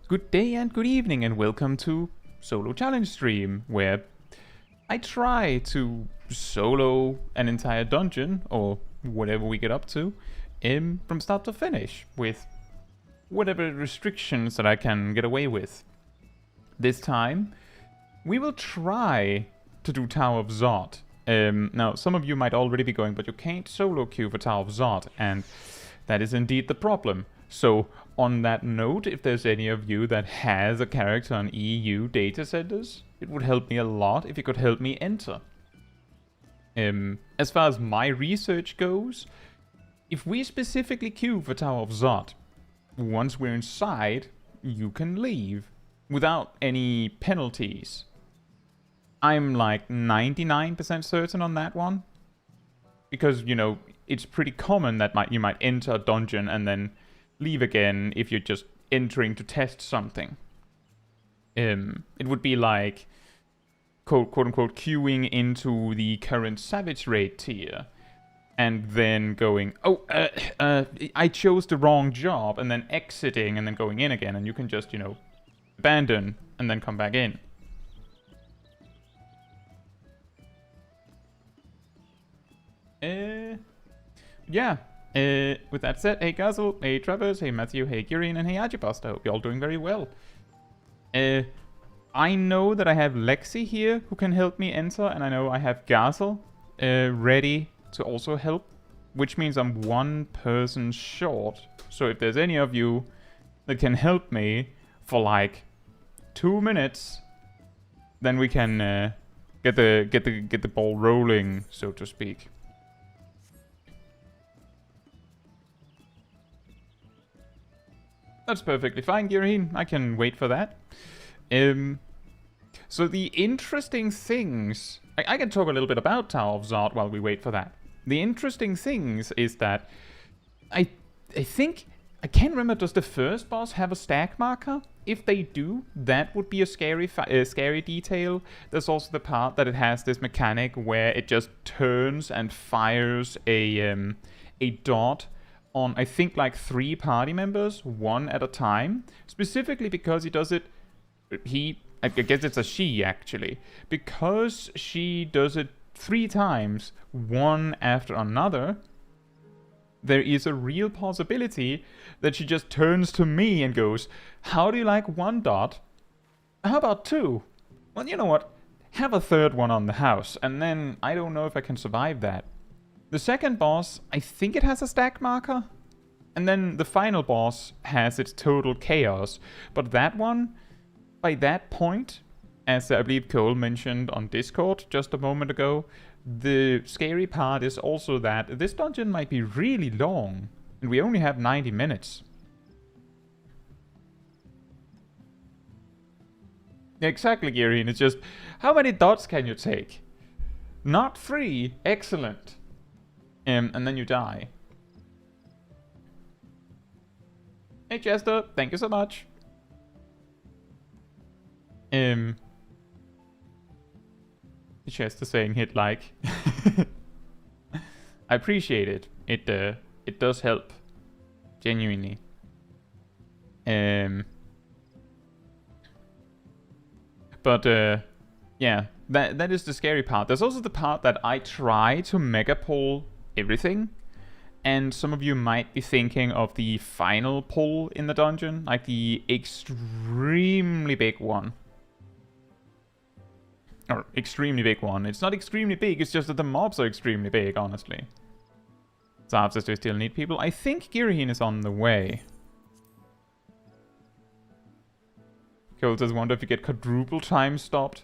Good day and good evening and welcome to Solo Challenge Stream, where I try to solo an entire dungeon, or whatever we get up to, from start to finish, with whatever restrictions that I can get away with. This time, we will try to do Tower of Zot. Now, some of you might already be going, but you can't solo queue for Tower of Zot, and that is indeed the problem. So, on that note, if there's any of you that has a character on EU data centers, it would help me a lot if you could help me enter. As far as my research goes, if we specifically queue for Tower of Zot, once we're inside, you can leave without any penalties. I'm like 99% certain on that one. Because, you know, it's pretty common that you might enter a dungeon and then leave again if you're just entering to test something. It would be like, quote-unquote, queuing into the current Savage Raid tier. And then going, I chose the wrong job, and then exiting and then going in again. And you can just, you know, abandon and then come back in. Yeah. With that said, hey Gazel, hey Travis, hey Matthew, hey Kieran, and hey Ajibast. I hope you're all doing very well. I know that I have Lexi here who can help me enter, and I know I have Gazel ready to also help, which means I'm one person short. So if there's any of you that can help me for like 2 minutes, then we can get the ball rolling, so to speak. That's perfectly fine, Gireen. I can wait for that. So the interesting things... I can talk a little bit about Tower of Zot while we wait for that. The interesting things is that... I think... I can't remember, does the first boss have a stack marker? If they do, that would be a scary detail. There's also the part that it has this mechanic where it just turns and fires a dot on, I think, like 3 party members, one at a time. Specifically because he does it... I guess it's a she, actually. Because she does it 3 times, one after another, there is a real possibility that she just turns to me and goes, how do you like 1 dot? How about 2? Well, you know what? Have a 3rd one on the house, and then I don't know if I can survive that. The second boss, I think it has a stack marker. And then the final boss has its total chaos. But that one, by that point, as I believe Cole mentioned on Discord just a moment ago, the scary part is also that this dungeon might be really long. And we only have 90 minutes. Exactly, Girian. It's just, how many dots can you take? Not 3. Excellent. And then you die. Hey Chester, thank you so much. Chester saying hit like. I appreciate it. It does help. Genuinely. But yeah, that is the scary part. There's also the part that I try to mega pull everything. And some of you might be thinking of the final pull in the dungeon, like the extremely big one. Or extremely big one. It's not extremely big, it's just that the mobs are extremely big, honestly. Zav says they still need people. I think Girhin is on the way. Cole says, wonder if you get quadruple time stopped.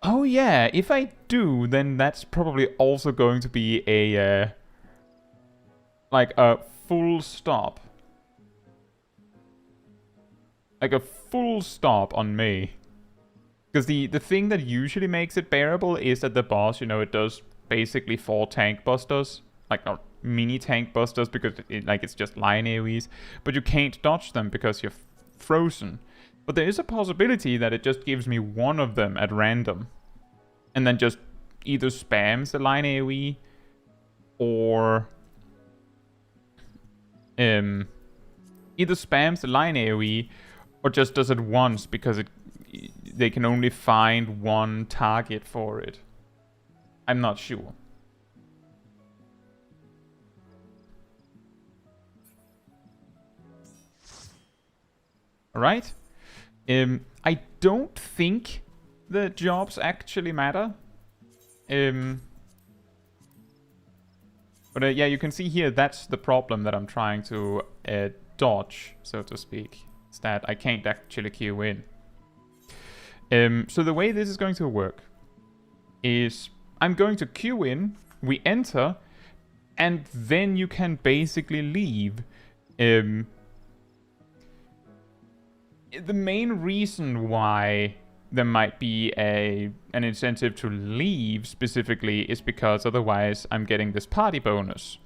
Oh yeah, if I do, then that's probably also going to be a... like a full stop. Like a full stop on me. Because the thing that usually makes it bearable is that the boss, you know, it does basically 4 tank busters. Like, not mini tank busters because it's just line AoEs. But you can't dodge them because you're frozen. But there is a possibility that it just gives me 1 of them at random. And then just either spams the line AoE or... either spams the line AoE Or just does it once because they can only find one target for it. I'm not sure. Alright. I don't think the jobs actually matter. But yeah, you can see here, that's the problem that I'm trying to dodge, so to speak. Is that I can't actually queue in. So the way this is going to work is I'm going to queue in, we enter, and then you can basically leave. The main reason why there might be an incentive to leave specifically is because otherwise I'm getting this party bonus.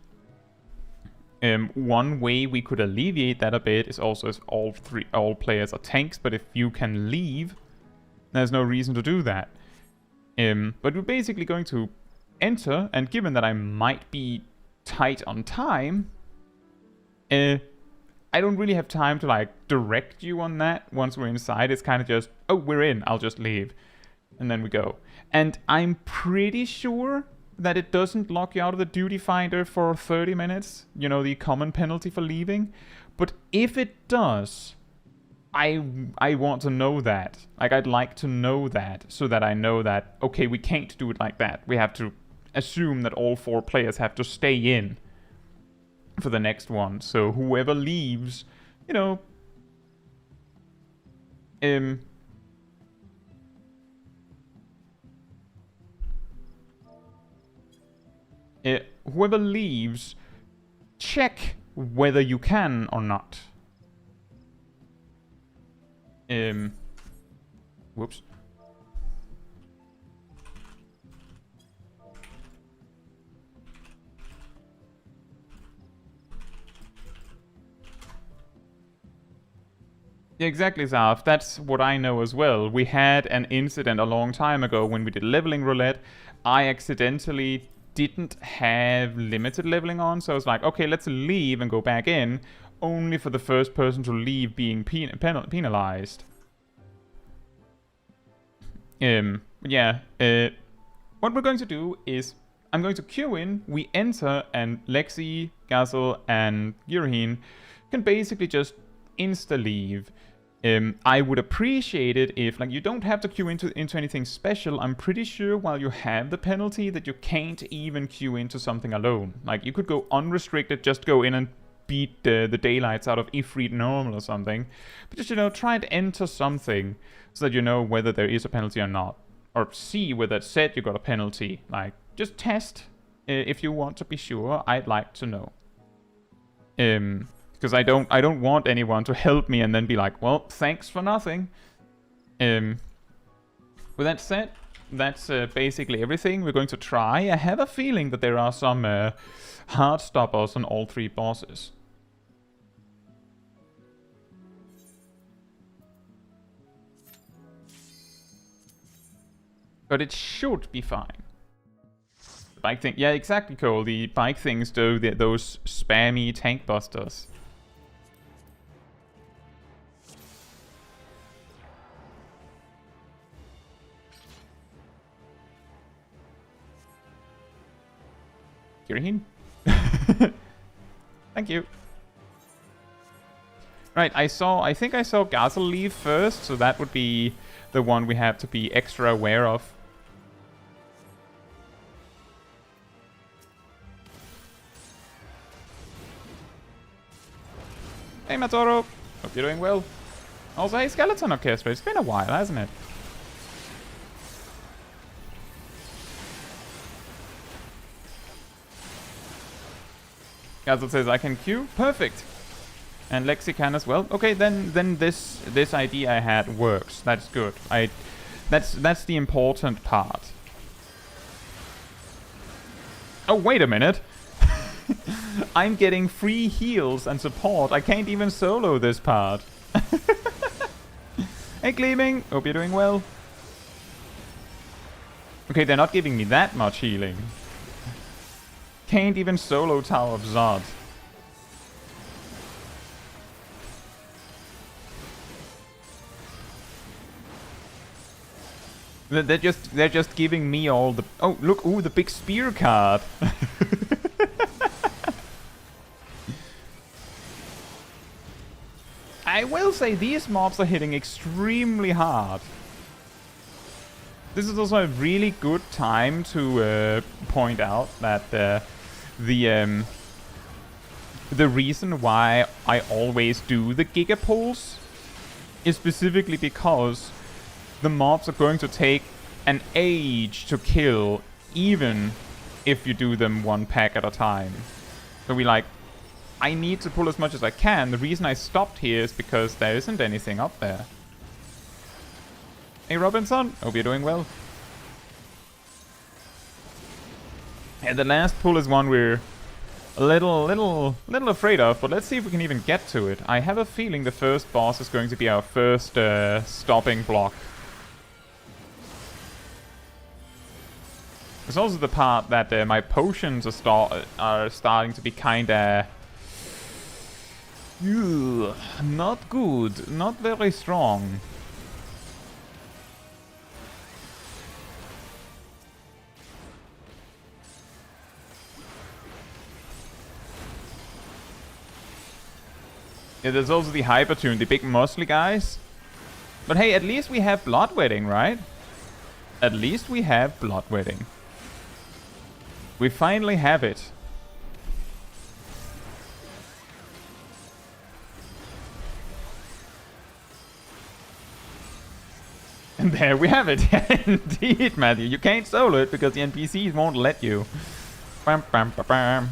One way we could alleviate that a bit is also if all players are tanks, but if you can leave, there's no reason to do that. But we're basically going to enter, and given that I might be tight on time, I don't really have time to like direct you on that. Once we're inside, it's kind of just, oh, we're in, I'll just leave. And then we go. And I'm pretty sure that it doesn't lock you out of the duty finder for 30 minutes. You know, the common penalty for leaving. But if it does, I want to know that. Like, I'd like to know that so that I know that, okay, we can't do it like that. We have to assume that all 4 players have to stay in for the next one. So whoever leaves, you know, whoever leaves, check whether you can or not. Whoops. Yeah, exactly, Zarf. That's what I know as well. We had an incident a long time ago when we did leveling roulette. I accidentally didn't have limited leveling on, so I was like, okay, let's leave and go back in, only for the first person to leave being penalized. Yeah, what we're going to do is, I'm going to queue in, we enter, and Lexi, Gazel, and Girhin can basically just insta-leave. I would appreciate it if, like, you don't have to queue into anything special. I'm pretty sure while you have the penalty that you can't even queue into something alone. Like, you could go unrestricted, just go in and beat the daylights out of Ifrit normal or something. But just, you know, try and enter something so that you know whether there is a penalty or not. Or see whether it said you got a penalty. Like, just test if you want to be sure. I'd like to know. Because I don't want anyone to help me and then be like, well, thanks for nothing. With that said, that's basically everything we're going to try. I have a feeling that there are some hard stoppers on all 3 bosses. But it should be fine. The bike thing, yeah, exactly, Cole. The bike things do those spammy tank busters. Girhin? Thank you. Right, I think I saw Gazel leave first, so that would be the one we have to be extra aware of. Hey Matoro, hope you're doing well. Also, hey Skeleton Orchestra, it's been a while, hasn't it? Gazel says I can queue. Perfect. And Lexi can as well. Okay, then this idea I had works. That's good. That's the important part. Oh, wait a minute. I'm getting free heals and support. I can't even solo this part. Hey Gleaming, hope you're doing well. Okay, they're not giving me that much healing. Can't even solo Tower of Zot. They're just giving me all the... Oh, look, ooh, the big spear card. I will say these mobs are hitting extremely hard. This is also a really good time to point out that the reason why I always do the Giga Pulls is specifically because the mobs are going to take an age to kill, even if you do them one pack at a time. So I need to pull as much as I can. The reason I stopped here is because there isn't anything up there. Hey Robinson, hope you're doing well. And the last pull is one we're a little afraid of, but let's see if we can even get to it. I have a feeling the first boss is going to be our first stopping block. It's also the part that my potions are starting to be kinda... not good, not very strong. Yeah, there's also the Hypertune, the big muscly guys. But hey, at least we have Bloodwetting, right? At least we have Bloodwetting. We finally have it. And there we have it. Indeed, Matthew. You can't solo it because the NPCs won't let you. Bam, bam, bam, bam.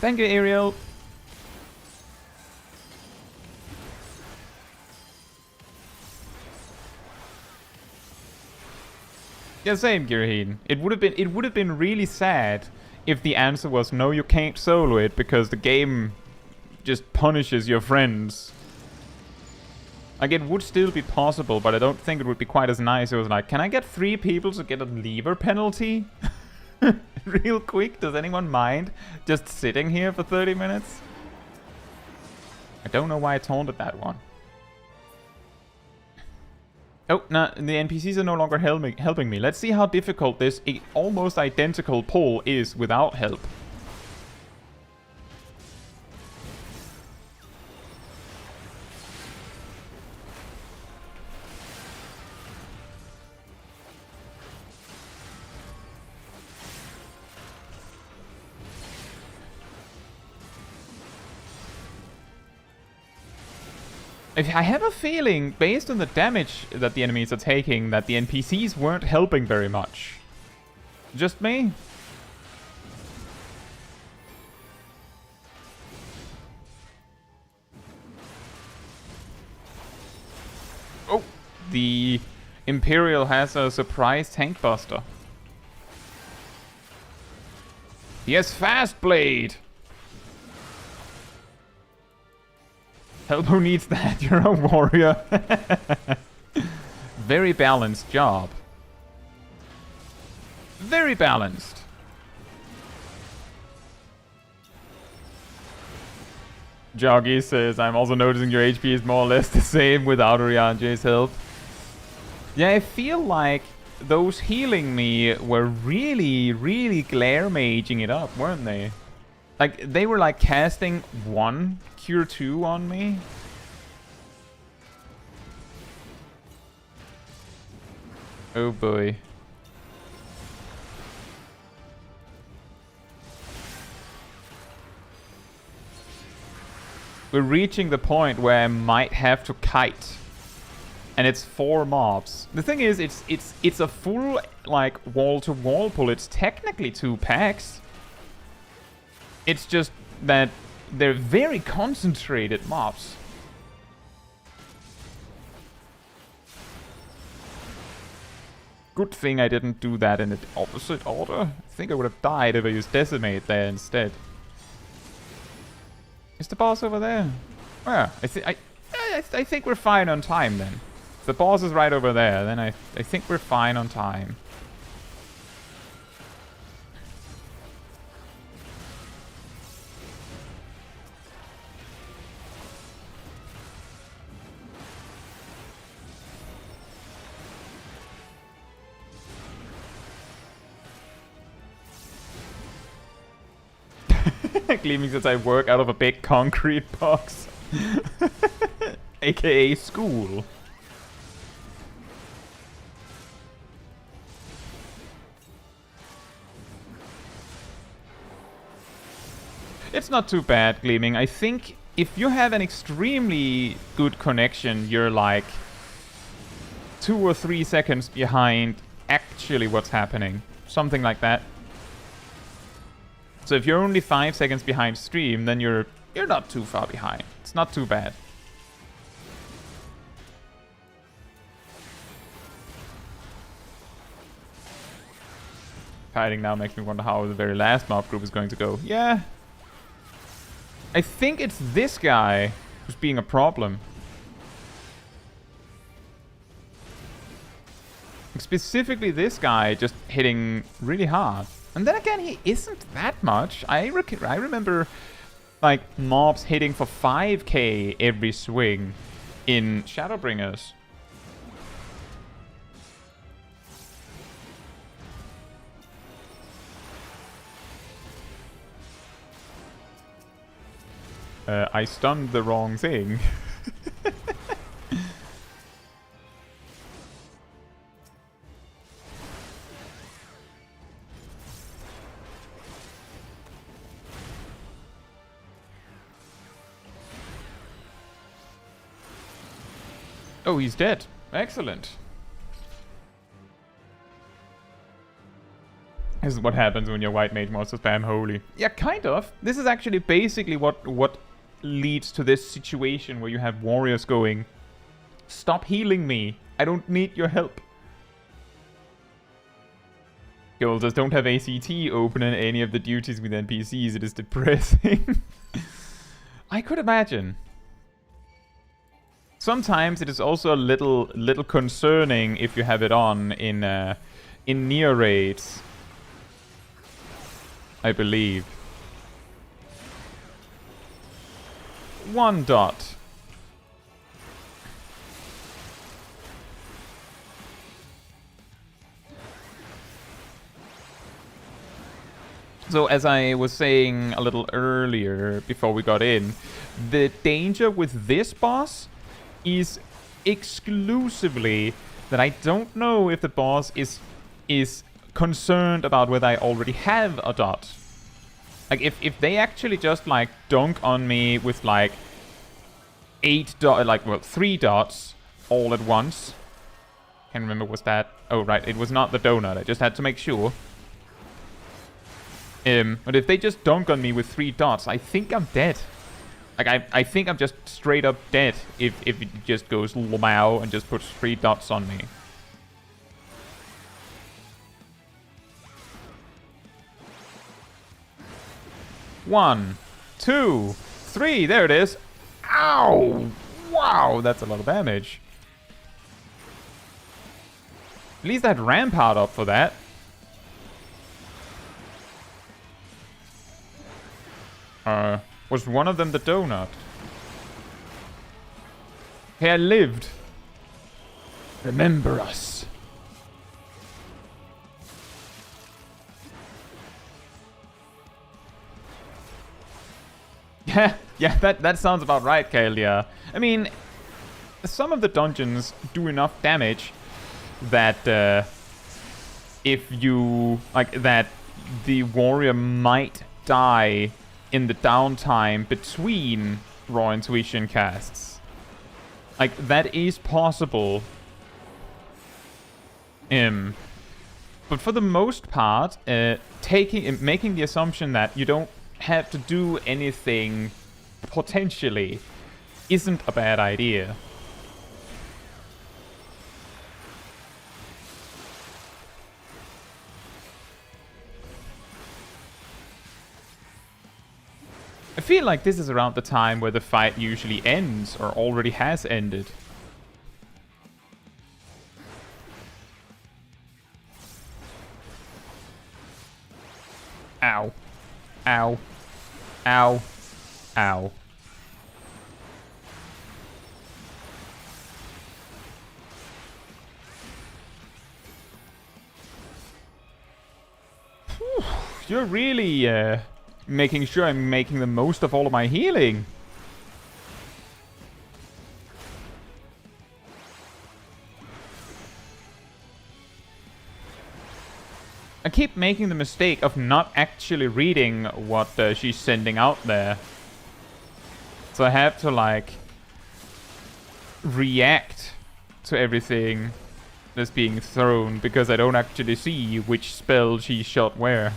Thank you, Ariel. Yeah, same, Giraheen. It would have been really sad if the answer was no, you can't solo it because the game just punishes your friends. Like, it would still be possible, but I don't think it would be quite as nice. It was like, can I get 3 people to get a lever penalty? Real quick, does anyone mind just sitting here for 30 minutes? I don't know why I taunted that one. Oh, no, the NPCs are no longer helping me. Let's see how difficult this almost identical pull is without help. I have a feeling, based on the damage that the enemies are taking, that the NPCs weren't helping very much. Just me? Oh, the Imperial has a surprise tank buster. He has Fast Blade! Help, who needs that? You're a warrior. Very balanced job. Very balanced. Joggy says, I'm also noticing your HP is more or less the same without Orianje's help. Yeah, I feel like those healing me were really glare maging it up, weren't they? Like, they were like casting 1, cure 2 on me. Oh boy. We're reaching the point where I might have to kite. And it's 4 mobs. The thing is, it's a full, like, wall-to-wall pull. It's technically 2 packs. It's just that they're very concentrated mobs. Good thing I didn't do that in the opposite order. I think I would have died if I used Decimate there instead. Is the boss over there? Yeah, I think we're fine on time then. If the boss is right over there, then I think we're fine on time. Gleaming says I work out of a big concrete box. AKA school. It's not too bad, Gleaming. I think if you have an extremely good connection, you're like 2 or 3 seconds behind actually what's happening. Something like that. So if you're only 5 seconds behind stream, then you're not too far behind. It's not too bad. Fighting now makes me wonder how the very last mob group is going to go. Yeah. I think it's this guy who's being a problem. Specifically this guy just hitting really hard. And then again, he isn't that much. I remember like mobs hitting for 5k every swing in Shadowbringers. I stunned the wrong thing. Oh, he's dead. Excellent. This is what happens when your white mage wants to spam holy. Yeah, kind of. This is actually basically what leads to this situation where you have warriors going, stop healing me. I don't need your help. Guilds don't have ACT open in any of the duties with NPCs. It is depressing. I could imagine. Sometimes it is also a little concerning if you have it on in near raids, I believe. 1 dot. So as I was saying a little earlier before we got in, the danger with this boss is exclusively that I don't know if the boss is concerned about whether I already have a dot. Like if they actually just like dunk on me with like 3 dots all at once. Can't remember, was that? Oh right, it was not the donut. I just had to make sure. But if they just dunk on me with 3 dots, I think I'm dead. Like I think I'm just straight up dead if it just goes Lmao and just puts 3 dots on me. One, 2, 3, there it is. Ow! Wow, that's a lot of damage. At least I had Rampart up for that. Was one of them the donut? Hey, I lived. Remember us. Yeah, that sounds about right, Kaelia. I mean, some of the dungeons do enough damage that if you that the warrior might die in the downtime between Raw Intuition casts. Like, that is possible. But for the most part, making the assumption that you don't have to do anything potentially isn't a bad idea. I feel like this is around the time where the fight usually ends, or already has ended. Ow. Ow. Ow. Ow. You're really making sure I'm making the most of all of my healing. I keep making the mistake of not actually reading what she's sending out there. So I have to, like, react to everything that's being thrown because I don't actually see which spell she shot where.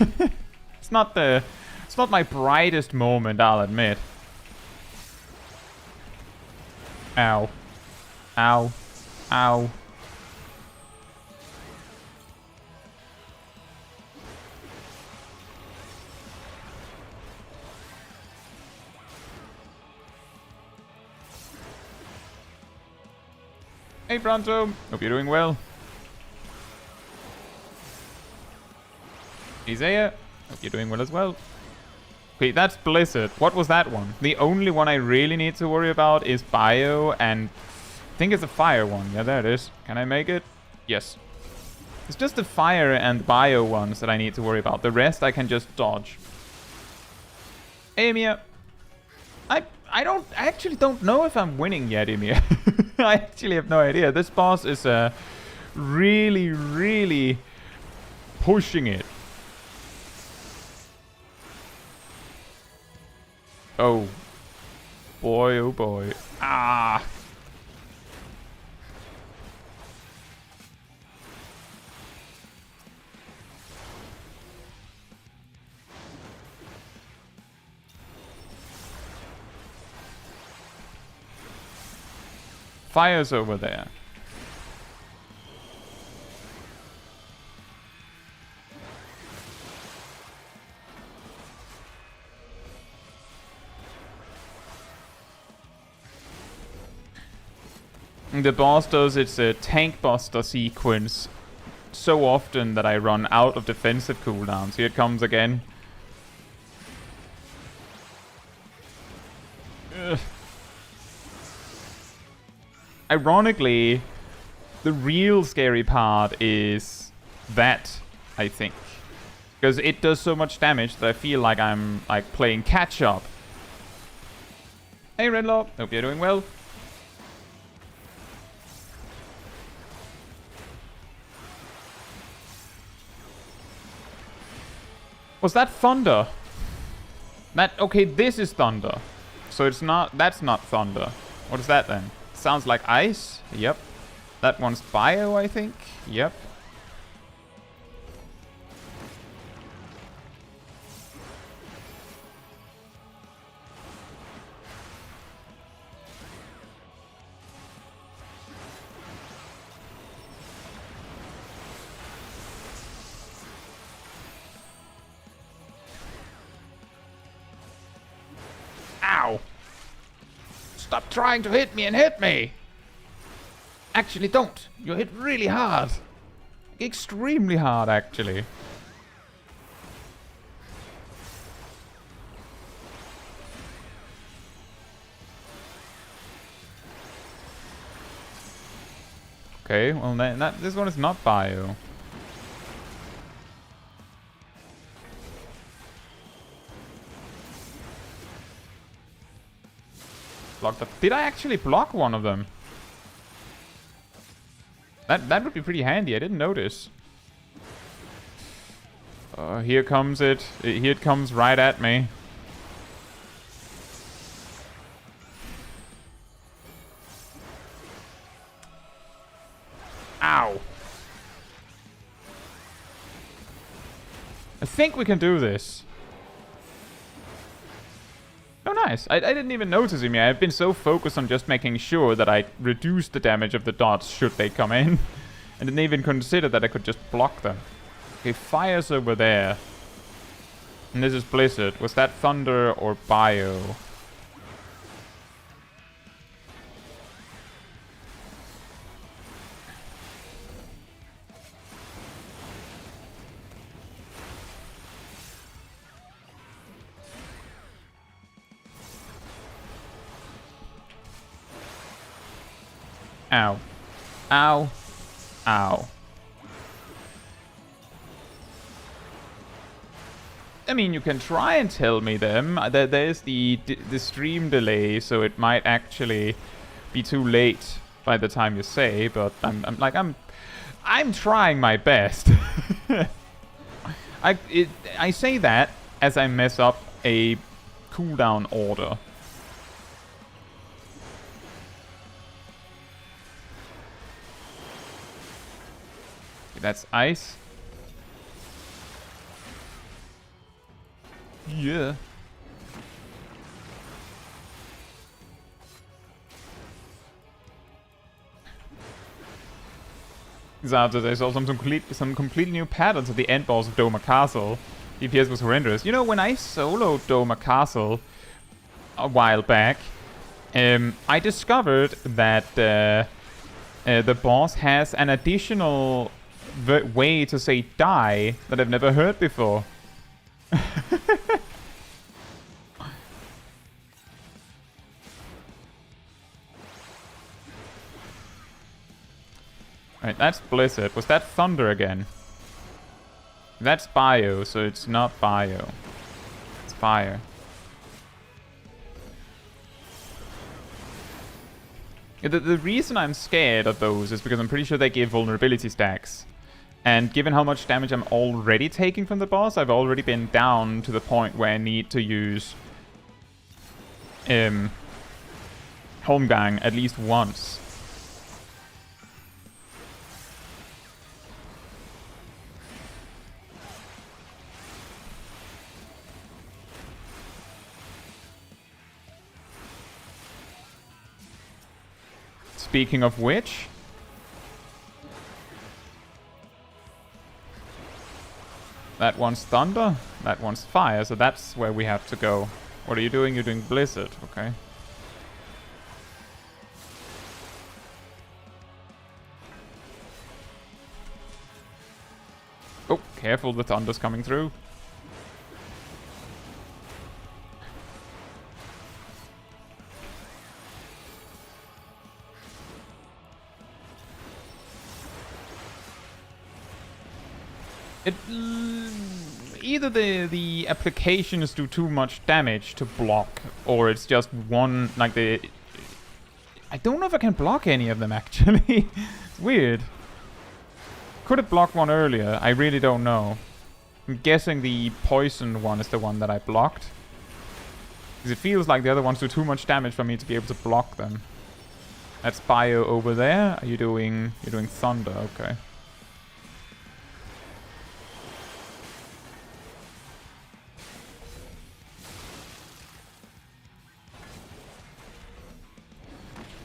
It's not my brightest moment, I'll admit. Ow. Ow. Ow. Hey Pronto, hope you're doing well. Isaiah, hope you're doing well as well. Okay, that's Blizzard. What was that one? The only one I really need to worry about is Bio, and I think it's a Fire one. Yeah, there it is. Can I make it? Yes. It's just the Fire and Bio ones that I need to worry about. The rest I can just dodge. Hey, Emia. I actually don't know if I'm winning yet, Emia. I actually have no idea. This boss is really, really pushing it. Oh. Boy, oh boy. Ah. Fire's over there. The boss does its tank buster sequence so often that I run out of defensive cooldowns. Here it comes again. Ugh. Ironically, the real scary part is that, I think. Because it does so much damage that I feel like I'm like playing catch up. Hey Redlaw, hope you're doing well. Was that thunder? Okay, this is thunder. So it's not, that's not thunder. What is that then? Sounds like ice. Yep. That one's bio, I think. Yep. Ow! Stop trying to hit me and hit me! Actually, don't. You hit really hard. Extremely hard, actually. Okay, well, this one is not bio. Blocked up. Did I actually block one of them? That would be pretty handy. I didn't notice. Here comes it. Here it comes right at me. Ow. I think we can do this. Oh, nice. I didn't even notice him yet. I've been so focused on just making sure that I reduce the damage of the dots should they come in. And didn't even consider that I could just block them. Okay, fire's over there. And this is Blizzard. Was that thunder or bio? Ow. Ow. Ow. I mean, you can try and tell me them. There's the stream delay, so it might actually be too late by the time you say. But I'm trying my best. I say that as I mess up a cooldown order. That's ice. Yeah. Zato, I saw some completely new patterns at the end boss of Doma Castle. DPS was horrendous. You know, when I soloed Doma Castle a while back, I discovered that the boss has an additional way to say die that I've never heard before. Alright, that's Blizzard. Was that Thunder again? That's Bio, so it's not Bio. It's Fire. The reason I'm scared of those is because I'm pretty sure they give vulnerability stacks. And given how much damage I'm already taking from the boss, I've already been down to the point where I need to use Holmgang at least once. Speaking of which, that one's Thunder, that one's Fire, so that's where we have to go. What are you doing? You're doing Blizzard, okay. Oh, careful, the Thunder's coming through. Either the applications do too much damage to block, or it's just one, like I don't know if I can block any of them, actually. It's weird. Could have blocked one earlier, I really don't know. I'm guessing the poison one is the one that I blocked. Because it feels like the other ones do too much damage for me to be able to block them. That's Bio over there. You're doing Thunder, okay.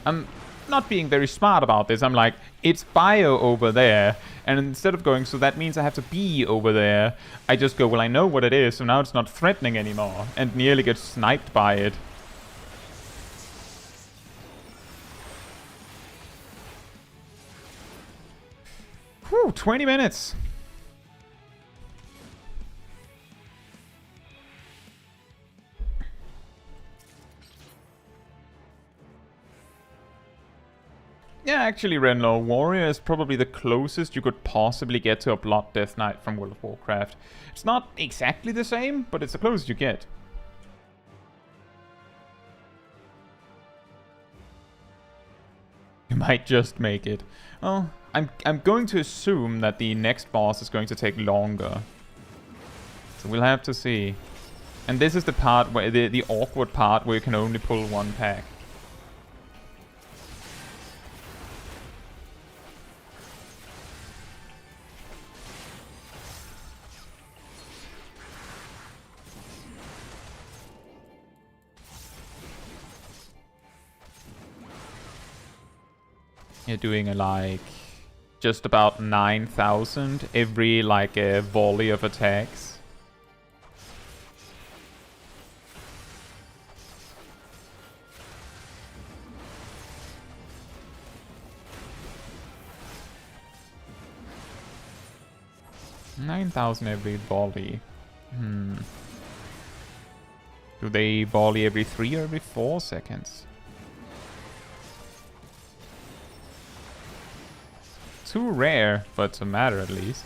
I'm not being very smart about this. I'm like, it's Bio over there. And instead of going, so that means I have to be over there, I just go, well, I know what it is, so now it's not threatening anymore. And nearly get sniped by it. Whew, 20 minutes. Yeah, actually, Renlo, Warrior is probably the closest you could possibly get to a Blood Death Knight from World of Warcraft. It's not exactly the same, but it's the closest you get. You might just make it. Well, I'm going to assume that the next boss is going to take longer. So we'll have to see. And this is the part where the awkward part where you can only pull one pack. You're doing like just about 9,000 every like a volley of attacks. $9,000 every volley. Do they volley every 3 or every 4 seconds? Too rare, but to matter at least.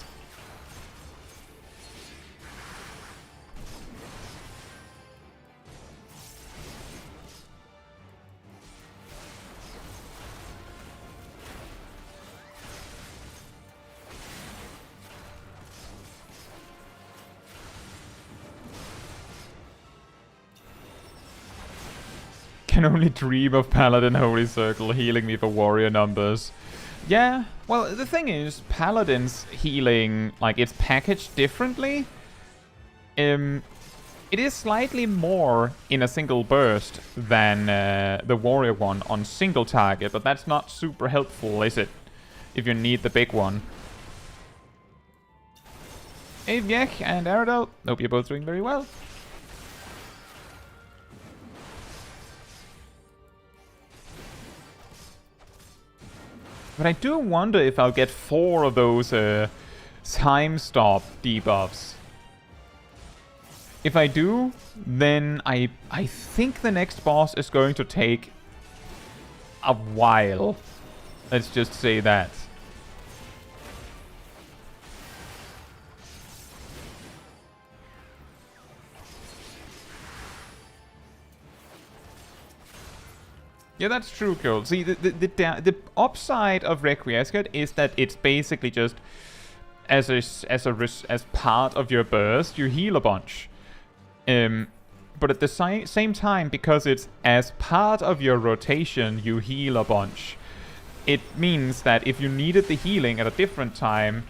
can only dream of Paladin Holy Circle healing me for warrior numbers. Yeah, well, the thing is, Paladin's healing, like, it's packaged differently. It is slightly more in a single burst than the warrior one on single target, but that's not super helpful, is it? If you need the big one. Hey, Vyek and Aradel, hope you're both doing very well. But I do wonder if I'll get 4 of those time stop debuffs. If I do, then I think the next boss is going to take a while. Let's just say that. Yeah, that's true, Cole. See, the upside of Requiescat is that it's basically just as part of your burst, you heal a bunch. But at the same time, because it's as part of your rotation, you heal a bunch. It means that if you needed the healing at a different time,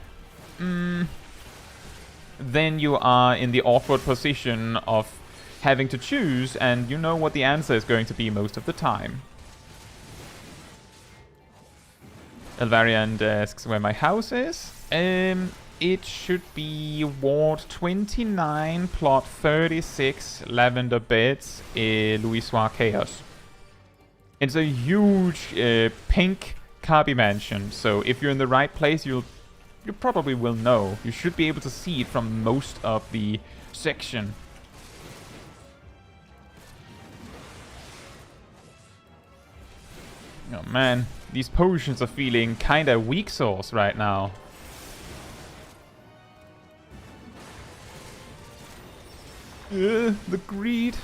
then you are in the awkward position of having to choose, and you know what the answer is going to be most of the time. Elvarian asks where my house is. It should be Ward 29, Plot 36, Lavender Beds, Louisoire Chaos. It's a huge pink Kabi mansion, so if you're in the right place, you probably will know. You should be able to see it from most of the section. Oh man, these potions are feeling kinda weak sauce right now. The greed.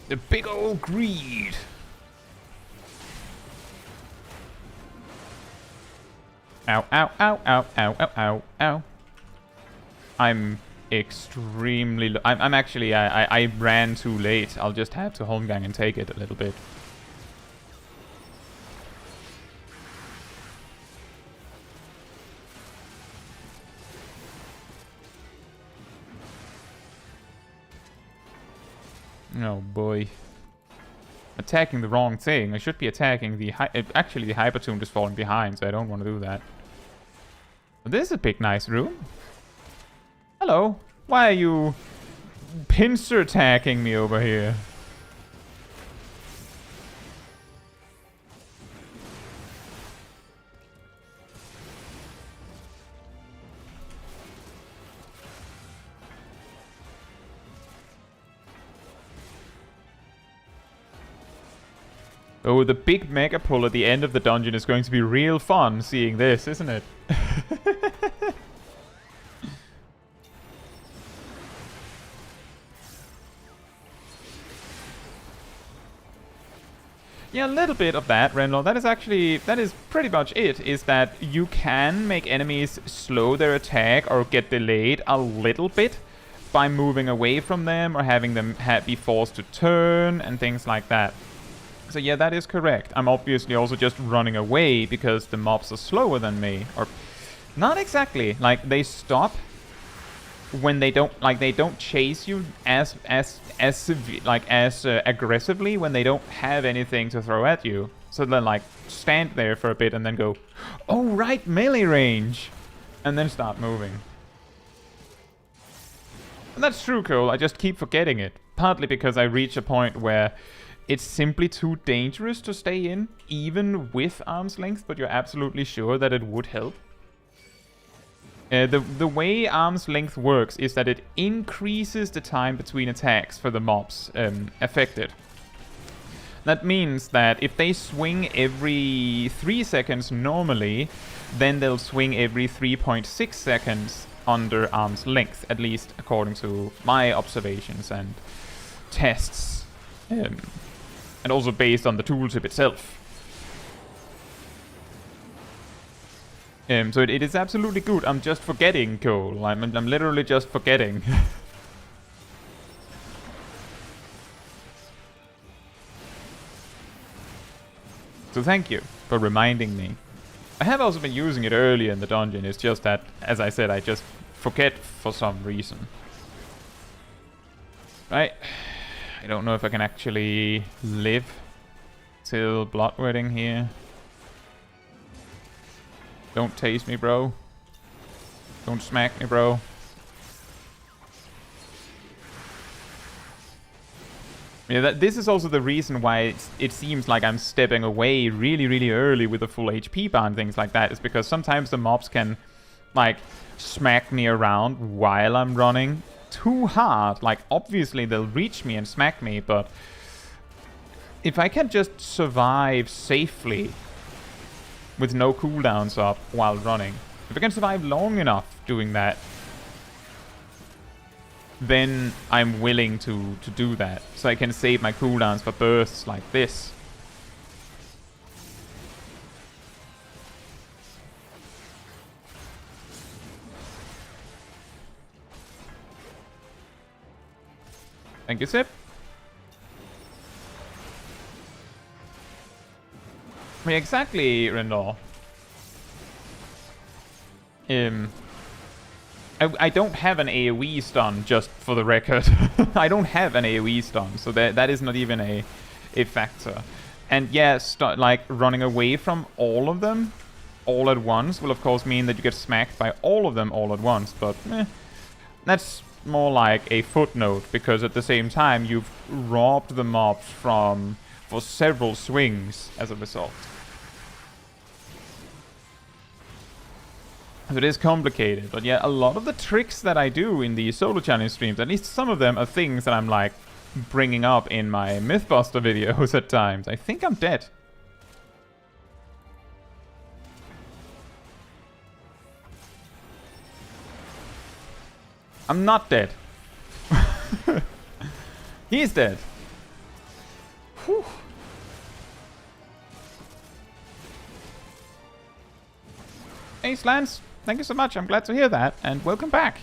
The big old greed. Ow, ow, ow, ow, ow, ow, ow, ow. I'm extremely I'm actually I ran too late. I'll just have to home gang and take it a little bit. Oh boy. Attacking the wrong thing. I should be attacking the actually the Hypertune is falling behind, so I don't want to do that. But this is a big nice room. Hello. Why are you pincer attacking me over here? Oh, the big mega pull at the end of the dungeon is going to be real fun seeing this, isn't it? Yeah, a little bit of that, Renlaw. That is pretty much it, is that you can make enemies slow their attack or get delayed a little bit by moving away from them or having them be forced to turn and things like that. So yeah, that is correct. I'm obviously also just running away because the mobs are slower than me. Or not exactly. Like, they stop when they don't chase you as aggressively when they don't have anything to throw at you. So then like stand there for a bit and then go, oh right, melee range, and then start moving. And that's true, Cole. I just keep forgetting it. Partly because I reach a point where it's simply too dangerous to stay in, even with arm's length, but you're absolutely sure that it would help. The way arm's length works is that it increases the time between attacks for the mobs affected. That means that if they swing every 3 seconds normally, then they'll swing every 3.6 seconds under arm's length, at least according to my observations and tests. And also based on the tooltip itself. So it is absolutely good. I'm just forgetting, Cole. I'm literally just forgetting. So thank you for reminding me. I have also been using it earlier in the dungeon. It's just that, as I said, I just forget for some reason. Right. I don't know if I can actually live till blood wedding here. Don't taste me, bro. Don't smack me, bro. Yeah, this is also the reason why it seems like I'm stepping away really, really early with a full HP bar and things like that. Is because sometimes the mobs can, like, smack me around while I'm running too hard. Like, obviously they'll reach me and smack me, but if I can just survive safely with no cooldowns up while running, if I can survive long enough doing that, then I'm willing to do that. So I can save my cooldowns for bursts like this. Thank you, Sip. I mean, exactly, Rendor. I don't have an AoE stun, just for the record. I don't have an AoE stun, so that is not even a factor. And yeah, like running away from all of them all at once will of course mean that you get smacked by all of them all at once, but that's more like a footnote, because at the same time you've robbed the mobs for several swings as a result. So it is complicated, but yeah, a lot of the tricks that I do in the solo challenge streams, at least some of them are things that I'm like bringing up in my Mythbuster videos at times. I think I'm dead. I'm not dead. He's dead. Whew. Hey, Slants. Thank you so much. I'm glad to hear that. And welcome back.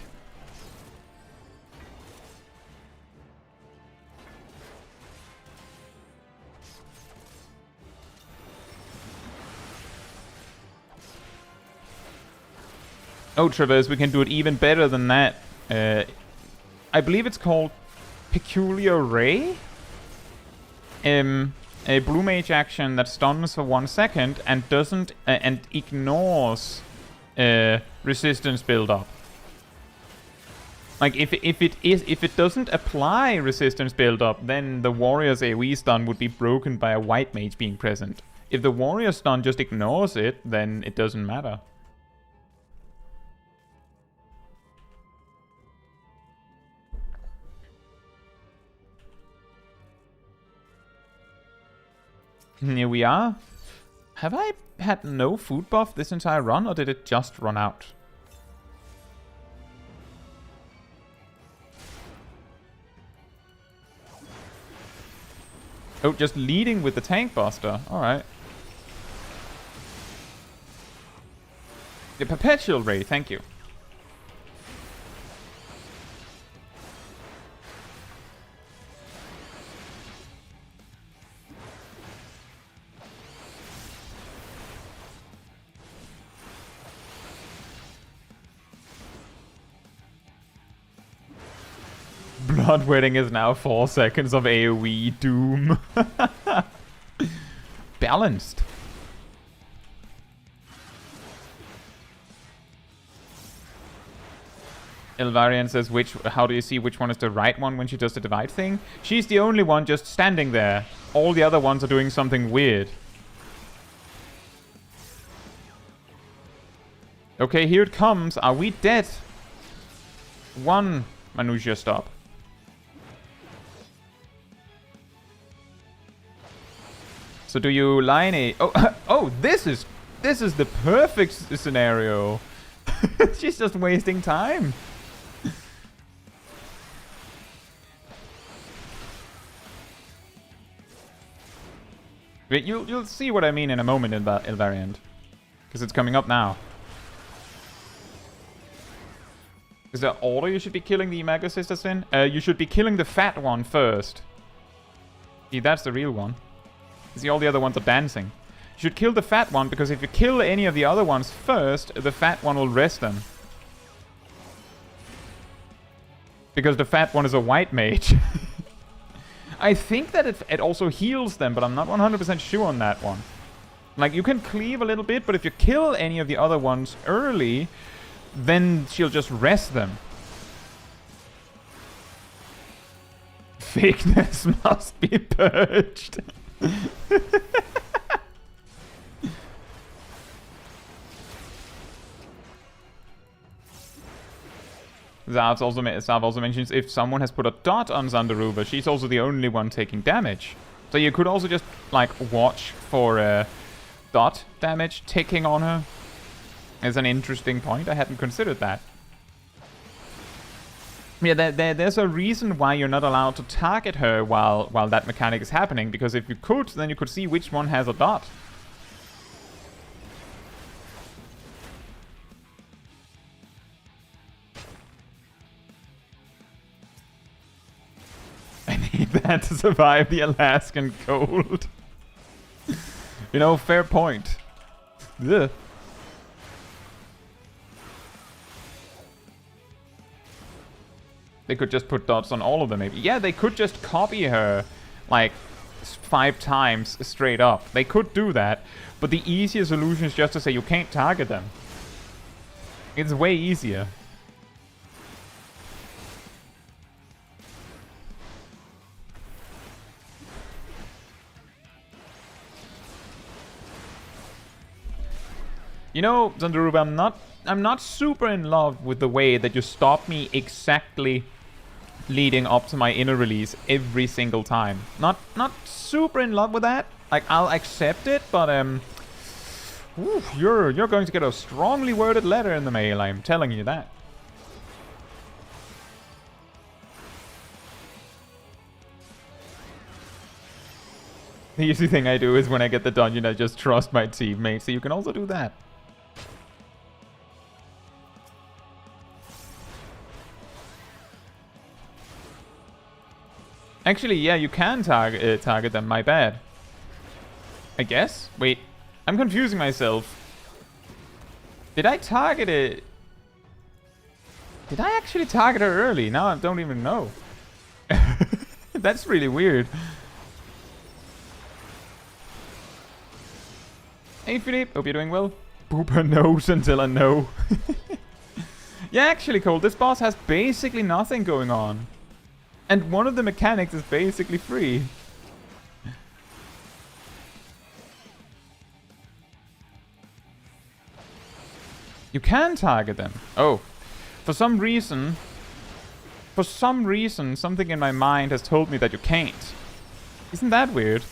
Oh, Traverse, we can do it even better than that. I believe it's called Peculiar Ray. A Blue Mage action that stuns for 1 second and doesn't and ignores resistance build-up. Like if it doesn't apply resistance build-up, then the warrior's AoE stun would be broken by a white mage being present. If the warrior stun just ignores it, then it doesn't matter. Here we are. Have I had no food buff this entire run, or did it just run out? Oh, just leading with the tank buster. Alright. The Perpetual Ray, thank you. Blood Wedding is now 4 seconds of AoE doom. Balanced. Elvarian says, how do you see which one is the right one when she does the divide thing? She's the only one just standing there. All the other ones are doing something weird. Okay, here it comes. Are we dead? One Manusia stop. So do you line a... Oh, oh, this is the perfect scenario. She's just wasting time. Wait, you'll see what I mean in a moment in that Elvariant, because it's coming up now. Is there order you should be killing the Mega Sisters in? You should be killing the fat one first. See, that's the real one. See, all the other ones are dancing. You should kill the fat one, because if you kill any of the other ones first, the fat one will rest them. Because the fat one is a white mage. I think that it also heals them, but I'm not 100% sure on that one. Like, you can cleave a little bit, but if you kill any of the other ones early, then she'll just rest them. Fakeness must be purged. Zav also mentions if someone has put a dot on Zandaruba, she's also the only one taking damage. So you could also just, like, watch for dot damage ticking on her. It's an interesting point. I hadn't considered that. Yeah, there's a reason why you're not allowed to target her while that mechanic is happening, because if you could, then you could see which one has a dot. I need that to survive the Alaskan cold. You know, fair point. Ugh. They could just put dots on all of them, maybe. Yeah, they could just copy her, like, 5 times straight up. They could do that, but the easier solution is just to say you can't target them. It's way easier. You know, Zandaruba, I'm not super in love with the way that you stop me exactly leading up to my inner release every single time. Not super in love with that. Like, I'll accept it, but you're going to get a strongly worded letter in the mail, I'm telling you that. The easy thing I do is when I get the dungeon, I just trust my teammates, so you can also do that. Actually, yeah, you can target them, my bad. I guess? Wait, I'm confusing myself. Did I target it? Did I actually target her early? Now I don't even know. That's really weird. Hey Philippe, hope you're doing well. Boop her nose until I know. Yeah, actually, Cole, this boss has basically nothing going on. And one of the mechanics is basically free. You can target them. Oh. For some reason, something in my mind has told me that you can't. Isn't that weird?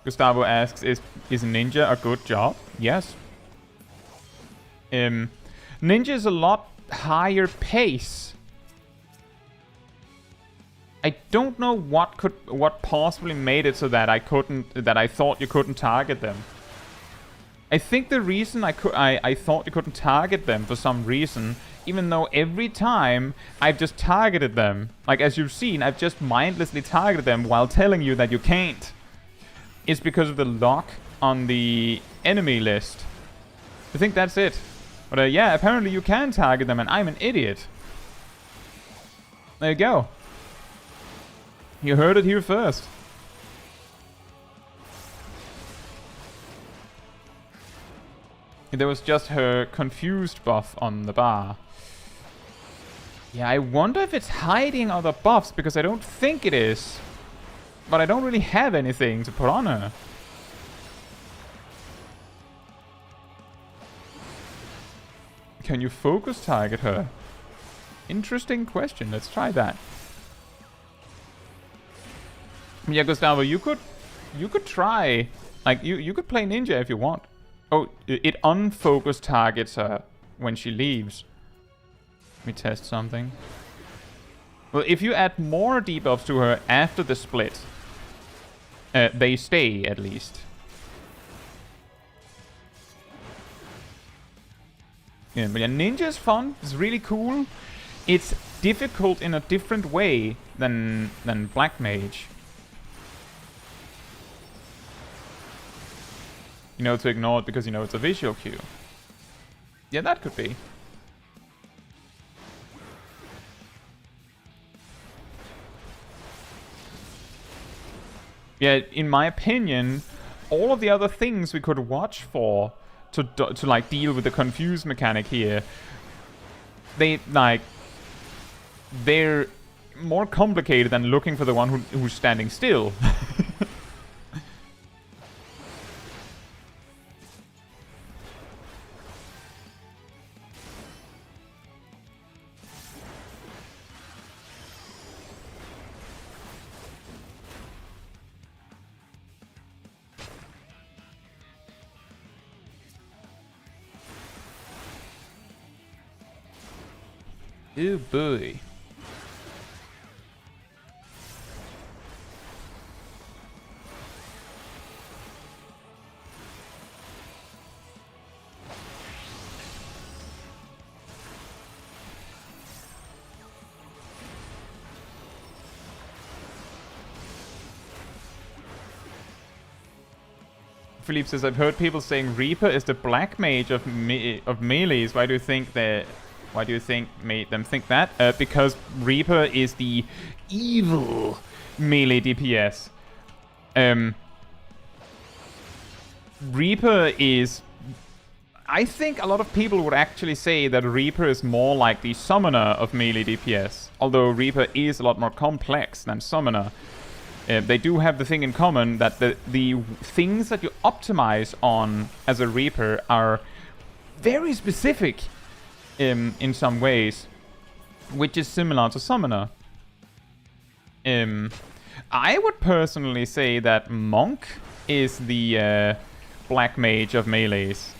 Gustavo asks, is Ninja a good job? Yes. Ninja is a lot higher pace. I don't know what possibly made it so that I thought you couldn't target them. I think the reason I thought you couldn't target them for some reason, even though every time I've just targeted them, like as you've seen, I've just mindlessly targeted them while telling you that you can't. It's because of the lock on the enemy list. I think that's it. But yeah, apparently you can target them and I'm an idiot. There you go. You heard it here first. There was just her confused buff on the bar. Yeah, I wonder if it's hiding other buffs, because I don't think it is. But I don't really have anything to put on her. Can you focus target her? Interesting question. Let's try that. Yeah, Gustavo, you could try. Like, you could play Ninja if you want. Oh, it unfocused targets her when she leaves. Let me test something. Well, if you add more debuffs to her after the split, They stay, at least. Yeah, but yeah, Ninja is fun. It's really cool. It's difficult in a different way than Black Mage. You know, to ignore it because you know it's a visual cue. Yeah, that could be. Yeah, in my opinion, all of the other things we could watch for to like deal with the confuse mechanic here, they're more complicated than looking for the one who's standing still. Oh boy. Philippe says, I've heard people saying Reaper is the Black Mage of melees. Why do you think them think that? Because Reaper is the evil melee DPS. Reaper is... I think a lot of people would actually say that Reaper is more like the Summoner of melee DPS. Although Reaper is a lot more complex than Summoner. They do have the thing in common that the things that you optimize on as a Reaper are very specific in some ways, which is similar to Summoner. I would personally say that Monk is the Black Mage of melees,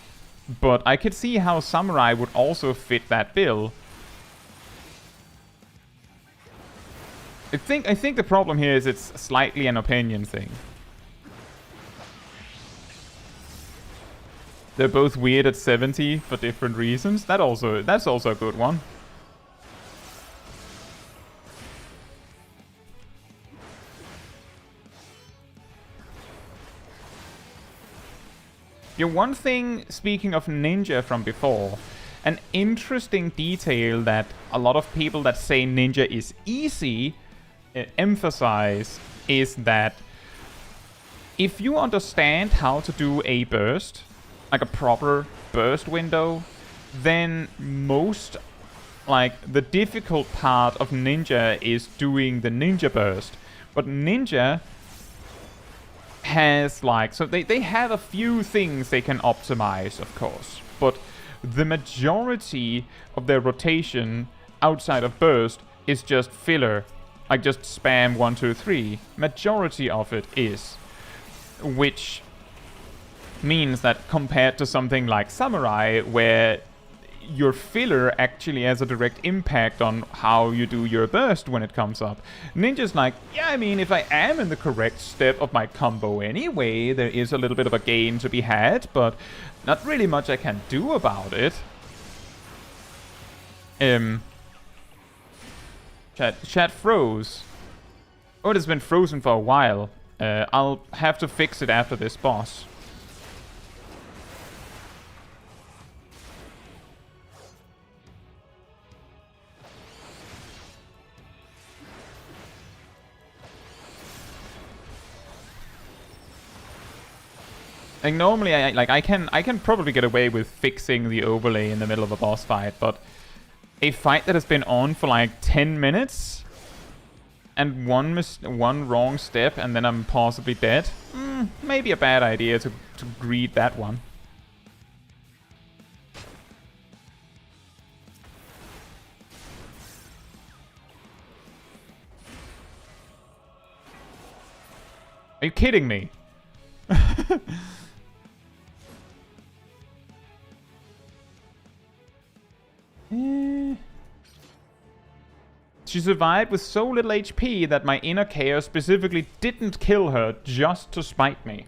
but I could see how Samurai would also fit that bill. I think the problem here is it's slightly an opinion thing. They're both weird at 70 for different reasons. That's also a good one. Yeah, one thing, speaking of Ninja from before, an interesting detail that a lot of people that say Ninja is easy emphasize is that if you understand how to do a burst, like a proper burst window, then the difficult part of Ninja is doing the Ninja burst. But Ninja has so they have a few things they can optimize, of course, but the majority of their rotation outside of burst is just filler. Like just spam 1, 2, 3. Majority of it is. Which means that compared to something like Samurai, where your filler actually has a direct impact on how you do your burst when it comes up, Ninja's like, yeah, I mean, if I am in the correct step of my combo anyway, there is a little bit of a gain to be had, but not really much I can do about it. Chat froze. Oh, it has been frozen for a while. I'll have to fix it after this boss. Like normally, I can probably get away with fixing the overlay in the middle of a boss fight, but a fight that has been on for like 10 minutes and one wrong step and then I'm possibly dead, maybe a bad idea to greet that one. Are you kidding me? She survived with so little HP that my inner chaos specifically didn't kill her just to spite me.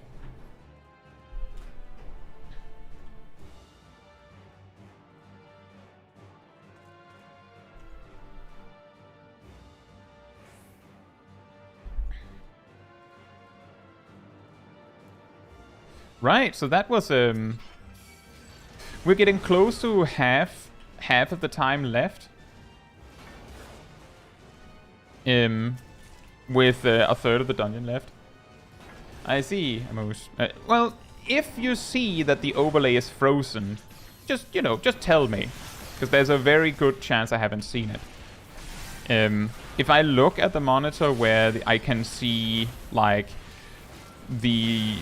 Right, so that was we're getting close to half of the time left. With a third of the dungeon left. I see, Moose. Well, if you see that the overlay is frozen, just tell me, because there's a very good chance I haven't seen it. If I look at the monitor where I can see like the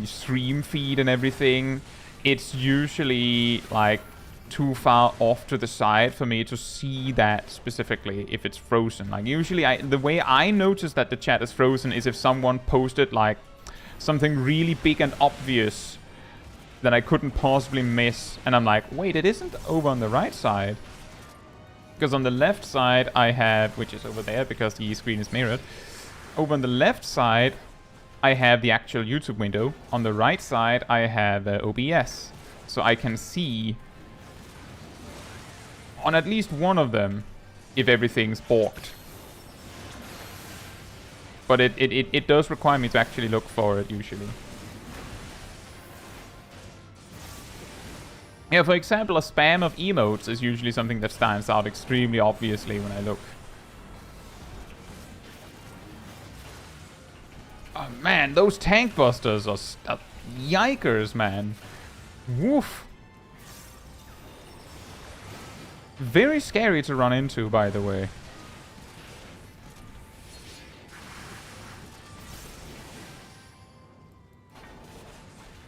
stream feed and everything, it's usually like too far off to the side for me to see that specifically if it's frozen. Like usually the way I notice that the chat is frozen is if someone posted like something really big and obvious that I couldn't possibly miss, and I'm like, wait, it isn't over on the right side. Because on the left side I have, which is over there because the screen is mirrored, over on the left side I have the actual YouTube window. On the right side I have OBS. So I can see on at least one of them if everything's borked. But it does require me to actually look for it usually. Yeah, for example, a spam of emotes is usually something that stands out extremely obviously when I look. Oh man, those tank busters are yikers, man. Woof. Very scary to run into, by the way.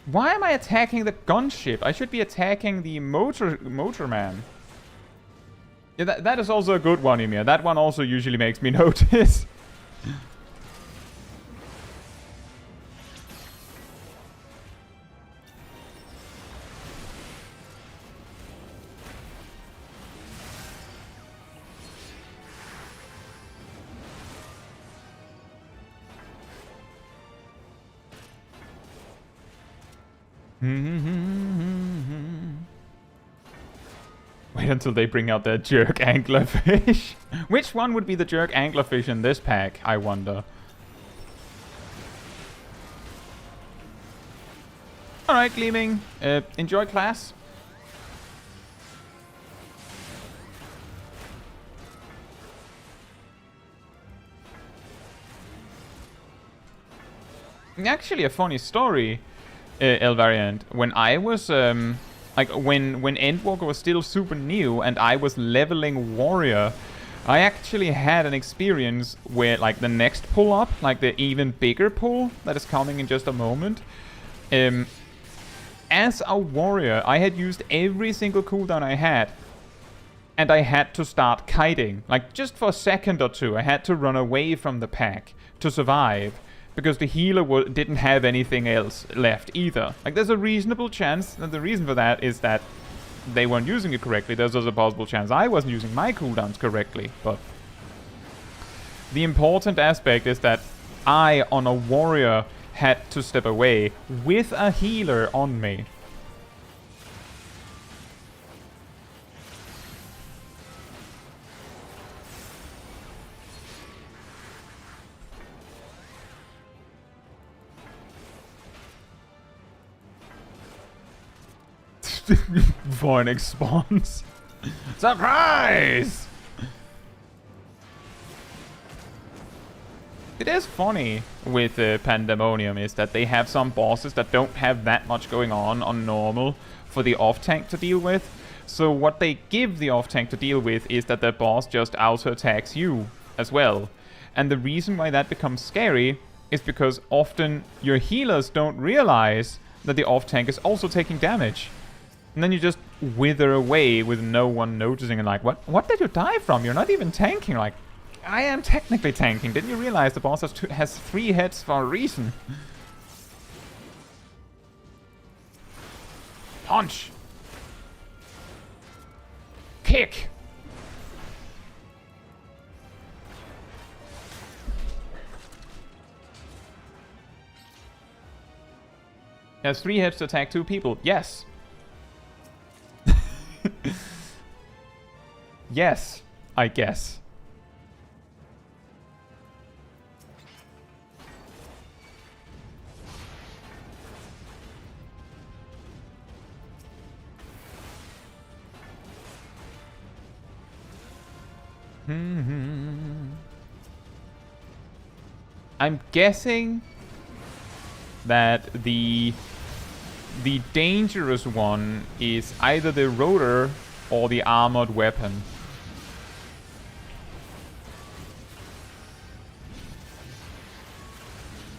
Why am I attacking the gunship? I should be attacking the motorman. Yeah, that is also a good one, Emir. That one also usually makes me notice. Wait until they bring out their jerk anglerfish. Which one would be the jerk anglerfish in this pack, I wonder? Alright, Gleaming. Enjoy class. Actually, a funny story. Elvariant. When I was like when Endwalker was still super new and I was leveling warrior, I actually had an experience where like the next pull up, like the even bigger pull that is coming in just a moment, as a warrior I had used every single cooldown I had, and I had to start kiting, like just for a second or two. I had to run away from the pack to survive, because the healer didn't have anything else left either. Like, there's a reasonable chance, and the reason for that is that they weren't using it correctly. There's also a possible chance I wasn't using my cooldowns correctly, but the important aspect is that I, on a warrior, had to step away with a healer on me. Voynix spawns. Surprise! It is funny with Pandemonium is that they have some bosses that don't have that much going on normal for the off-tank to deal with. So what they give the off-tank to deal with is that their boss just auto-attacks you as well. And the reason why that becomes scary is because often your healers don't realize that the off-tank is also taking damage. And then you just wither away with no one noticing and like, what did you die from? You're not even tanking. Like, I am technically tanking. Didn't you realize the boss has 3 hits for a reason? Punch! Kick! He has 3 hits to attack 2 people. Yes. Yes, I guess. I'm guessing that the dangerous one is either the rotor or the armored weapon.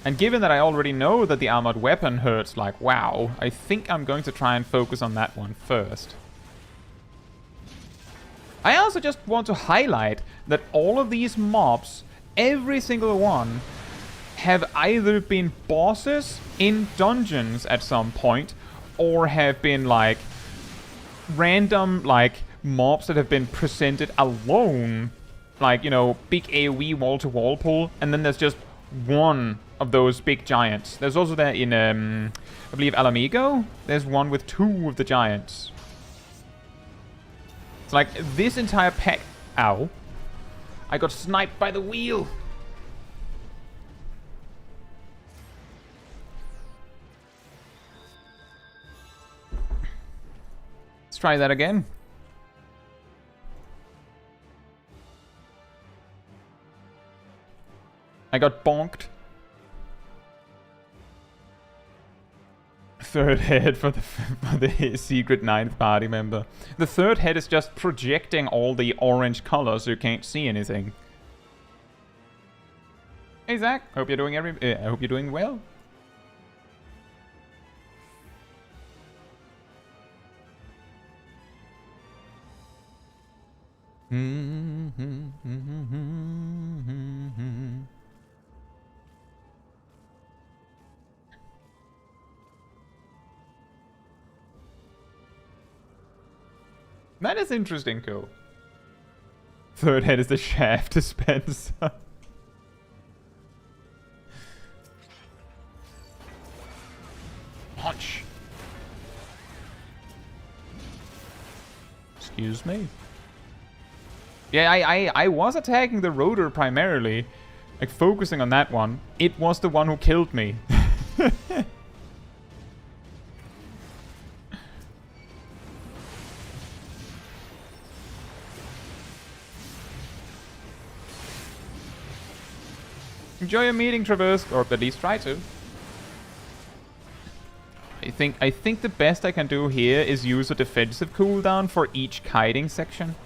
And given that I already know that the armored weapon hurts like wow, I think I'm going to try and focus on that one first. I also just want to highlight that all of these mobs, every single one, have either been bosses in dungeons at some point, or have been like random like mobs that have been presented alone, like, you know, big AoE wall-to-wall pull, and then there's just one of those big giants. There's also that in I believe Alamigo, there's one with 2 of the giants. It's like this entire pack. Ow, I got sniped by the wheel. Let's try that again. I got bonked. 3rd head for the secret 9th party member. The 3rd head is just projecting all the orange color so you can't see anything. Hey Zach, hope you're doing I hope you're doing well. That is interesting, cool. 3rd head is the shaft dispenser. Punch. Excuse me. Yeah, I was attacking the rotor primarily, like focusing on that one. It was the one who killed me. Enjoy your meeting, Traverse, or at least try to. I think the best I can do here is use a defensive cooldown for each kiting section.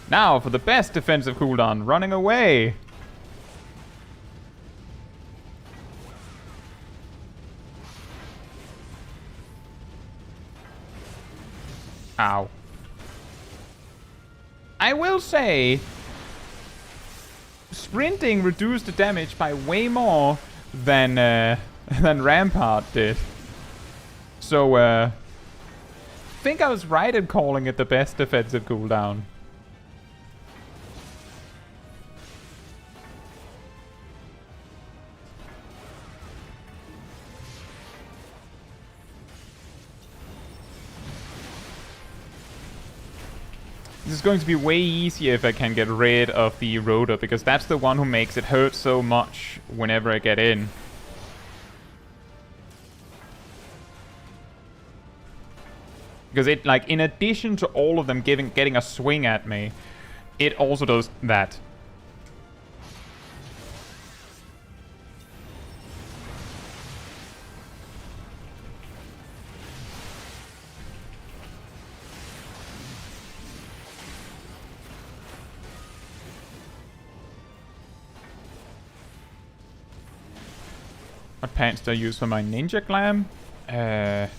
Now for the best defensive cooldown, running away. Ow. I will say, sprinting reduced the damage by way more than Rampart did. So, I think I was right in calling it the best defensive cooldown. This is going to be way easier if I can get rid of the rotor, because that's the one who makes it hurt so much whenever I get in. Because it, like, in addition to all of them getting a swing at me, it also does that. What pants do I use for my ninja glam? I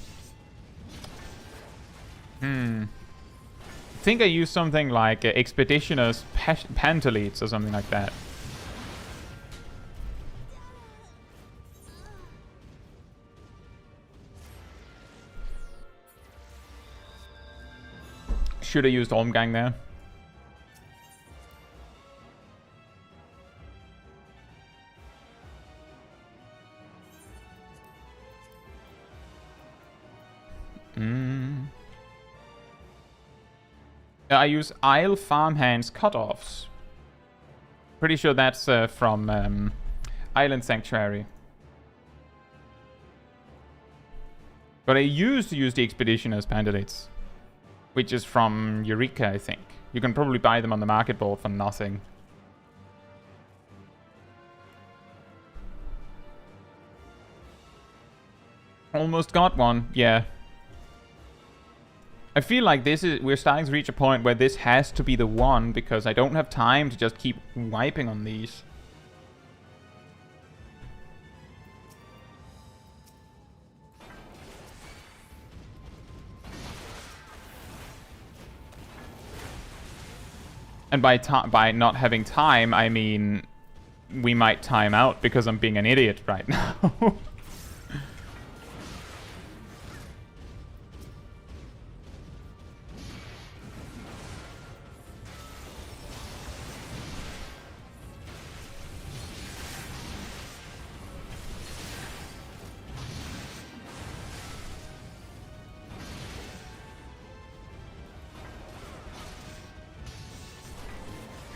think I use something like Expeditioner's Pantalettes or something like that. Should have used Ormgang there. I use Isle Farmhands Cutoffs. Pretty sure that's from Island Sanctuary. But I used to use the Expeditioners Candidates, which is from Eureka, I think. You can probably buy them on the market board for nothing. Almost got one, yeah. I feel like we're starting to reach a point where this has to be the one, because I don't have time to just keep wiping on these. And by not having time, I mean we might time out because I'm being an idiot right now.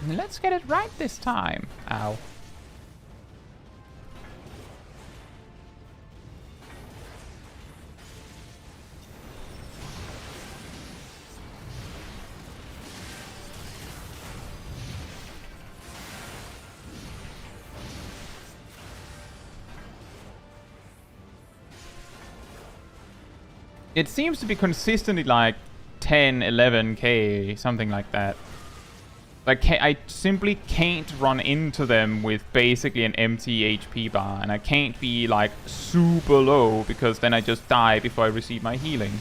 Let's get it right this time. Ow. It seems to be consistently like 10, 11k, something like that. Like, I simply can't run into them with basically an empty HP bar, and I can't be like super low because then I just die before I receive my healing.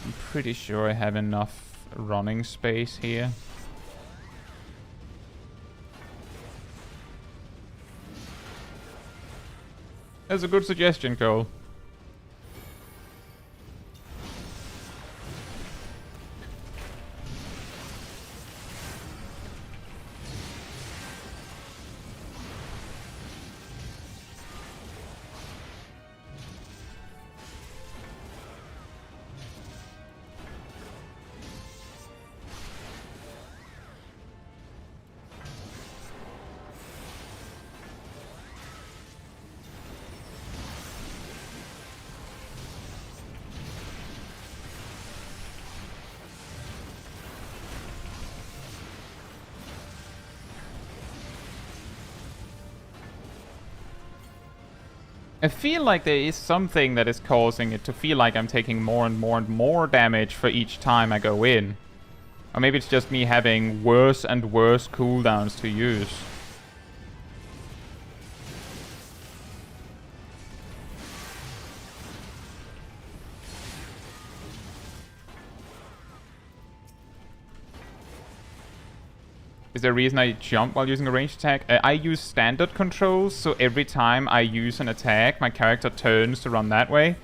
I'm pretty sure I have enough running space here. That's a good suggestion, Cole. I feel like there is something that is causing it to feel like I'm taking more and more and more damage for each time I go in. Or maybe it's just me having worse and worse cooldowns to use. Is there a reason I jump while using a ranged attack? I use standard controls, so every time I use an attack, my character turns to run that way.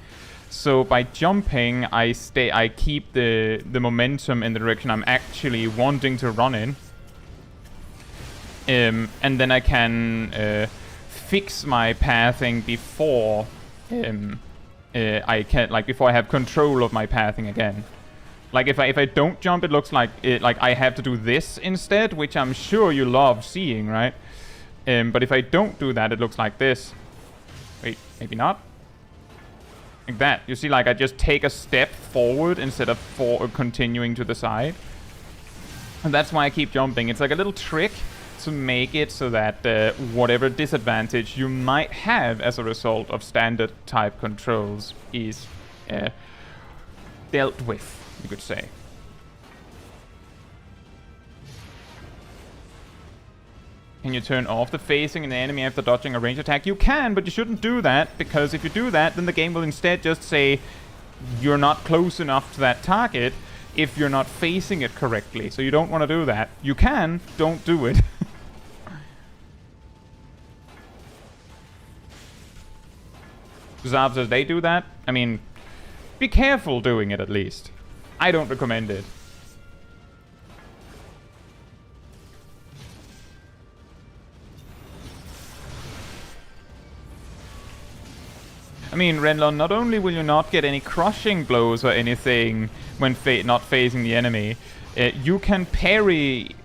So by jumping, I keep the momentum in the direction I'm actually wanting to run in. And then I can fix my pathing before before I have control of my pathing again. Like if I don't jump, it looks like I have to do this instead, which I'm sure you love seeing, right? But if I don't do that, it looks like this. Wait, maybe not. Like that. You see, like I just take a step forward instead of continuing to the side. And that's why I keep jumping. It's like a little trick to make it so that whatever disadvantage you might have as a result of standard type controls is dealt with, you could say. Can you turn off the phasing in the enemy after dodging a range attack? You can, but you shouldn't do that, because if you do that, then the game will instead just say you're not close enough to that target if you're not facing it correctly. So you don't want to do that. You can, don't do it. Zav says they do that. I mean, be careful doing it at least. I don't recommend it. I mean, Renlon, not only will you not get any crushing blows or anything when not facing the enemy, you can parry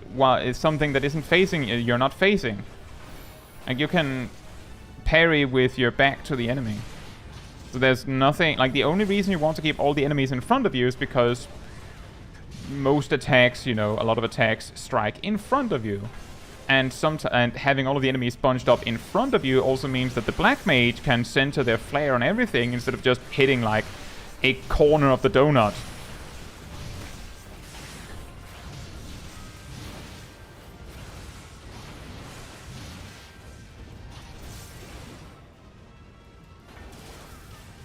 something that isn't facing you're not facing. Like, you can parry with your back to the enemy. So there's nothing... Like, the only reason you want to keep all the enemies in front of you is because most attacks, you know, a lot of attacks strike in front of you. And having all of the enemies bunched up in front of you also means that the Black Mage can center their flare on everything instead of just hitting, like, a corner of the donut.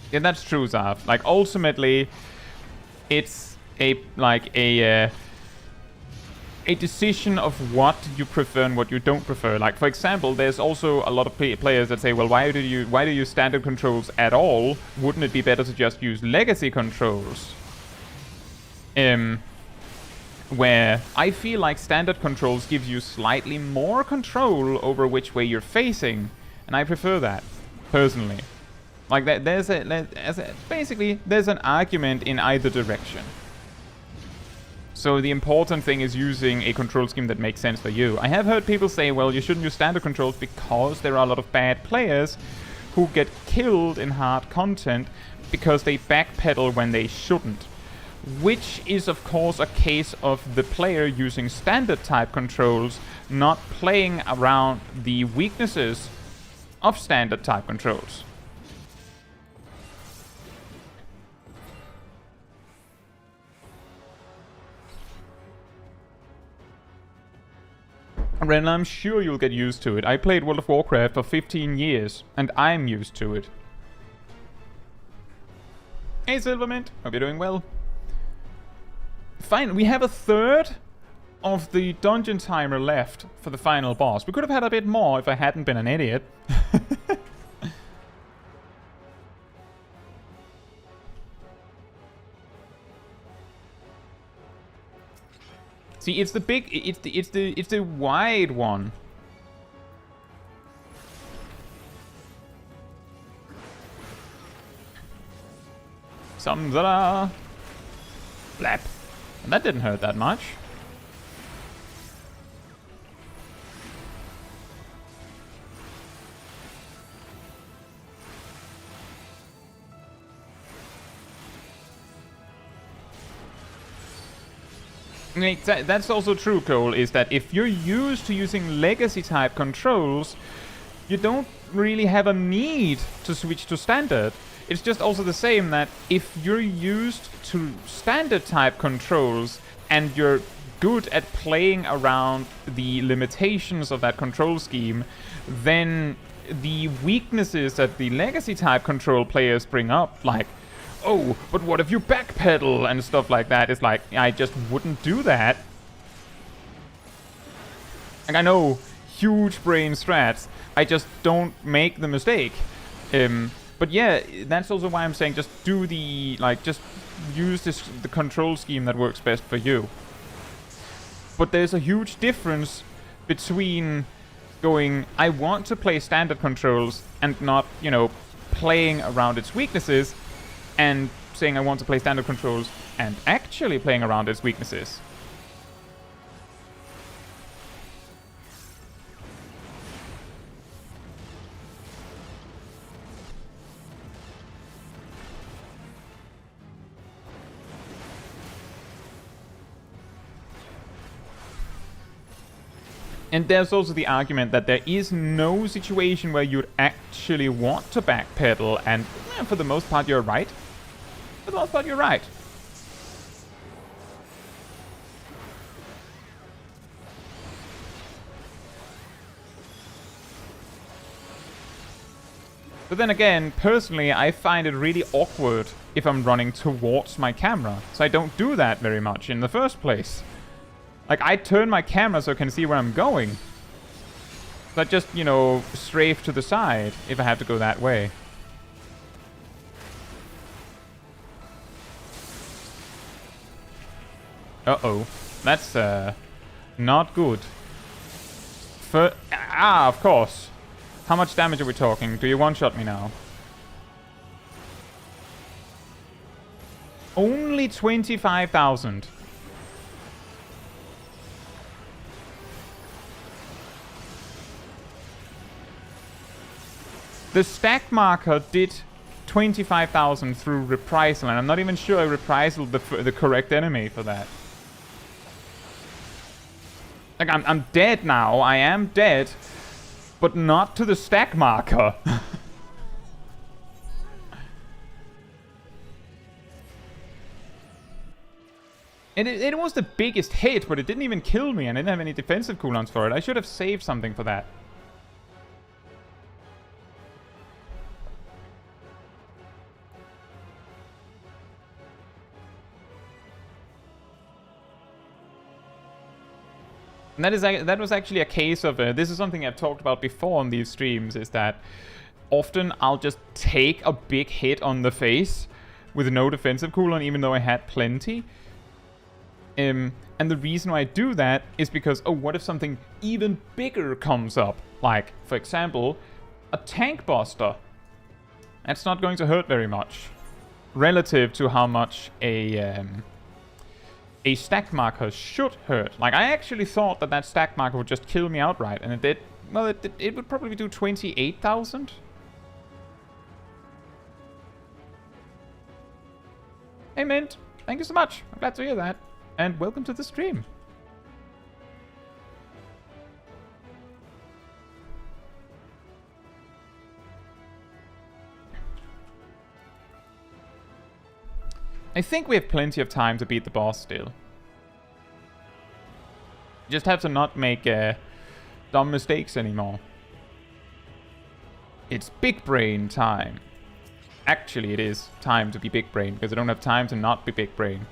Yeah, that's true, Zav. Like, ultimately, it's a decision of what you prefer and what you don't prefer. Like, for example, there's also a lot of players that say, well, why do you use standard controls at all? Wouldn't it be better to just use legacy controls? Where I feel like standard controls gives you slightly more control over which way you're facing, and I prefer that, personally. Like, basically, there's an argument in either direction. So the important thing is using a control scheme that makes sense for you. I have heard people say, well, you shouldn't use standard controls because there are a lot of bad players who get killed in hard content because they backpedal when they shouldn't. Which is, of course, a case of the player using standard type controls, not playing around the weaknesses of standard type controls. Ren, I'm sure you'll get used to it. I played World of Warcraft for 15 years, and I'm used to it. Hey, Silvermint. Hope you're doing well. Fine, we have a third of the dungeon timer left for the final boss. We could have had a bit more if I hadn't been an idiot. See, it's the big, it's the wide one. Samzara. Blap. And that didn't hurt that much. That's also true, Cole, is that if you're used to using legacy type controls, you don't really have a need to switch to standard. It's just also the same that if you're used to standard type controls and you're good at playing around the limitations of that control scheme, then the weaknesses that the legacy type control players bring up, like, oh, but what if you backpedal and stuff like that? It's like, I just wouldn't do that. Like, I know, huge brain strats. I just don't make the mistake. But yeah, that's also why I'm saying just do the, like, just use the control scheme that works best for you. But there's a huge difference between going, I want to play standard controls and not, you know, playing around its weaknesses, and saying I want to play standard controls and actually playing around its weaknesses. And there's also the argument that there is no situation where you'd actually want to backpedal, and for the most part you're right. For the most part you're right. But then again, personally, I find it really awkward if I'm running towards my camera, so I don't do that very much in the first place. Like, I turn my camera so I can see where I'm going. So I just, you know, strafe to the side if I have to go that way. Uh-oh. That's, not good. Of course. How much damage are we talking? Do you one-shot me now? Only 25,000. The stack marker did 25,000 through reprisal, and I'm not even sure I reprisaled the correct enemy for that. Like, I'm dead now. I am dead, but not to the stack marker. And it was the biggest hit, but it didn't even kill me, and I didn't have any defensive cooldowns for it. I should have saved something for that. And that was actually a case of, this is something I've talked about before on these streams, is that often I'll just take a big hit on the face with no defensive cooldown, even though I had plenty. And the reason why I do that is because, oh, what if something even bigger comes up? Like, for example, a tank buster. That's not going to hurt very much relative to how much a stack marker should hurt. Like, I actually thought that stack marker would just kill me outright, and it did. Well, it would probably do 28,000. Hey, Mint. Thank you so much. I'm glad to hear that. And welcome to the stream. I think we have plenty of time to beat the boss still. Just have to not make dumb mistakes anymore. It's big brain time. Actually, it is time to be big brain, because I don't have time to not be big brain.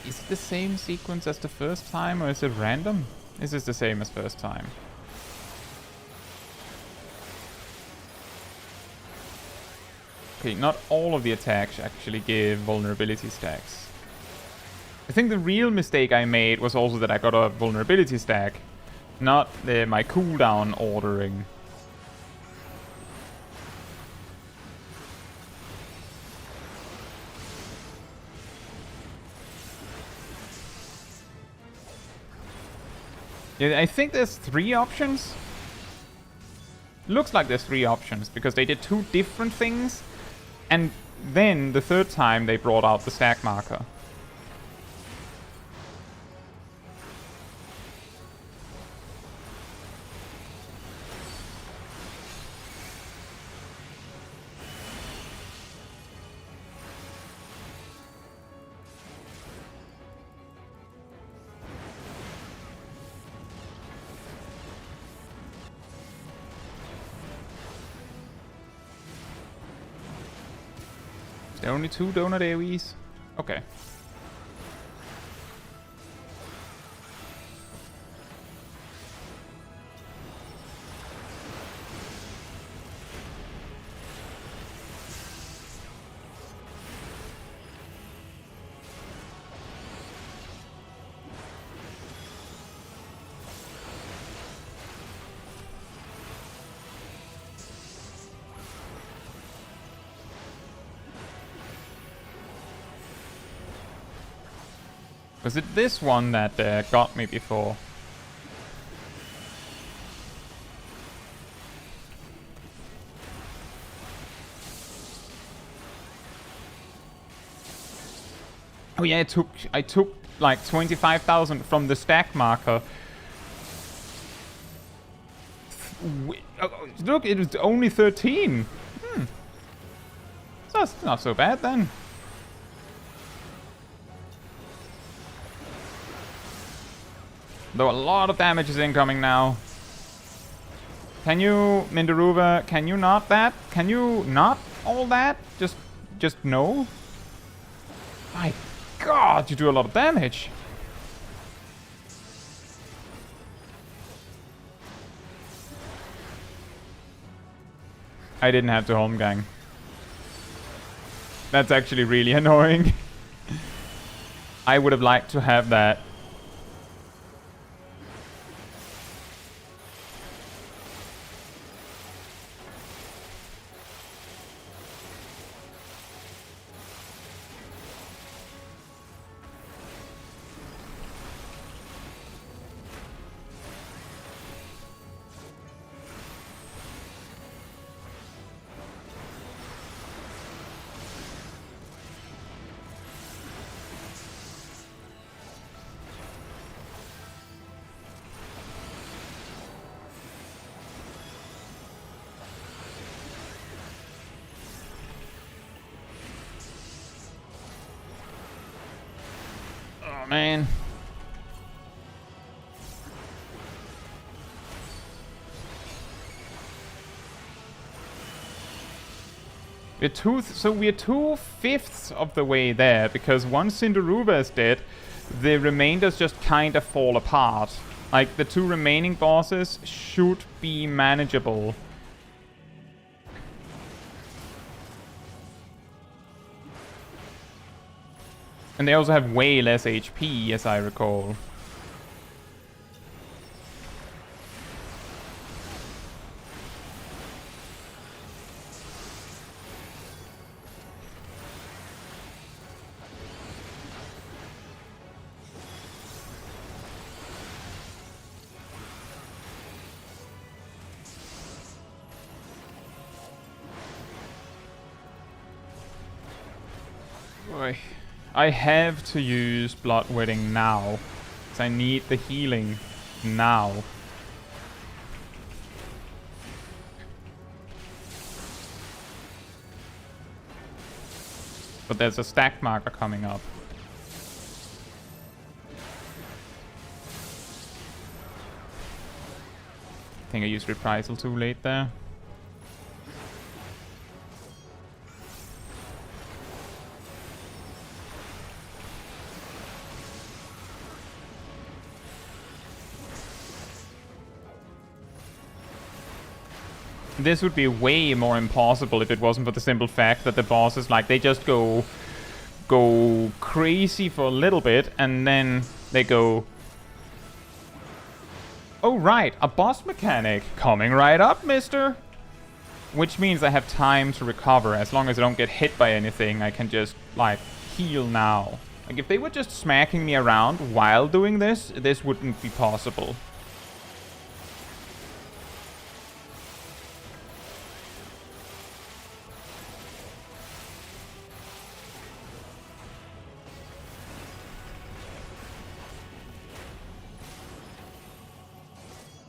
Is it the same sequence as the first time, or is it random? Is this the same as first time? Okay, not all of the attacks actually give vulnerability stacks. I think the real mistake I made was also that I got a vulnerability stack, not my cooldown ordering. Yeah, I think there's 3 options. Looks like there's 3 options, because they did 2 different things, and then the third time they brought out the stack marker. There are only 2 donut AoEs? Okay. Was it this one that got me before? Oh yeah, I took like 25,000 from the stack marker. Look, it was only 13. So that's not so bad then. Though a lot of damage is incoming now. Can you, Mindaruva, can you not that? Can you not all that? Just no? My god, you do a lot of damage. I didn't have to home gang. That's actually really annoying. I would have liked to have that. Man. We're 2/5 of the way there, because once Cinderuva is dead, the remainders just kind of fall apart. Like, the 2 remaining bosses should be manageable. And they also have way less HP, as I recall. Boy. I have to use Bloodwetting now, because I need the healing now. But there's a stack marker coming up. I think I used Reprisal too late there. This would be way more impossible if it wasn't for the simple fact that the bosses, like, they just go crazy for a little bit, and then they go, oh right, a boss mechanic coming right up, mister. Which means I have time to recover. As long as I don't get hit by anything, I can just, like, heal now. Like, if they were just smacking me around while doing this, this wouldn't be possible.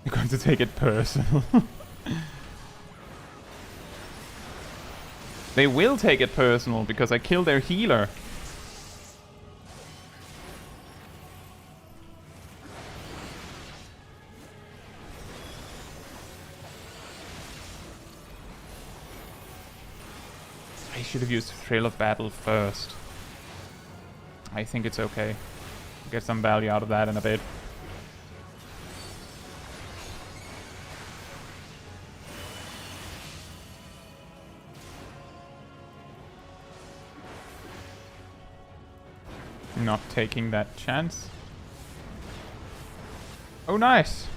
You're going to take it personal. They will take it personal because I killed their healer. I should have used Thrill of Battle first. I think it's okay. Get some value out of that in a bit. Not taking that chance. Oh, nice.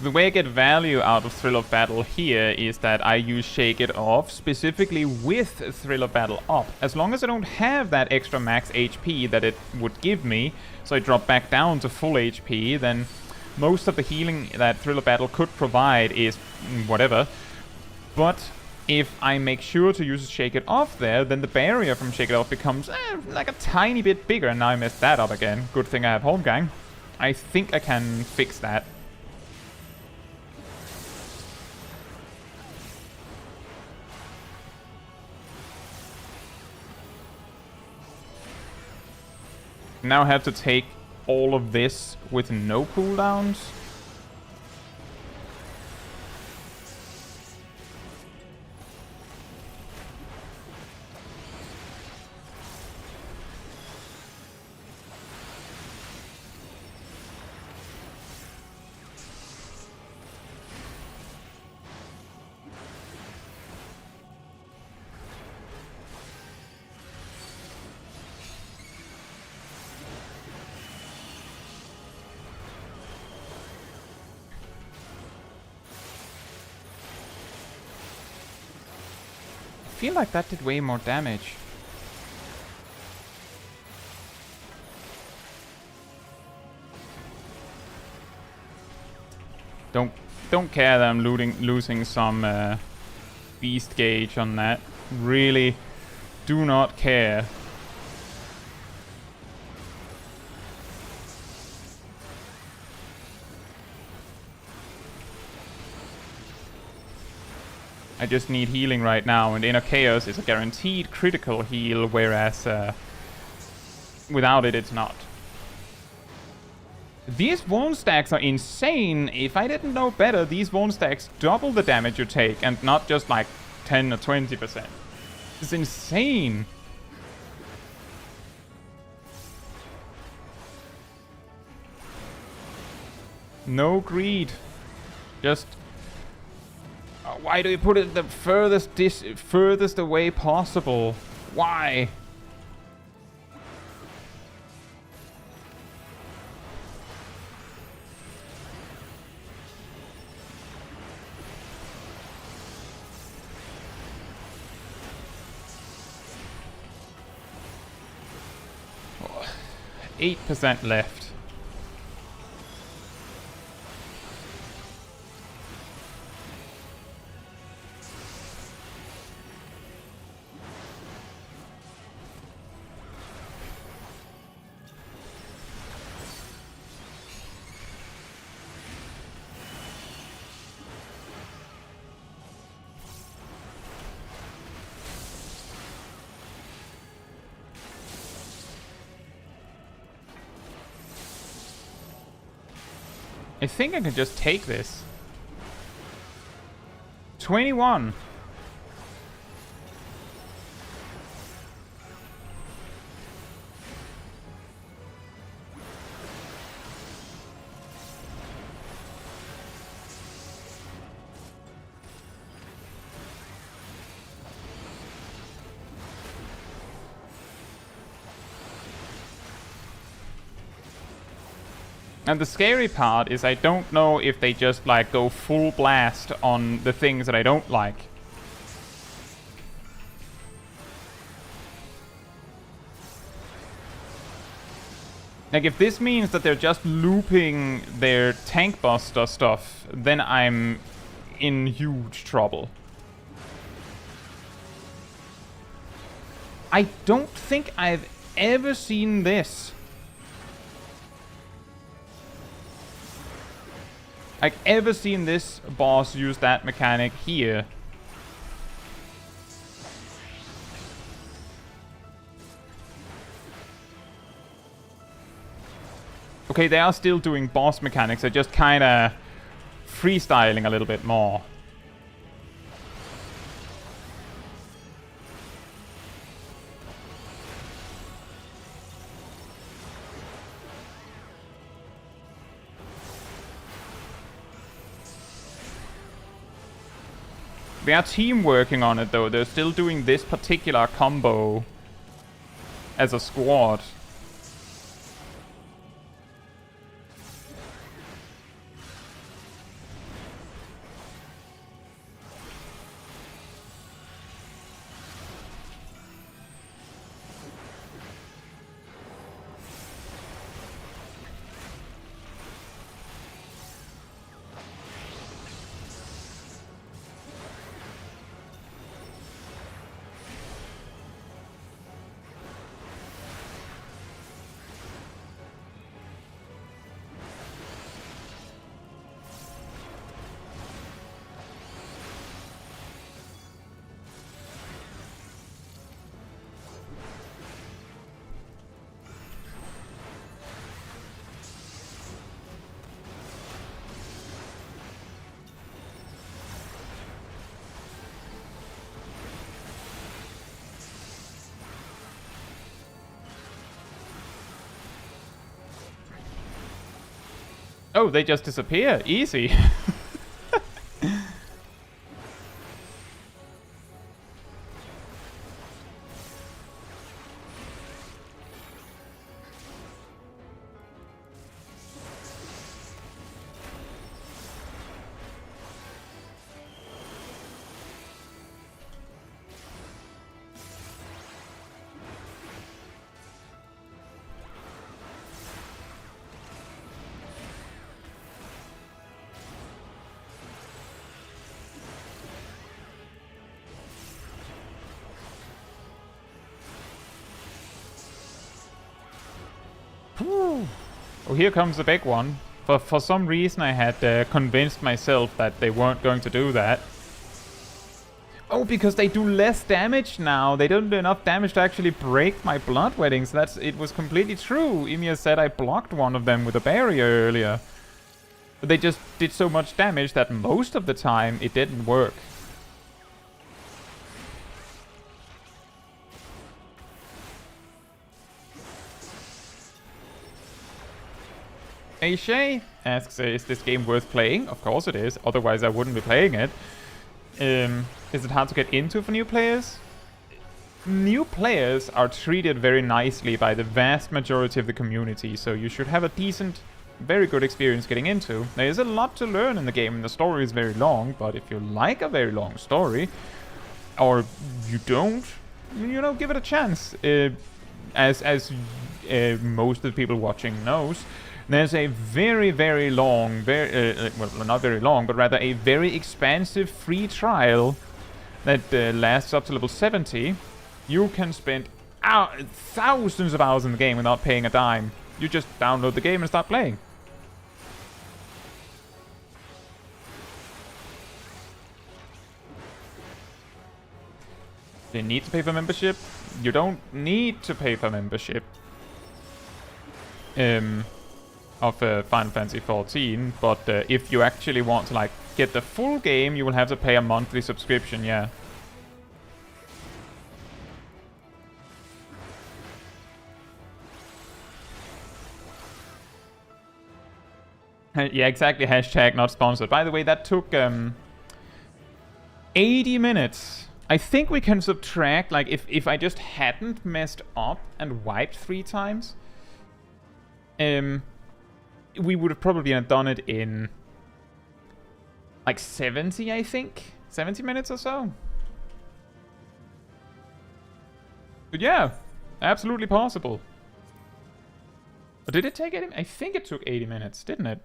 The way I get value out of Thrill of Battle here is that I use Shake It Off specifically with Thrill of Battle up. As long as I don't have that extra max HP that it would give me, so I drop back down to full HP, then most of the healing that Thrill of Battle could provide is whatever. But if I make sure to use Shake It Off there, then the barrier from Shake It Off becomes like a tiny bit bigger. And now I messed that up again. Good thing I have Holmgang. I think I can fix that. Now I have to take all of this with no cooldowns. I feel like that did way more damage. Don't care that I'm losing some beast gauge on that. Really do not care. I just need healing right now, and Inner Chaos is a guaranteed critical heal, whereas without it, it's not. These wound stacks are insane. If I didn't know better, these wound stacks double the damage you take, and not just like 10 or 20%. It's insane. No greed. Just... why do you put it the furthest away possible? Why? Oh, 8% left. I think I can just take this. 21. And the scary part is I don't know if they just like go full blast on the things that I don't like. Like if this means that they're just looping their tank buster stuff, then I'm in huge trouble. I don't think I've ever seen this. I've ever seen this boss use that mechanic here. Okay, they are still doing boss mechanics, they're just kinda freestyling a little bit more. They are team working on it though, they're still doing this particular combo as a squad. Oh, they just disappear. Easy. Oh, here comes the big one. For some reason I had convinced myself that they weren't going to do that. Oh, because they do less damage now. They don't do enough damage to actually break my bloodweddings. It was completely true. Ymir said I blocked one of them with a barrier earlier. But they just did so much damage that most of the time it didn't work. Shay asks, is this game worth playing? Of course it is, otherwise I wouldn't be playing it. Is it hard to get into for new players? New players are treated very nicely by the vast majority of the community, so you should have a decent, very good experience getting into. There is a lot to learn in the game, and the story is very long, but if you like a very long story, or you don't, you know, give it a chance. As most of the people watching knows, there's a very, very long, well, not very long, but rather a very expansive free trial that lasts up to level 70. You can spend thousands of hours in the game without paying a dime. You just download the game and start playing. Do you need to pay for membership? You don't need to pay for membership. Of Final Fantasy XIV, but if you actually want to like get the full game, you will have to pay a monthly subscription, yeah. Yeah, exactly, hashtag not sponsored. By the way, that took 80 minutes. I think we can subtract, like, if I just hadn't messed up and wiped 3 times, we would have probably done it in like 70, I think. 70 minutes or so. But yeah, absolutely possible. But did it take 80? I think it took 80 minutes, didn't it?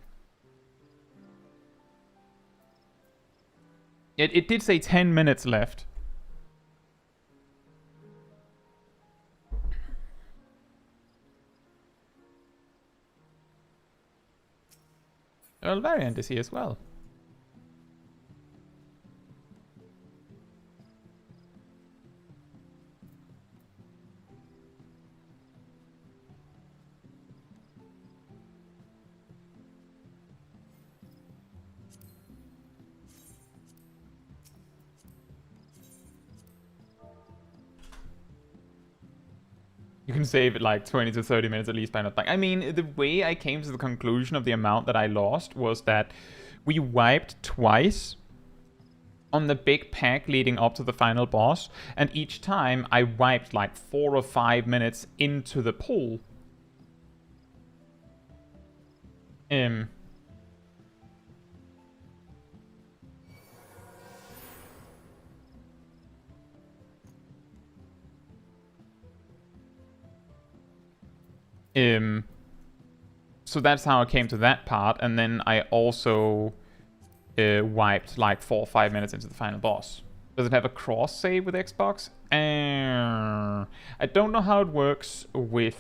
It did say 10 minutes left. Earl Variant is here as well. You can save it like 20 to 30 minutes at least by not like. I mean, the way I came to the conclusion of the amount that I lost was that we wiped twice on the big pack leading up to the final boss, and each time I wiped like 4 or 5 minutes into the pool. So that's how I came to that part, and then I also wiped like 4 or 5 minutes into the final boss. Does it have a cross save with Xbox? I don't know how it works with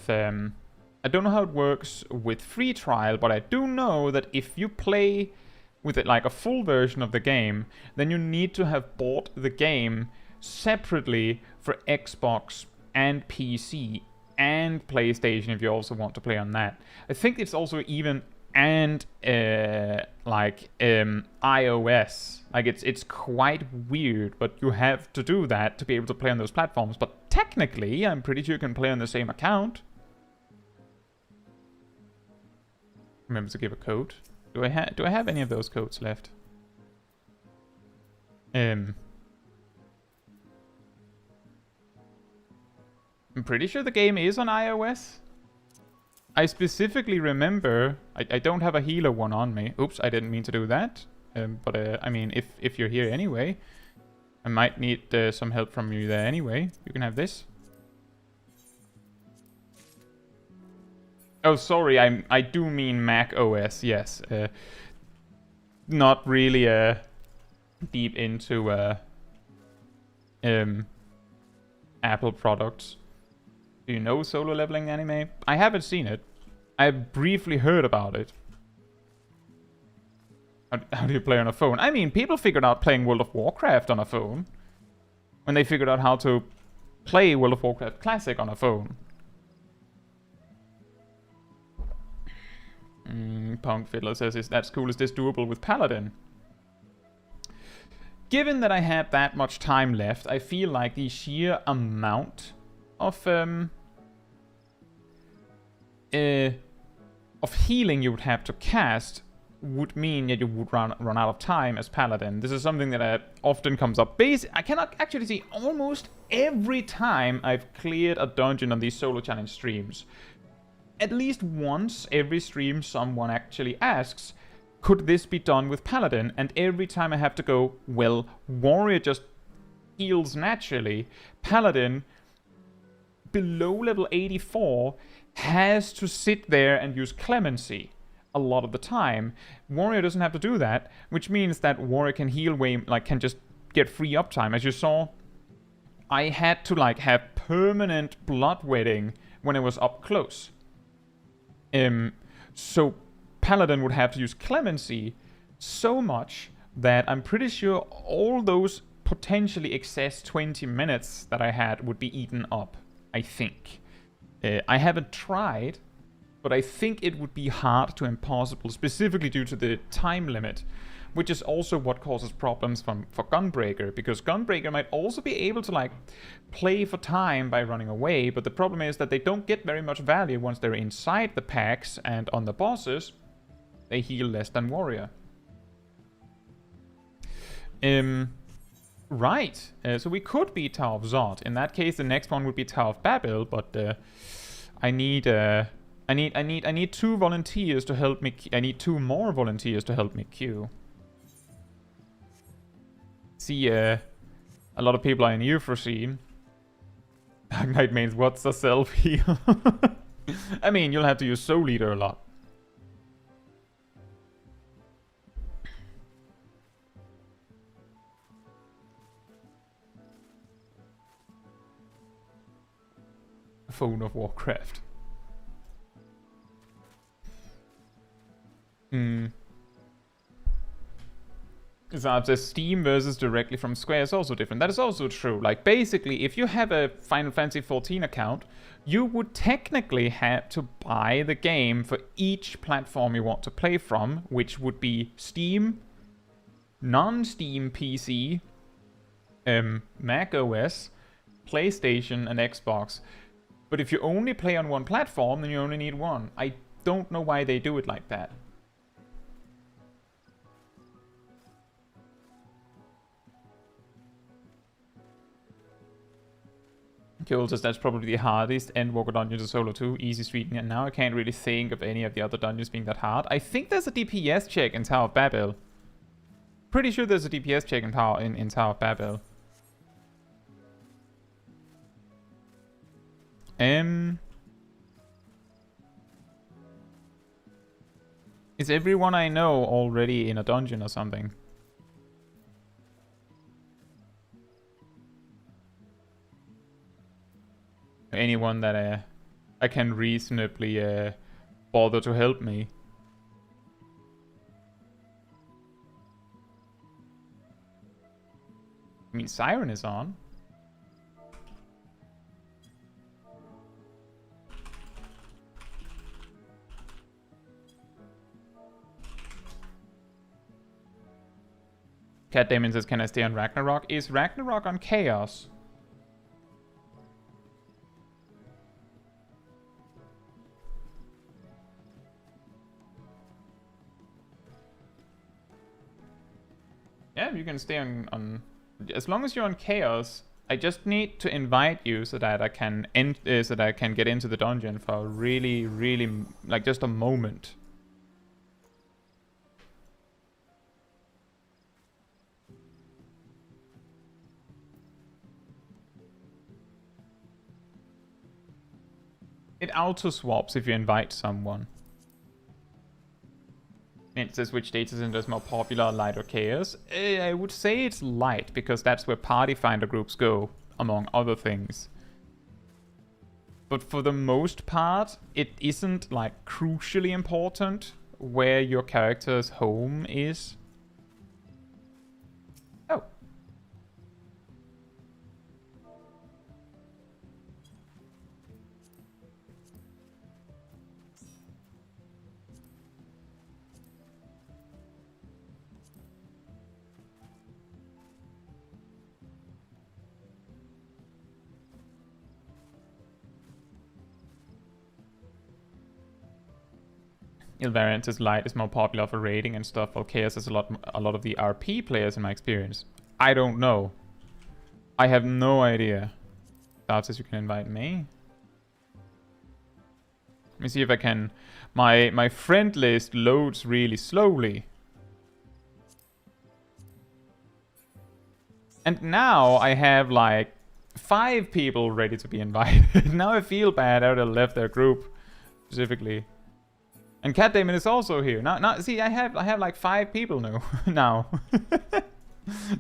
free trial, but I do know that if you play with it like a full version of the game, then you need to have bought the game separately for Xbox and PC and PlayStation if you also want to play on that. I think it's also even and iOS. Like it's quite weird, but you have to do that to be able to play on those platforms. But technically, I'm pretty sure you can play on the same account. Remember to give a code. Do I have any of those codes left? I'm pretty sure the game is on iOS. I specifically remember... I don't have a healer one on me. Oops, I didn't mean to do that. But I mean, if you're here anyway, I might need some help from you there anyway. You can have this. Oh, sorry, I do mean Mac OS, yes. Not really deep into Apple products. Do you know solo leveling anime? I haven't seen it. I briefly heard about it. How do you play on a phone? I mean, people figured out playing World of Warcraft on a phone. When they figured out how to play World of Warcraft Classic on a phone. Punk Fiddler says, is that cool? Is this doable with Paladin? Given that I had that much time left, I feel like the sheer amount of healing you would have to cast would mean that you would run out of time as Paladin. This is something that often comes up. I cannot actually see almost every time I've cleared a dungeon on these solo challenge streams. At least once every stream someone actually asks, could this be done with Paladin? And every time I have to go, well, Warrior just heals naturally. Paladin, below level 84, has to sit there and use Clemency a lot of the time. Warrior doesn't have to do that, which means that Warrior can heal can just get free uptime. As you saw, I had to have permanent bloodwetting when I was up close. So Paladin would have to use Clemency so much that I'm pretty sure all those potentially excess 20 minutes that I had would be eaten up, I think. I haven't tried, but I think it would be hard to impossible, specifically due to the time limit, which is also what causes problems for Gunbreaker, because Gunbreaker might also be able to play for time by running away, but the problem is that they don't get very much value once they're inside the packs, and on the bosses, they heal less than Warrior. Right, so we could beat Tower of Zot. In that case, the next one would be Tower of Babil, but I need two volunteers to help me. I need two more volunteers to help me queue. See, a lot of people are in Euphrosyne. Dark Knight means what's a self-heal? I mean, you'll have to use Soul Eater a lot. Phone of Warcraft. So the Steam versus directly from Square is also different. That is also true. Basically, if you have a Final Fantasy XIV account, you would technically have to buy the game for each platform you want to play from, which would be Steam, non-Steam PC, Mac OS, PlayStation, and Xbox. But if you only play on one platform, then you only need one. I don't know why they do it like that. Cool says that's probably the hardest Endwalker dungeon to solo 2, easy street, and now I can't really think of any of the other dungeons being that hard. I think there's a DPS check in Tower of Babil. Pretty sure there's a DPS check in Tower of Babil. Is everyone I know already in a dungeon or something? Anyone that I can reasonably bother to help me. I mean, Siren is on. Cat Damon says, can I stay on Ragnarok? Is Ragnarok on Chaos? Yeah, you can stay on as long as you're on Chaos. I just need to invite you so that I can so that I can get into the dungeon for a really, really, like, just a moment. It auto swaps if you invite someone. It says which data center is more popular, light or chaos. I would say it's light, because that's where party finder groups go, among other things. But for the most part, it isn't like crucially important where your character's home is. Oh. Ilvariance's light is more popular for raiding and stuff, while Chaos is a lot of the RP players in my experience. I don't know. I have no idea. That says you can invite me. Let me see if I can... My friend list loads really slowly. And now I have like 5 people ready to be invited. Now I feel bad I would have left their group specifically. And Cat Damon is also here. Now, see, I have like 5 people now. now.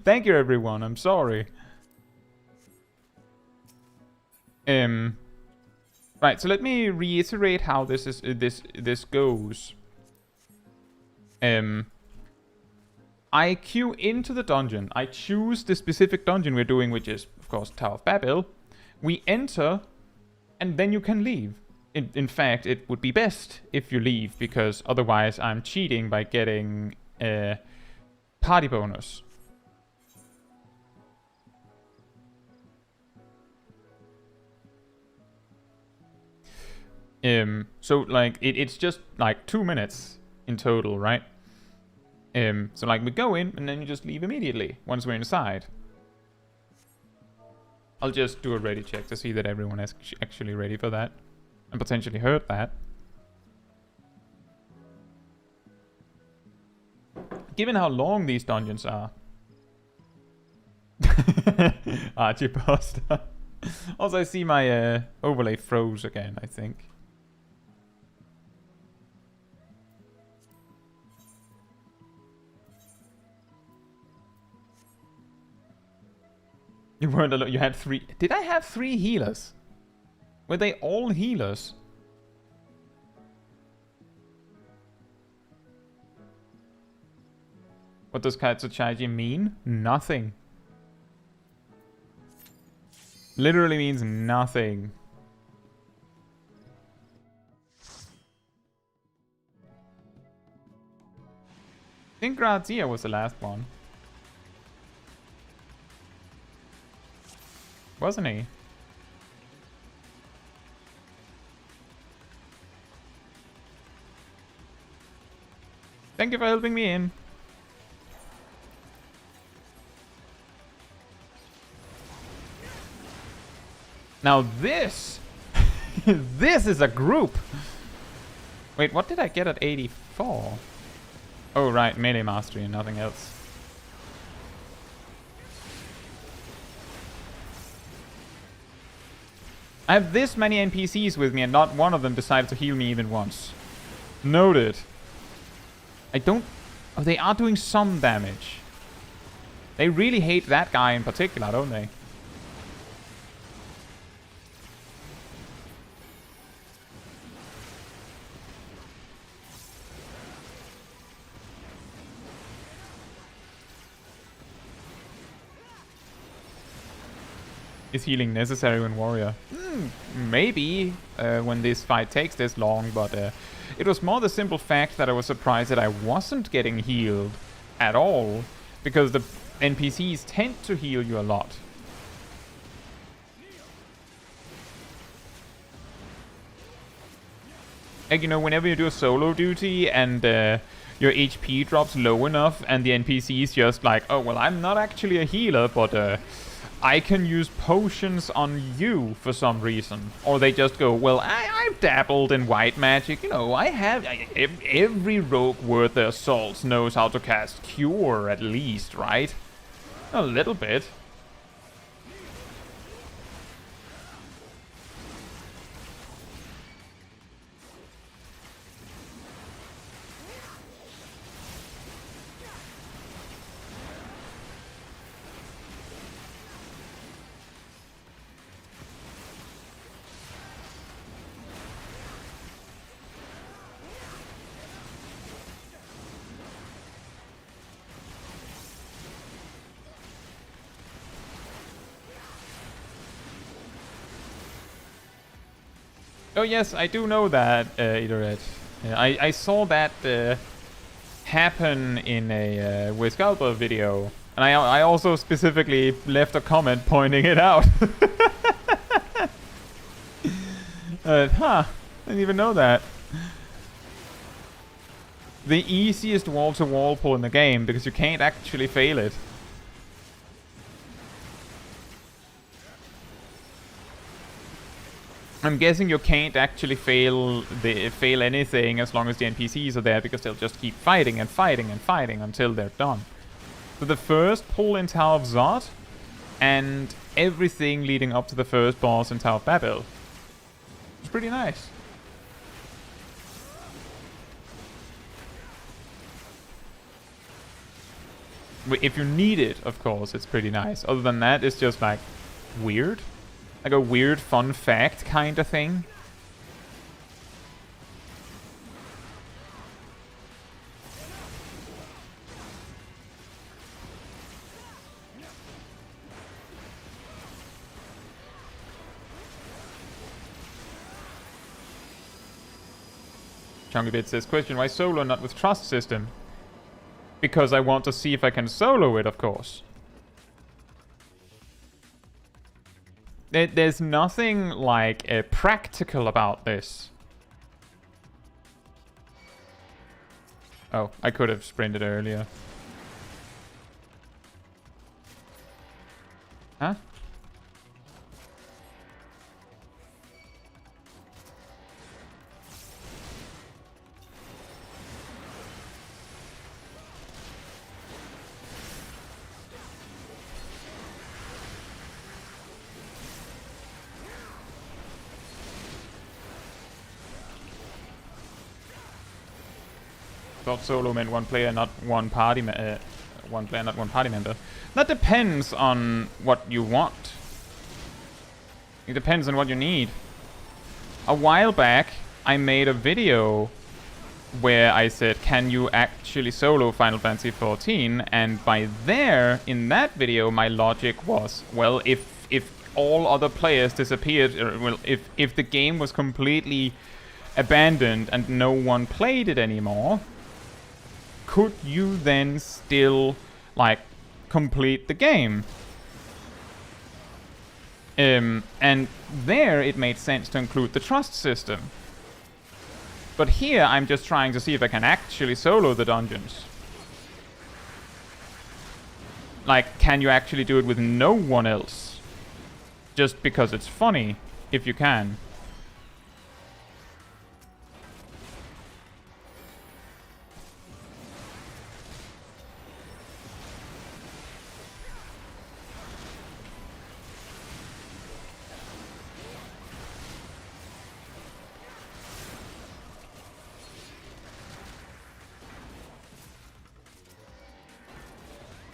Thank you, everyone. I'm sorry. Right. So let me reiterate how this is. This goes. I queue into the dungeon. I choose the specific dungeon we're doing, which is, of course, Tower of Babil. We enter, and then you can leave. In fact, it would be best if you leave, because otherwise I'm cheating by getting a party bonus. So like it's just like 2 minutes in total, right? So like we go in and then you just leave immediately once we're inside. I'll just do a ready check to see that everyone is actually ready for that. And potentially heard that. Given how long these dungeons are. Archie Poster. Also, I see my overlay froze again, I think. You weren't alone. You had 3. Did I have 3 healers? Were they all healers? What does Caetsu Chaiji mean? Nothing. Literally means nothing. I think Grazia was the last one. Wasn't he? Thank you for helping me in. Now this... this is a group! Wait, what did I get at 84? Oh right, melee mastery and nothing else. I have this many NPCs with me and not one of them decided to heal me even once. Noted. I don't... Oh, they are doing some damage. They really hate that guy in particular, don't they? Is healing necessary when warrior? Maybe when this fight takes this long, but it was more the simple fact that I was surprised that I wasn't getting healed at all, because the NPCs tend to heal you a lot. Like, you know, whenever you do a solo duty and your HP drops low enough and the NPC is just like, oh, well, I'm not actually a healer, but I can use potions on you for some reason. Or they just go, well, I've dabbled in white magic. You know, every rogue worth their salt knows how to cast Cure at least, right? A little bit. Oh yes, I do know that, Edoret. I saw that happen in a Whiscalper video. And I also specifically left a comment pointing it out. I didn't even know that. The easiest wall-to-wall pull in the game, because you can't actually fail it. I'm guessing you can't actually fail anything as long as the NPCs are there, because they'll just keep fighting and fighting and fighting until they're done. So the first pull in Tower of Zot, and everything leading up to the first boss in Tower of Babil. It's pretty nice. If you need it, of course, it's pretty nice. Other than that, it's just like weird. Like a weird fun fact kind of thing. Chunky Bit says, question, why solo not with trust system? Because I want to see if I can solo it, of course. There's nothing, like, practical about this. Oh, I could have sprinted earlier. Huh? Thought solo meant one player, not one party. One player, not one party member. That depends on what you want. It depends on what you need. A while back, I made a video where I said, "Can you actually solo Final Fantasy XIV?" And by there, in that video, my logic was, well, if all other players disappeared, well, if the game was completely abandoned and no one played it anymore, could you then still, like, complete the game? And there it made sense to include the trust system. But here I'm just trying to see if I can actually solo the dungeons. Like, can you actually do it with no one else? Just because it's funny, if you can.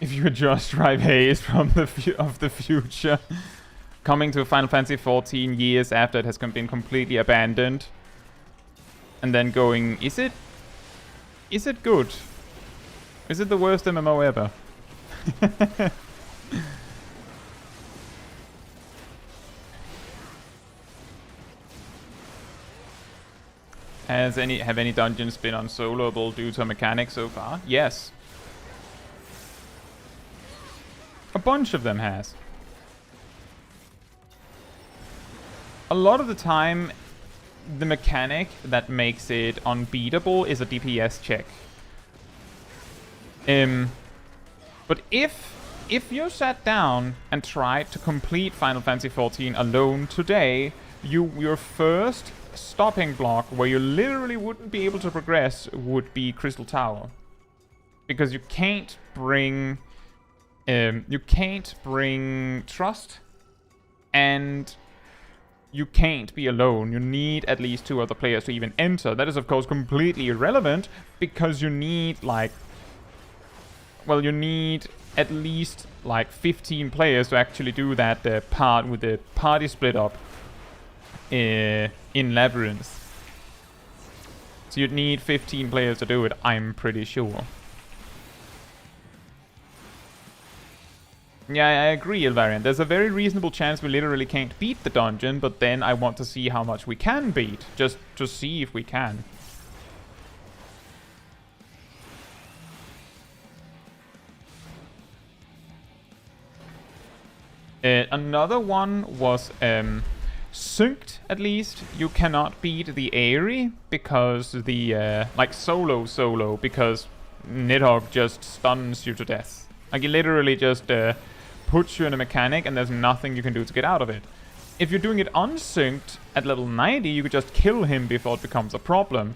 If you just drive haze from the future, coming to Final Fantasy XIV years after it has been completely abandoned, and then going, is it good? Is it the worst MMO ever? Have any dungeons been unsoloable due to a mechanic so far? Yes. A bunch of them has. A lot of the time, the mechanic that makes it unbeatable is a DPS check. But if you sat down and tried to complete Final Fantasy XIV alone today, your first stopping block where you literally wouldn't be able to progress would be Crystal Tower. Because you can't bring trust, and you can't be alone. You need at least 2 other players to even enter. That is of course completely irrelevant because you need you need at least 15 players to actually do that part with the party split up in Labyrinth. So you'd need 15 players to do it, I'm pretty sure. Yeah, I agree, Ilvarian. There's a very reasonable chance we literally can't beat the dungeon, but then I want to see how much we can beat, just to see if we can. Another one was synced, at least. You cannot beat the Aerie because the solo because Nidhogg just stuns you to death. He literally just puts you in a mechanic and there's nothing you can do to get out of it. If you're doing it unsynced at level 90, you could just kill him before it becomes a problem,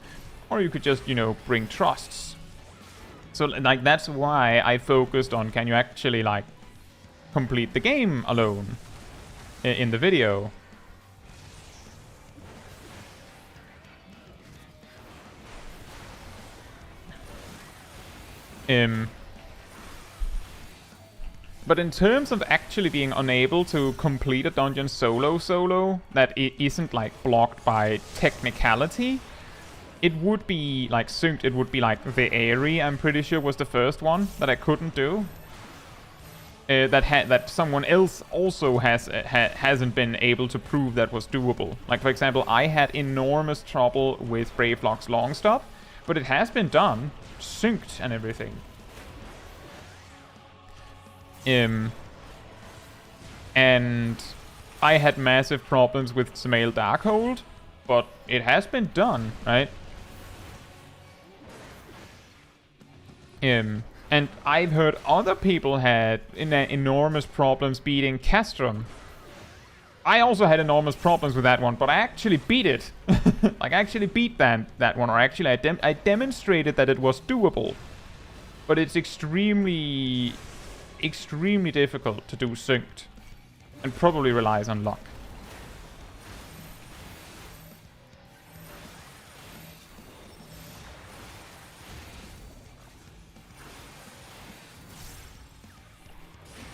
or you could just bring trusts. So that's why I focused on can you actually complete the game alone in the video. But in terms of actually being unable to complete a dungeon solo that isn't blocked by technicality, it would be synced. It would be the Aerie, I'm pretty sure, was the first one that I couldn't do. That someone else also hasn't been able to prove that was doable. For example, I had enormous trouble with Bravelock's Longstop, but it has been done, synced and everything. And I had massive problems with Samael Darkhold, but it has been done, right? And I've heard other people had enormous problems beating Castrum. I also had enormous problems with that one, but I actually beat it. I actually beat that one, or actually I demonstrated that it was doable. But it's extremely difficult to do synced, and probably relies on luck.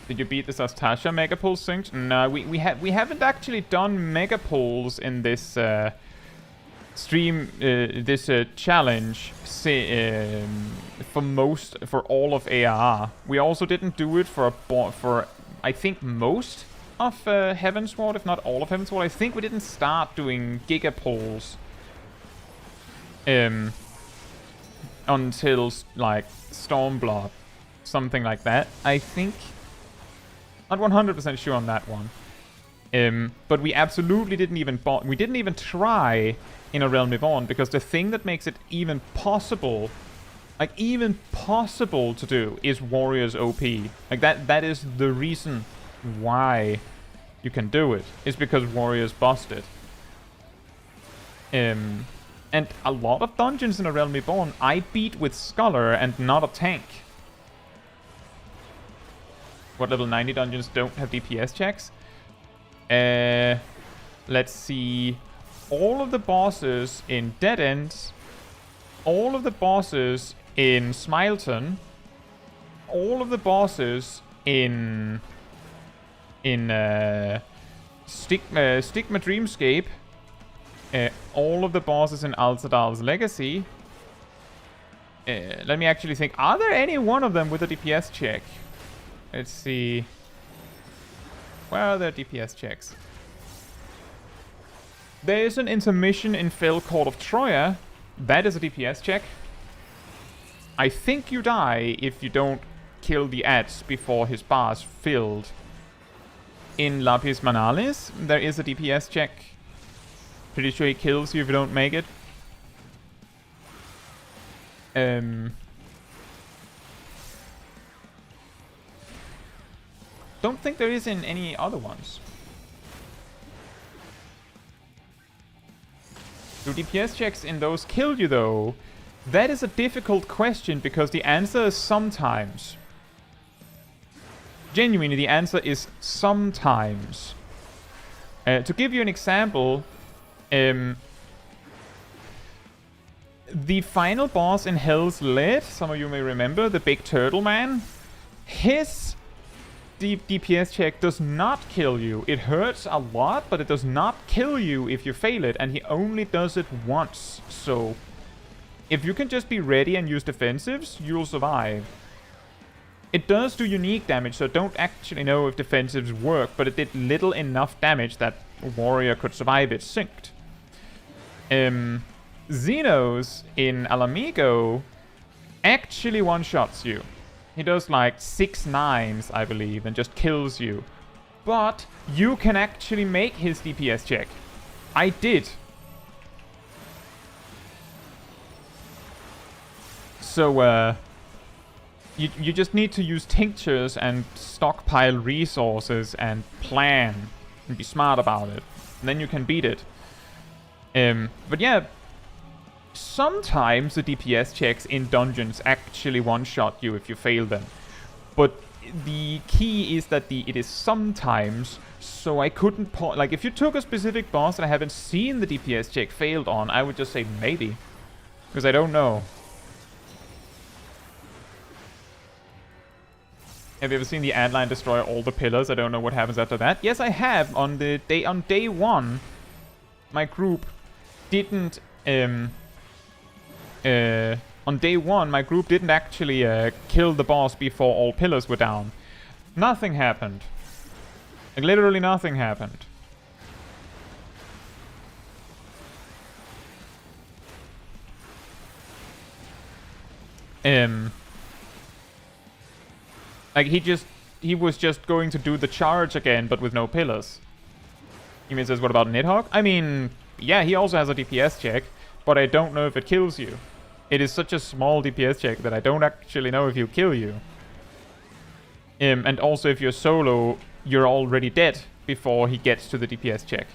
Did you beat the Sastasha Megapulse synced? No, we haven't actually done Megapulse in this stream, this challenge for all of AR. We also didn't do it for I think most of Heavensward, if not all of Heavensward. I think we didn't start doing Gigapulse until Stormblood, something like that. I think. Not 100% sure on that one. But we absolutely didn't even try in A Realm Reborn, because the thing that makes it even possible to do is Warriors OP. That is the reason why you can do it. Is because Warriors busted. And a lot of dungeons in A Realm Reborn I beat with Scholar and not a tank. What level 90 dungeons don't have DPS checks? Let's see. All of the bosses in Dead Ends, all of the bosses in Smileton, all of the bosses in Stigma Dreamscape, all of the bosses in Alzadal's Legacy. Let me actually think. Are there any one of them with a DPS check? Let's see. Where are their DPS checks? There is an intermission in Fell Court of Troya. That is a DPS check. I think you die if you don't kill the ads before his bar is filled. In Lapis Manalis, there is a DPS check. Pretty sure he kills you if you don't make it. Don't think there is in any other ones. Do DPS checks in those kill you though? That is a difficult question because the answer is sometimes. Genuinely, the answer is sometimes. To give you an example, the final boss in Hell's Lead, some of you may remember, the big turtle man, his DPS check does not kill you. It hurts a lot, but it does not kill you if you fail it, and he only does it once. So, if you can just be ready and use defensives, you'll survive. It does do unique damage, so I don't actually know if defensives work, but it did little enough damage that a warrior could survive it synced. Xenos in Alamigo actually one-shots you. He does like 6 9s, I believe, and just kills you. But you can actually make his DPS check. I did. So, you just need to use tinctures and stockpile resources and plan and be smart about it. And then you can beat it. But yeah, sometimes the DPS checks in dungeons actually one-shot you if you fail them. But the key is that it is sometimes, so I couldn't like, if you took a specific boss that I haven't seen the DPS check failed on, I would just say maybe. Because I don't know. Have you ever seen the Antline destroy all the pillars? I don't know what happens after that. Yes, I have. On day 1, my group didn't on day 1, my group didn't actually kill the boss before all pillars were down. Nothing happened. Like, literally nothing happened. Like, he was just going to do the charge again, but with no pillars. He says, what about Nidhogg? I mean, yeah, he also has a DPS check, but I don't know if it kills you. It is such a small DPS check that I don't actually know if he'll kill you. And also, if you're solo, you're already dead before he gets to the DPS check.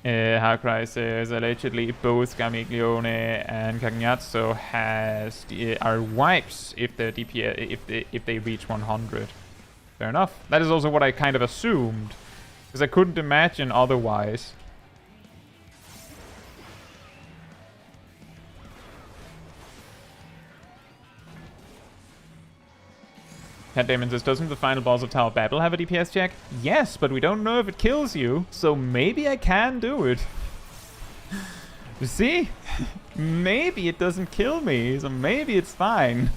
Harakrai says allegedly both Gamiglione and Cagnazzo are wipes if their DPS if they reach 100. Fair enough. That is also what I kind of assumed, because I couldn't imagine otherwise. Cat Damon says, doesn't the final boss of Tower of Babil have a DPS check? Yes, but we don't know if it kills you, so maybe I can do it. You see? Maybe it doesn't kill me, so maybe it's fine.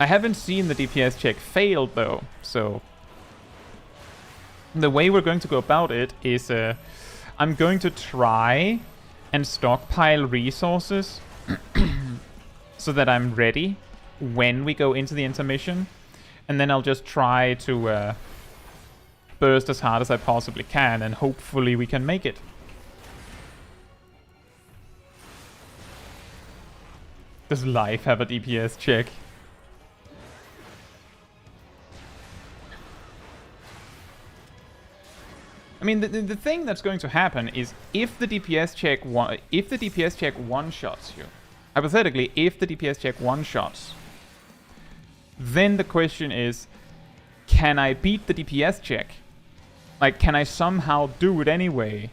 I haven't seen the DPS check failed though, so the way we're going to go about it is I'm going to try and stockpile resources so that I'm ready when we go into the intermission, and then I'll just try to burst as hard as I possibly can, and hopefully we can make it. Does life have a DPS check? I mean, the thing that's going to happen is if the DPS check one-shots you, hypothetically, if the DPS check one-shots, then the question is, can I beat the DPS check? Like, can I somehow do it anyway?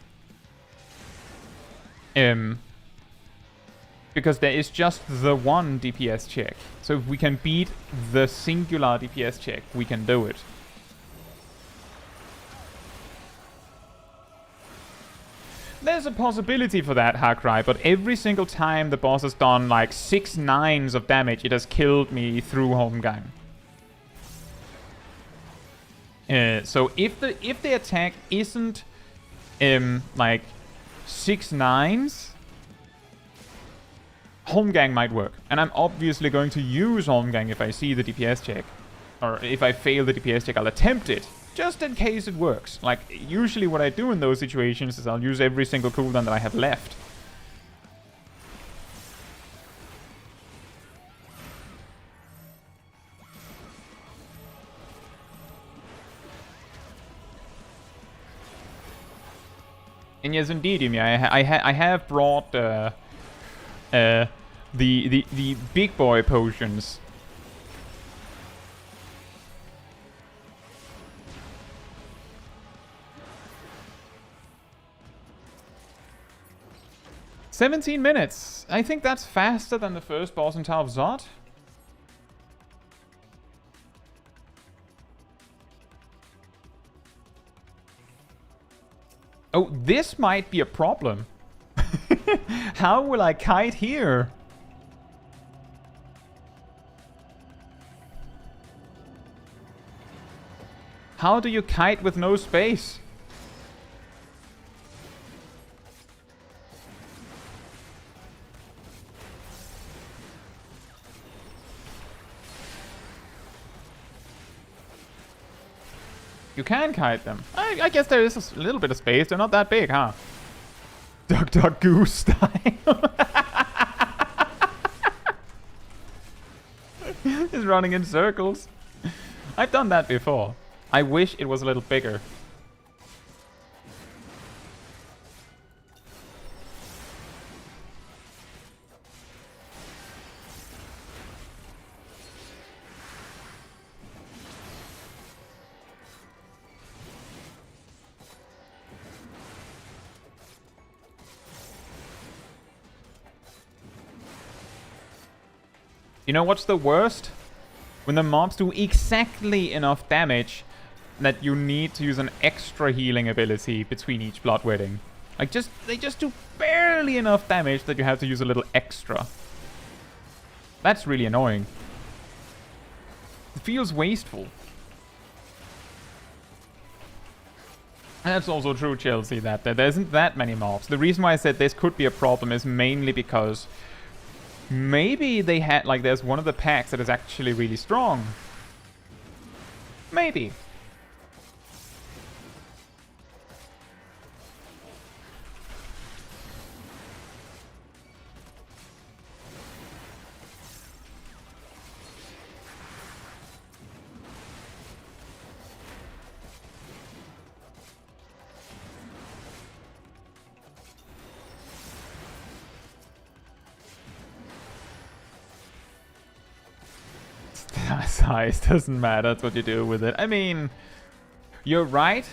Because there is just the one DPS check. So if we can beat the singular DPS check, we can do it. There's a possibility for that, Harakrai, but every single time the boss has done like 6 9s of damage, it has killed me through Holmgang. So if the attack isn't like 6 9s, Home Gang might work. And I'm obviously going to use Home Gang if I see the DPS check. Or if I fail the DPS check, I'll attempt it. Just in case it works. Like, usually what I do in those situations is I'll use every single cooldown that I have left. And yes, indeed, Yumi, I have brought the big boy potions. "17 minutes. I think that's faster than the first boss in Tower of Zot. Oh, this might be a problem. How will I kite here? How do you kite with no space? You can kite them. I guess there is a little bit of space. They're not that big, huh? Duck, duck, goose style. Just running in circles. I've done that before. I wish it was a little bigger. You know what's the worst? When the mobs do exactly enough damage that you need to use an extra healing ability between each bloodwetting. Like, they just do barely enough damage that you have to use a little extra. That's really annoying. It feels wasteful. And that's also true, Chelsea, that there isn't that many mobs. The reason why I said this could be a problem is mainly because maybe they had, like, there's one of the packs that is actually really strong. Maybe. Size doesn't matter, that's what you do with it. I mean, you're right,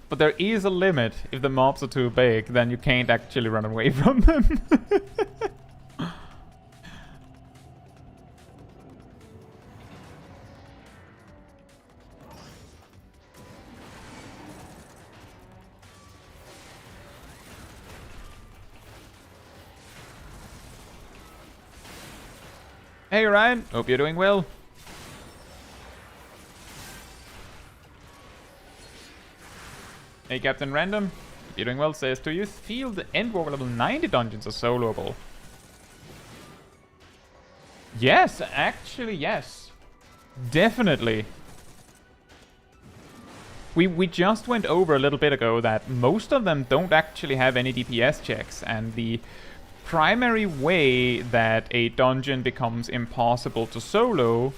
but there is a limit. If the mobs are too big, then you can't actually run away from them. Hey Ryan, hope you're doing well. Hey Captain Random, if you're doing well, says, do you feel the Endwalker level 90 dungeons are soloable? Yes, actually yes. Definitely. We just went over a little bit ago that most of them don't actually have any DPS checks, and the primary way that a dungeon becomes impossible to solo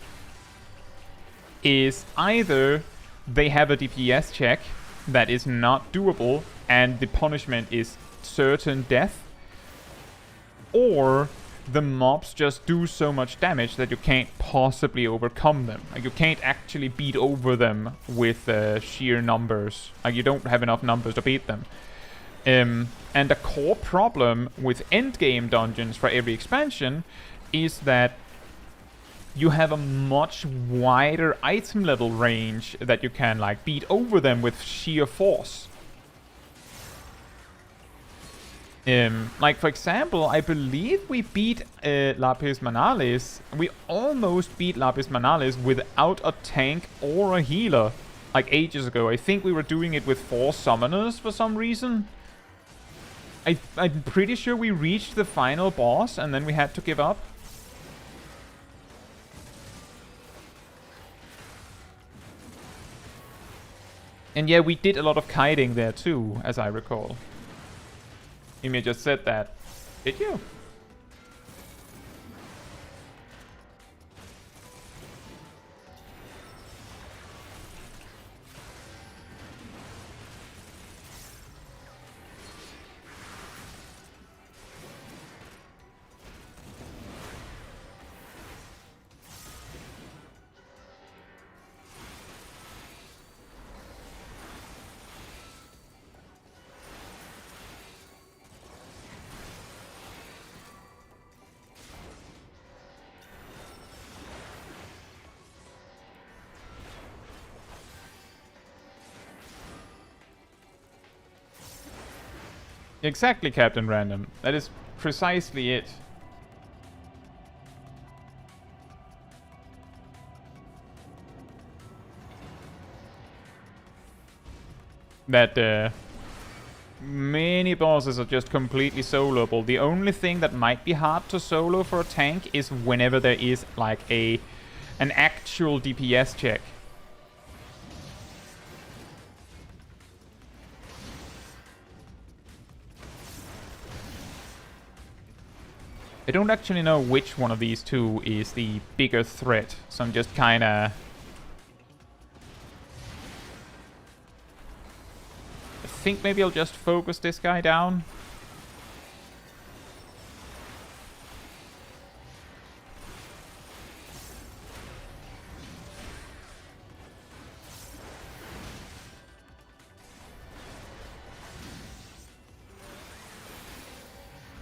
is either they have a DPS check that is not doable and the punishment is certain death, or the mobs just do so much damage that you can't possibly overcome them. Like, you can't actually beat over them with sheer numbers. Like, you don't have enough numbers to beat them. And the core problem with endgame dungeons for every expansion is that you have a much wider item level range that you can, like, beat over them with sheer force. Like, for example, I believe we beat Lapis Manalis. We almost beat Lapis Manalis without a tank or a healer, like, ages ago. I think we were doing it with 4 summoners for some reason. I'm pretty sure we reached the final boss and then we had to give up. And yeah, we did a lot of kiting there too, as I recall. Ymir just said that. Did you? Exactly, Captain Random. That is precisely it. That many bosses are just completely soloable. The only thing that might be hard to solo for a tank is whenever there is like an actual DPS check. I don't actually know which one of these two is the bigger threat, so I'm just kinda... I think maybe I'll just focus this guy down.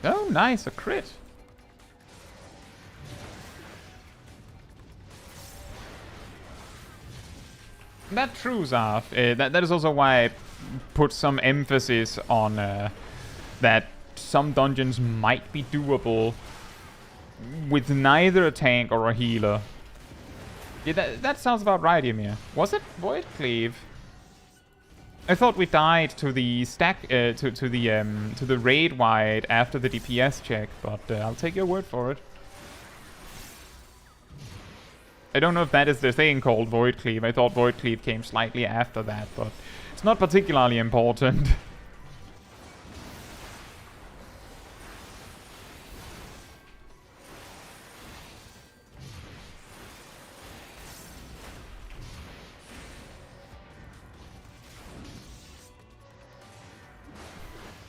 Oh, nice, a crit. That true, Zarf. That is also why I put some emphasis on that some dungeons might be doable with neither a tank or a healer. Yeah, that sounds about right, Ymir. Was it Void Cleave? I thought we died to the stack to the raid wide after the DPS check, but I'll take your word for it. I don't know if that is the thing called Void Cleave. I thought Void Cleave came slightly after that, but it's not particularly important.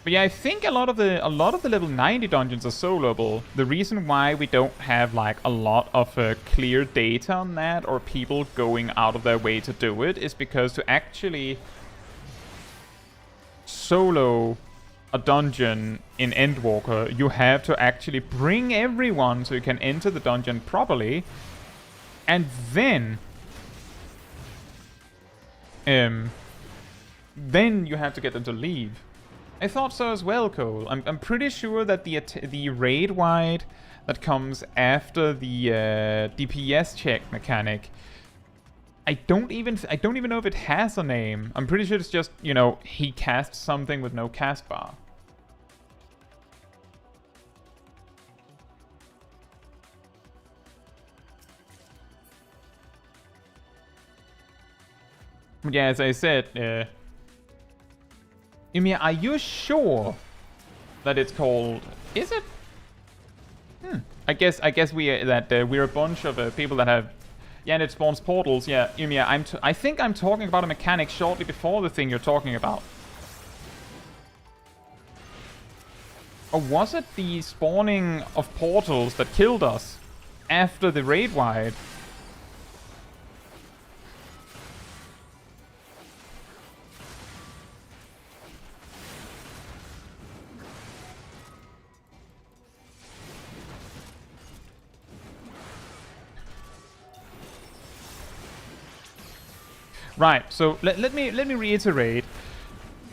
But yeah, I think a lot of the level 90 dungeons are soloable. The reason why we don't have like a lot of clear data on that, or people going out of their way to do it, is because to actually solo a dungeon in Endwalker, you have to actually bring everyone so you can enter the dungeon properly, and then you have to get them to leave. I thought so as well, Cole. I'm pretty sure that the raid wide that comes after the DPS check mechanic, I don't even know if it has a name. I'm pretty sure it's just, you know, he casts something with no cast bar. Yeah, as I said, Ymir, are you sure that it's called? Is it? I guess we're a bunch of people that have. Yeah, and it spawns portals. Yeah, Ymir, I think I'm talking about a mechanic shortly before the thing you're talking about. Or was it the spawning of portals that killed us after the raid wide? Right, so let me reiterate.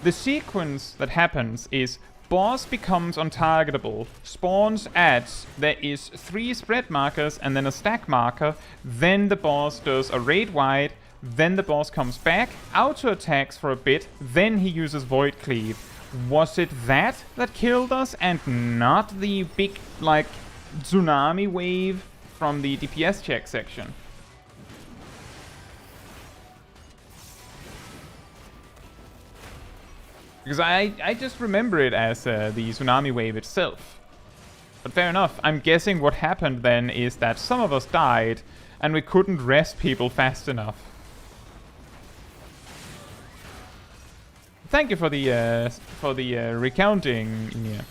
The sequence that happens is boss becomes untargetable, spawns adds, there is 3 spread markers and then a stack marker, then the boss does a raid wide, then the boss comes back, auto attacks for a bit, then he uses Void Cleave. Was it that killed us and not the big, like, tsunami wave from the DPS check section? Because I just remember it as the tsunami wave itself. But fair enough. I'm guessing what happened then is that some of us died and we couldn't rest people fast enough. Thank you for the recounting. Yeah.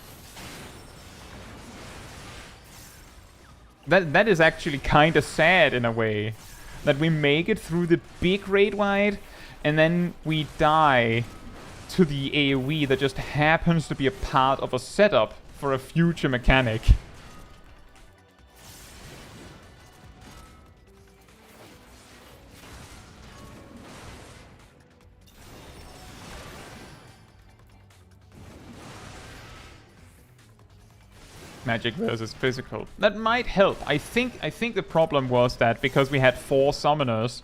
That is actually kind of sad in a way, that we make it through the big raid wide and then we die to the AoE that just happens to be a part of a setup for a future mechanic. Magic versus physical. That might help. I think the problem was that because we had 4 summoners,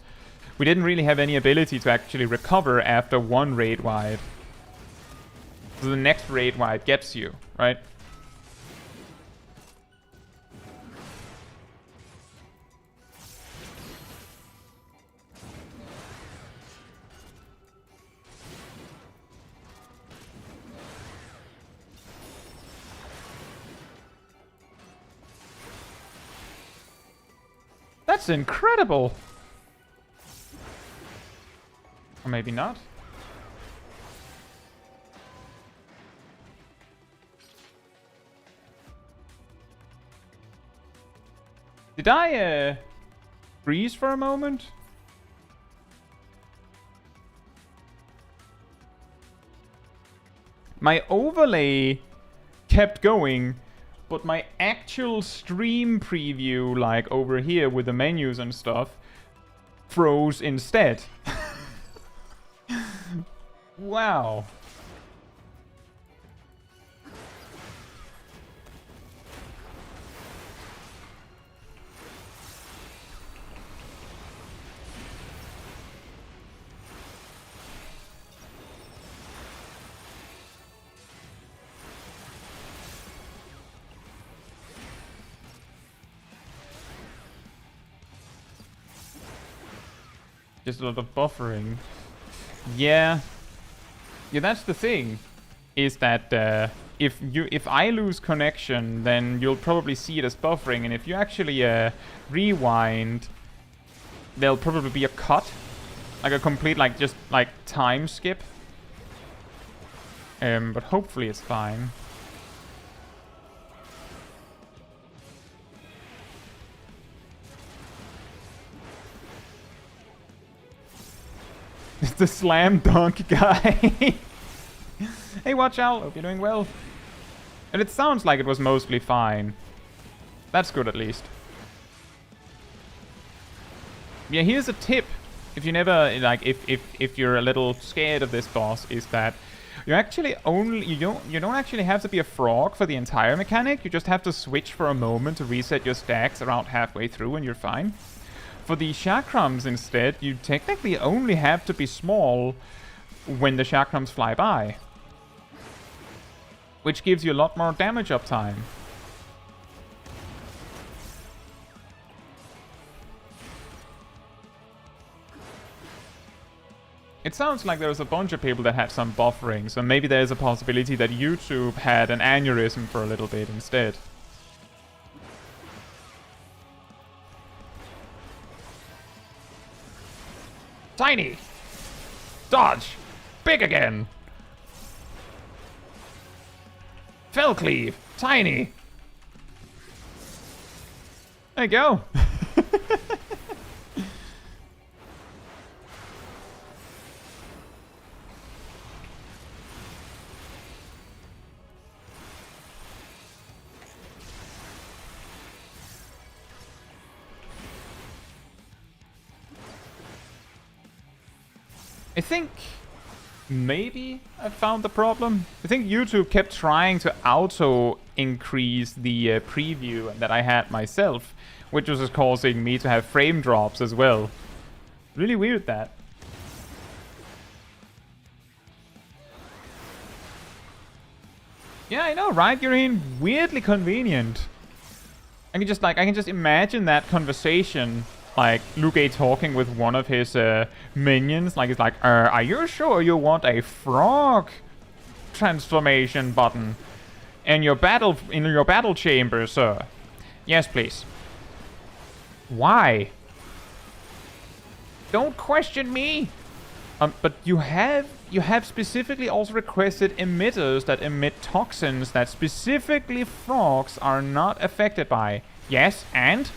we didn't really have any ability to actually recover after one raid wide. So the next raid wide gets you, right? That's incredible! Or maybe not. Did I freeze for a moment? My overlay kept going, but my actual stream preview, like over here with the menus and stuff, froze instead. Wow. Just a lot of buffering. Yeah, that's the thing. Is that if I lose connection, then you'll probably see it as buffering, and if you actually rewind, there'll probably be a cut, like a complete just time skip. But hopefully it's fine. It's the slam dunk guy. Hey, watch out. Hope you're doing well. And it sounds like it was mostly fine. That's good, at least. Yeah, here's a tip. If you never, if you're a little scared of this boss, is that you actually you don't actually have to be a frog for the entire mechanic. You just have to switch for a moment to reset your stacks around halfway through and you're fine. For the chakrams instead, you technically only have to be small when the chakrams fly by, which gives you a lot more damage uptime. It sounds like there was a bunch of people that had some buffering, so maybe there's a possibility that YouTube had an aneurysm for a little bit instead. Tiny! Dodge! Big again! Fell cleave! Tiny! There you go! I think maybe I found the problem. I think YouTube kept trying to auto increase the preview that I had myself, which was causing me to have frame drops as well. Really weird, that. Yeah, I know, right? You're in weirdly convenient. I can just imagine that conversation, like Liu Kang talking with one of his minions. Like, it's like, are you sure you want a frog transformation button in your battle chamber, sir? Yes, please. Why? Don't question me. But you have specifically also requested emitters that emit toxins that specifically frogs are not affected by. Yes, and?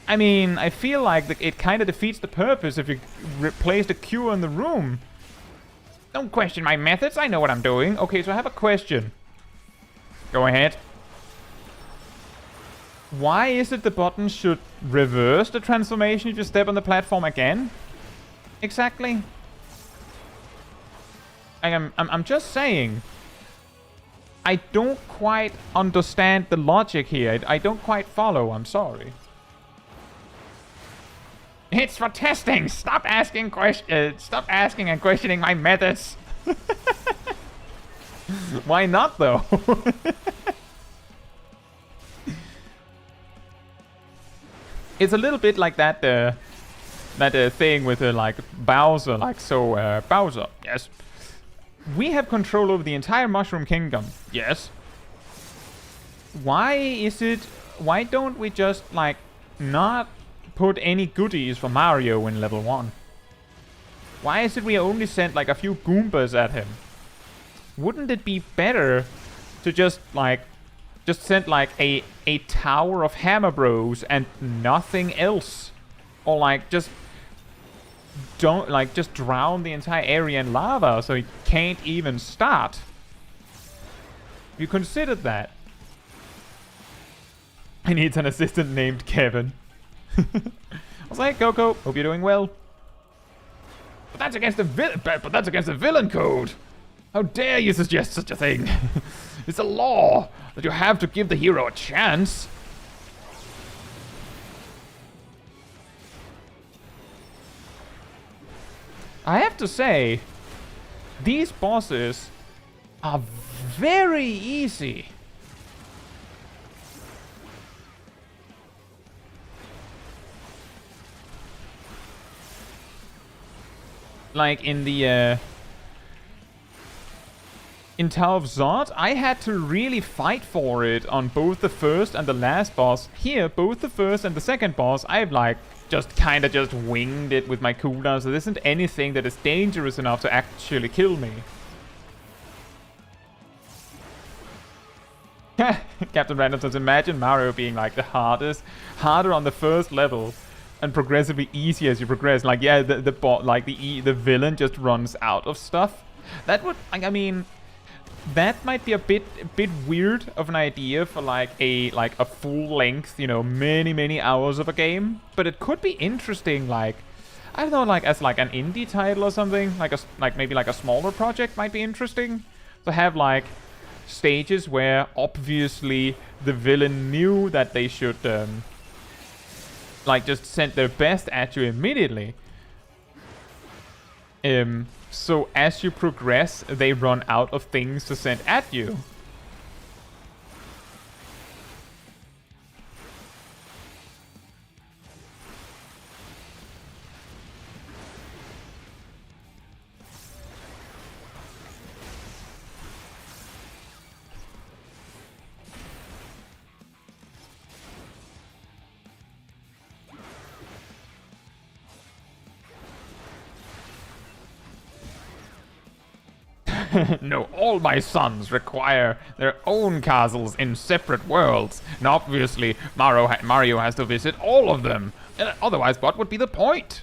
I mean, I feel like it kind of defeats the purpose if you replace the cure in the room. Don't question my methods, I know what I'm doing. Okay, so I have a question. Go ahead. Why is it the button should reverse the transformation if you step on the platform again? Exactly. I'm just saying. I don't quite understand the logic here. I don't quite follow. I'm sorry. It's for testing. Stop asking stop asking and questioning my methods. Why not though? It's a little bit like that. That thing with like Bowser, like so. Bowser, yes. We have control over the entire Mushroom Kingdom. Yes. Why don't we just, like, not put any goodies for Mario in level 1? Why is it we only sent, like, a few Goombas at him? Wouldn't it be better to just send, like, a Tower of Hammer Bros and nothing else? Or, like, just drown the entire area in lava so it can't even start. You considered that? I need an assistant named Kevin. I was like, Coco, hope you're doing well. But that's against the villain code. How dare you suggest such a thing? It's a law that you have to give the hero a chance. I have to say, these bosses are very easy. Like in the in Tower of Zot, I had to really fight for it on both the first and the last boss. Here, both the first and the second boss, I've like just winged it with my cooldown, so there isn't anything that is dangerous enough to actually kill me. Captain Random says, imagine Mario being like the harder on the first level and progressively easier as you progress. Like, yeah, the villain just runs out of stuff. That would, I mean, that might be a bit weird of an idea for like a full length, you know, many hours of a game. But it could be interesting, like, I don't know, like as like an indie title or something, like maybe like a smaller project might be interesting to have like stages where obviously the villain knew that they should like just send their best at you immediately. So as you progress, they run out of things to send at you. No, all my sons require their own castles in separate worlds. And obviously, Mario has to visit all of them. Otherwise, what would be the point?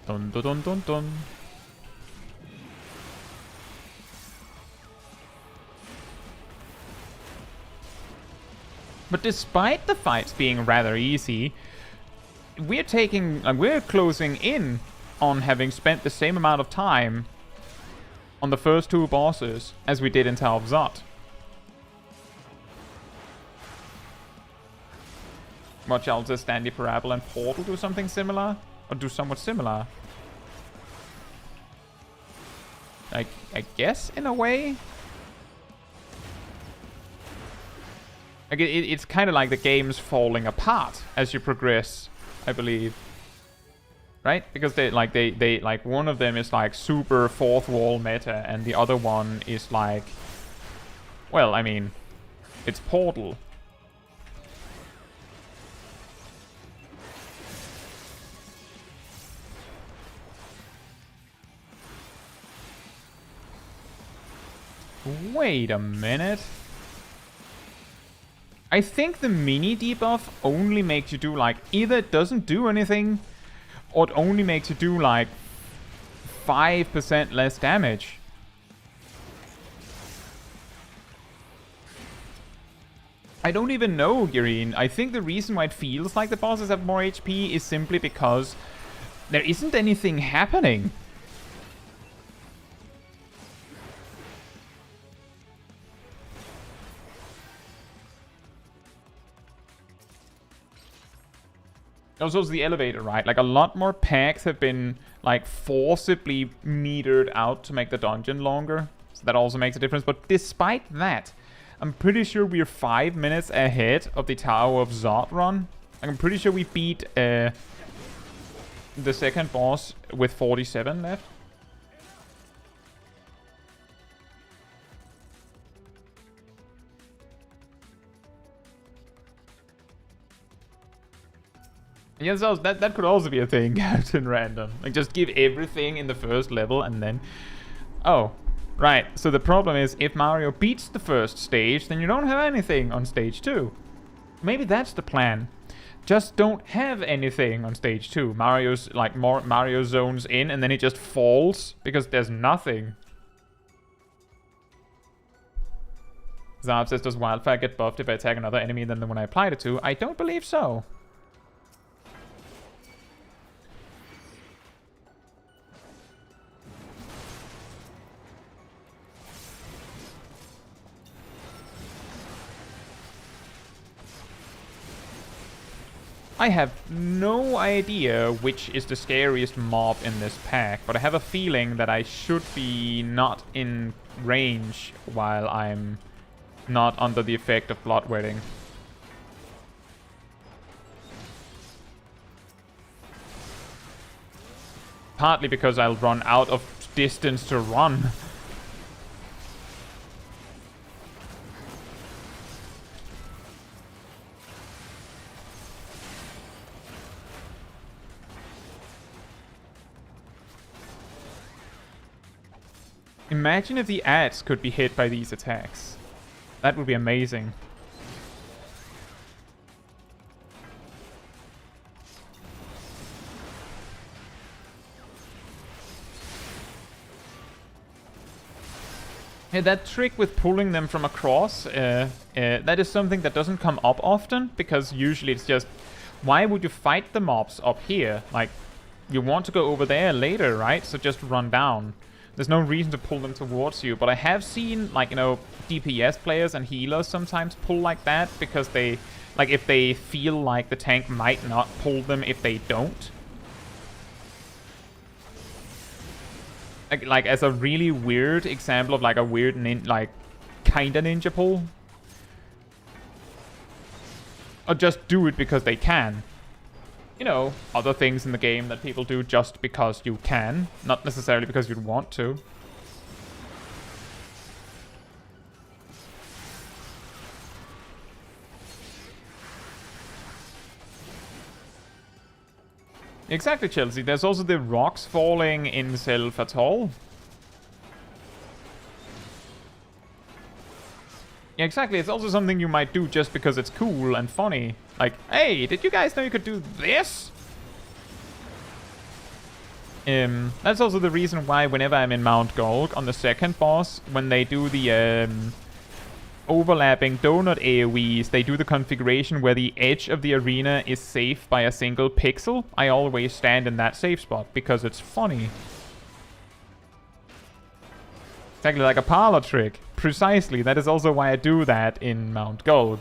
Dun dun dun dun dun. But despite the fights being rather easy, we're closing in on having spent the same amount of time on the first 2 bosses as we did in Tower of Zot. Watch out, does Standy Parabol and Portal do something similar? Or do somewhat similar? I guess, in a way? Like, it's kind of like the game's falling apart as you progress, I believe. Right? Because they like one of them is like super fourth wall meta, and the other one is like, well, I mean, it's Portal. Wait a minute. I think the mini debuff only makes you do like, either it doesn't do anything, or it only makes you do like 5% less damage. I don't even know, Gireen. I think the reason why it feels like the bosses have more HP is simply because there isn't anything happening. Also, the elevator, right? Like, a lot more packs have been, like, forcibly metered out to make the dungeon longer. So that also makes a difference. But despite that, I'm pretty sure we're 5 minutes ahead of the Tower of Zot run. I'm pretty sure we beat the second boss with 47 left. Yeah, so that could also be a thing, Captain Random. Like, just give everything in the first level and then... Oh, right. So the problem is, if Mario beats the first stage, then you don't have anything on stage 2. Maybe that's the plan. Just don't have anything on stage 2. Mario's, like, Mario zones in and then it just falls because there's nothing. Zarb says, does Wildfire get buffed if I attack another enemy than the one I applied it to? I don't believe so. I have no idea which is the scariest mob in this pack, but I have a feeling that I should be not in range while I'm not under the effect of Bloodwetting. Partly because I'll run out of distance to run. Imagine if the ads could be hit by these attacks. That would be amazing. Yeah, that trick with pulling them from across, that is something that doesn't come up often, because usually it's just, why would you fight the mobs up here? Like, you want to go over there later, right? So just run down. There's no reason to pull them towards you, but I have seen, like, you know, DPS players and healers sometimes pull like that because they, like, if they feel like the tank might not pull them if they don't. Like as a really weird example of, like, a weird, like, kinda ninja pull. Or just do it because they can. You know, other things in the game that people do just because you can, not necessarily because you'd want to. Exactly, Chelsea. There's also the rocks falling in Cell Fatal. Yeah, exactly. It's also something you might do just because it's cool and funny. Like, hey, did you guys know you could do this? That's also the reason why whenever I'm in Mount Golg on the second boss, when they do the overlapping donut AoEs, they do the configuration where the edge of the arena is safe by a single pixel. I always stand in that safe spot because it's funny. Exactly like a parlor trick. Precisely. That is also why I do that in Mount Gulg.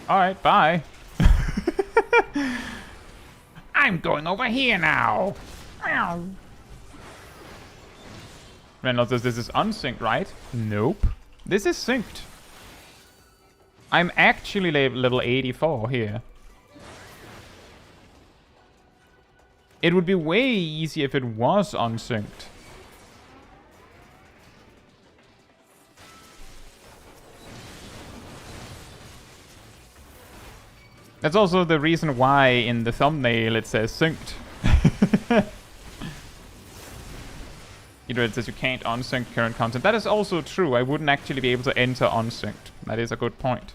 Alright, bye. I'm going over here now. Reynolds says this is unsynced, right? Nope. This is synced. I'm actually level 84 here. It would be way easier if it was unsynced. That's also the reason why in the thumbnail it says synced. It says you can't unsync current content. That is also true. I wouldn't actually be able to enter unsynced. That is a good point.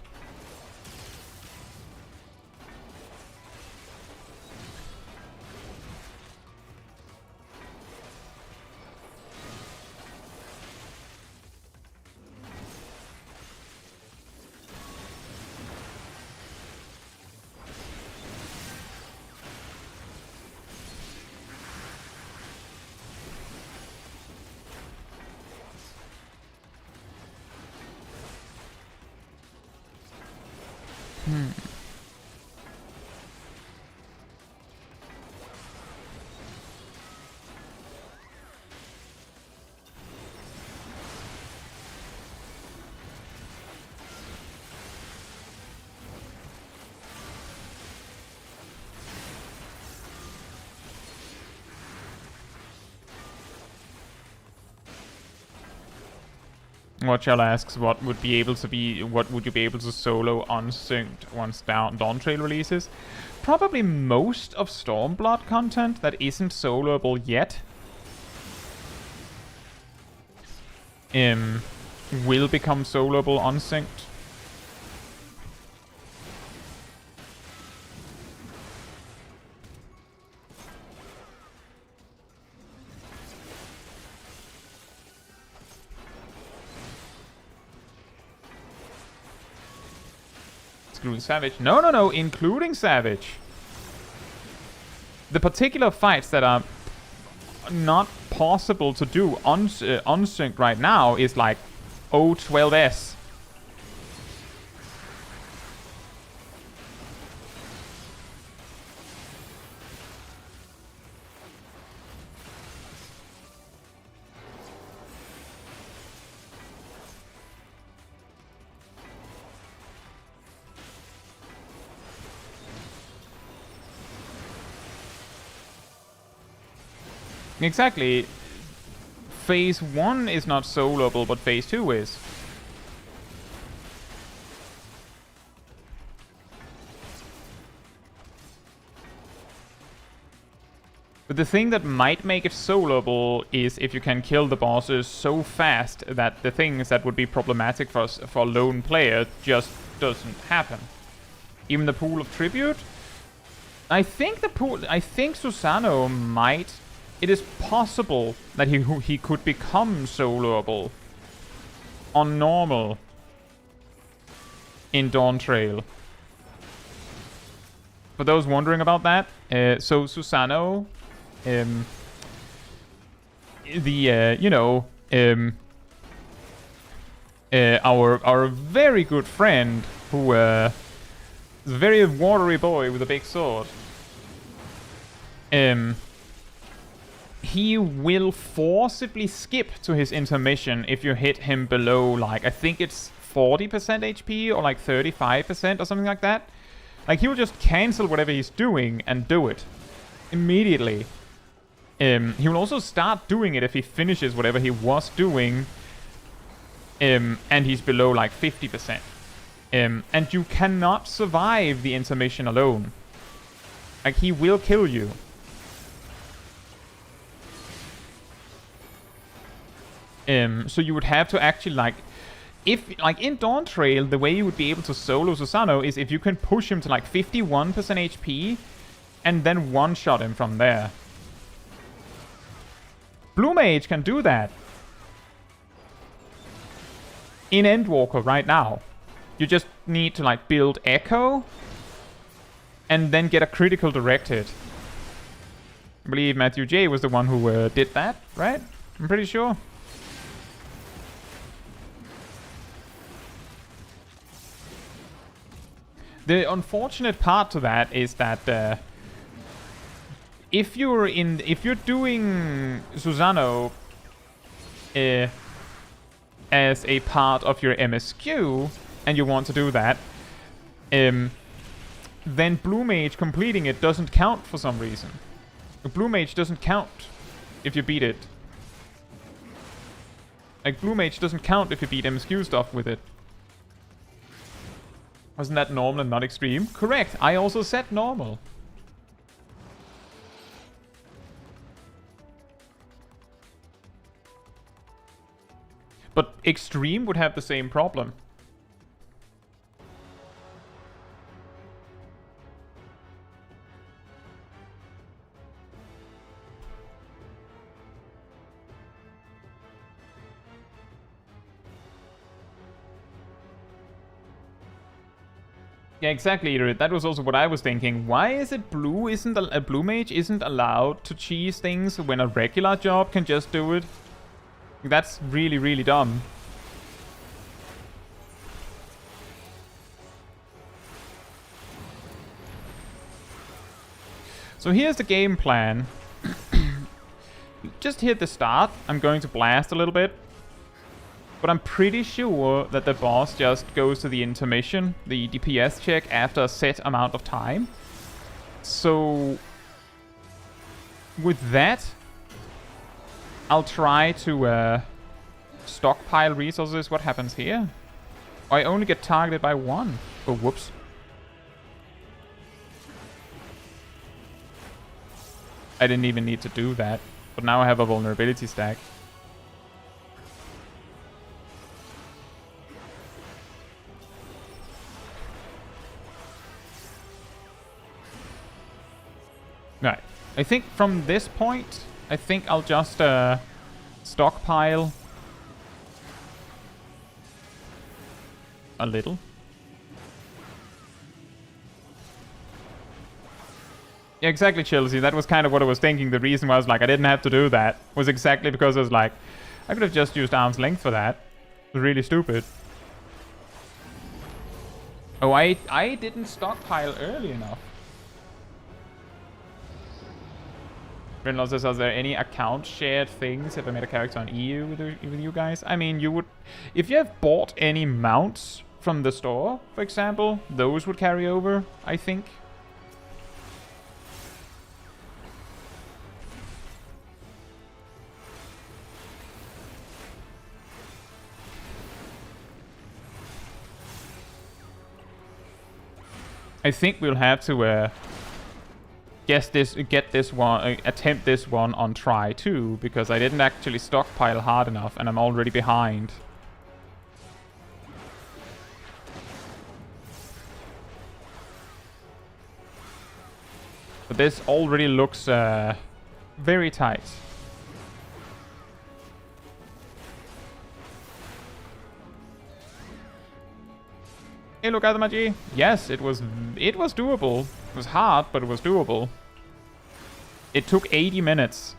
Watchell asks what would you be able to solo unsynced once Dawntrail releases? Probably most of Stormblood content that isn't soloable yet will become soloable unsynced. Excluding Savage? No, including Savage. The particular fights that are not possible to do unsynced right now is like O12S. Exactly. Phase 1 is not soloable, but Phase 2 is. But the thing that might make it soloable is if you can kill the bosses so fast that the things that would be problematic for a lone player just doesn't happen. Even the Pool of Tribute? I think Susano might... It is possible that he could become soloable on normal in Dawntrail. For those wondering about that, so Susano, our very good friend, who is a very watery boy with a big sword, he will forcibly skip to his intermission if you hit him below, like, I think it's 40% HP or like 35% or something like that. Like, he will just cancel whatever he's doing and do it immediately. He will also start doing it if he finishes whatever he was doing, and he's below like 50%. And you cannot survive the intermission alone. Like, he will kill you. So you would have to actually, like, if, like, in Dawn Trail, the way you would be able to solo Susano is if you can push him to like 51% HP and then one-shot him from there. Blue Mage can do that in Endwalker right now. You just need to, like, build Echo and then get a critical direct hit. I believe Matthew J was the one who did that, right? I'm pretty sure. The unfortunate part to that is that if you're doing Susano as a part of your MSQ and you want to do that, then Blue Mage completing it doesn't count for some reason. Blue Mage doesn't count if you beat it. Like, Blue Mage doesn't count if you beat MSQ stuff with it. Wasn't that normal and not extreme? Correct, I also said normal. But extreme would have the same problem. Yeah, exactly, Irid. That was also what I was thinking. Why is it Blue Mage isn't allowed to cheese things when a regular job can just do it? That's really, really dumb. So here's the game plan. Just hit the start. I'm going to blast a little bit. But I'm pretty sure that the boss just goes to the intermission, the DPS check, after a set amount of time. So with that, I'll try to stockpile resources. What happens here? I only get targeted by one. Oh, whoops. I didn't even need to do that. But now I have a vulnerability stack. Right. I think from this point, I think I'll just stockpile a little. Yeah, exactly, Chelsea. That was kind of what I was thinking. The reason why I was like, I didn't have to do that was exactly because I was like, I could have just used arm's length for that. It was really stupid. Oh, I didn't stockpile early enough. Brinlow says, are there any account shared things if I made a character on EU with you guys? I mean, you would... If you have bought any mounts from the store, for example, those would carry over, I think. I think we'll have to attempt this one on try 2, because I didn't actually stockpile hard enough and I'm already behind. But this already looks very tight. Hey, look, Adamaji. Yes, it was doable. It was hard, but it was doable. It took 80 minutes.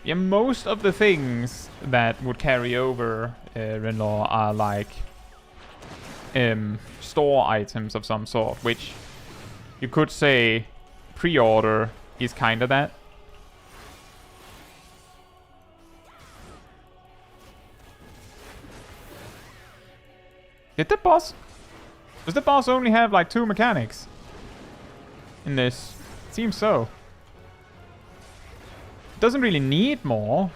Yeah, most of the things that would carry over Renlaw are like store items of some sort, which you could say pre-order is kind of that. Did the boss... Does the boss only have like 2 mechanics in this? It seems so. It doesn't really need more.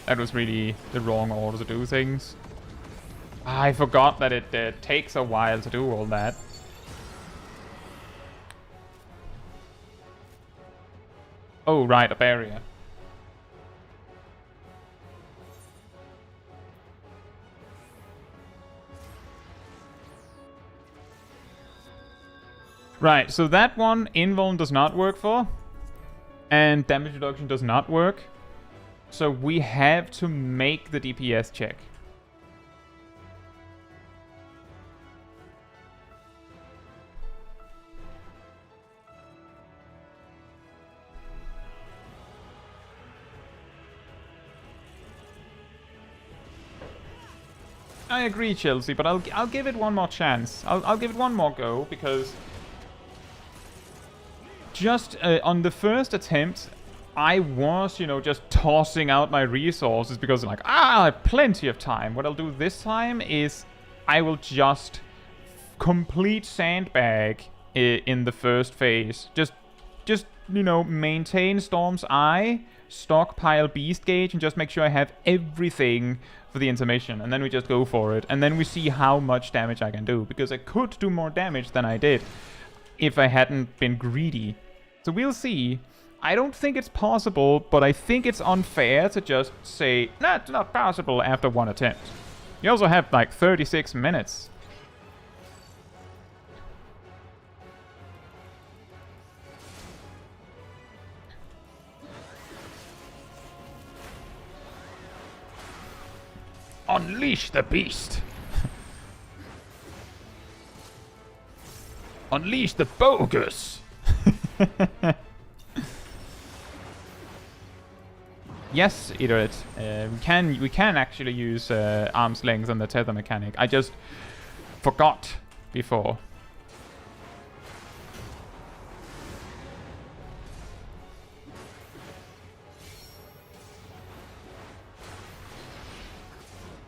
That was really the wrong order to do things. I forgot that it takes a while to do all that. Oh, right, a barrier. Right, so that one, invuln does not work for. And damage reduction does not work. So we have to make the DPS check. I agree, Chelsea, but I'll give it one more chance. I'll give it one more go, because just on the first attempt, I was, you know, just tossing out my resources because I'm like, I have plenty of time. What I'll do this time is I will just complete sandbag in the first phase. Just you know, maintain Storm's Eye, stockpile Beast Gauge, and just make sure I have everything for the intermission. And then we just go for it. And then we see how much damage I can do, because I could do more damage than I did if I hadn't been greedy. So we'll see. I don't think it's possible, but I think it's unfair to just say, nah, it's not possible after one attempt. You also have like 36 minutes. Unleash the beast! Unleash the bogus! Yes, Iterate. We can actually use arm's length on the tether mechanic. I just forgot before.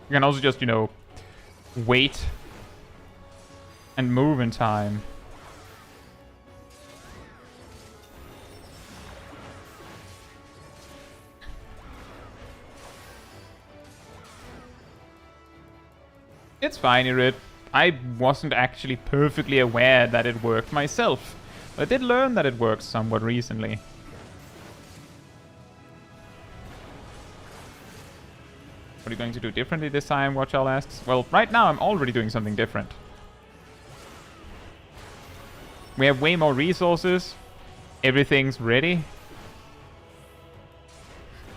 You can also just, you know, wait and move in time. It's fine, Irid. I wasn't actually perfectly aware that it worked myself, but I did learn that it works somewhat recently. What are you going to do differently this time, Watchall asks? Well, right now I'm already doing something different. We have way more resources. Everything's ready.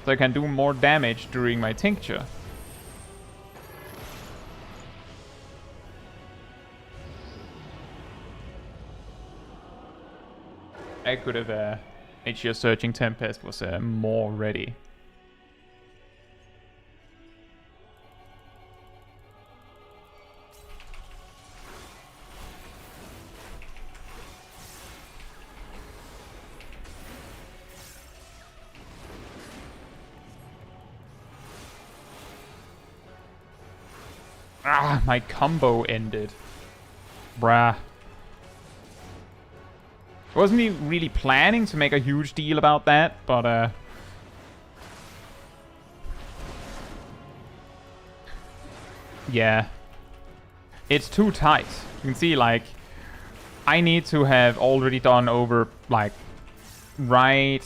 So I can do more damage during my tincture. I could have made sure Searching Tempest was more ready. Ah, my combo ended. Bruh. I wasn't really planning to make a huge deal about that, but yeah. It's too tight. You can see, like, I need to have already done over, like, right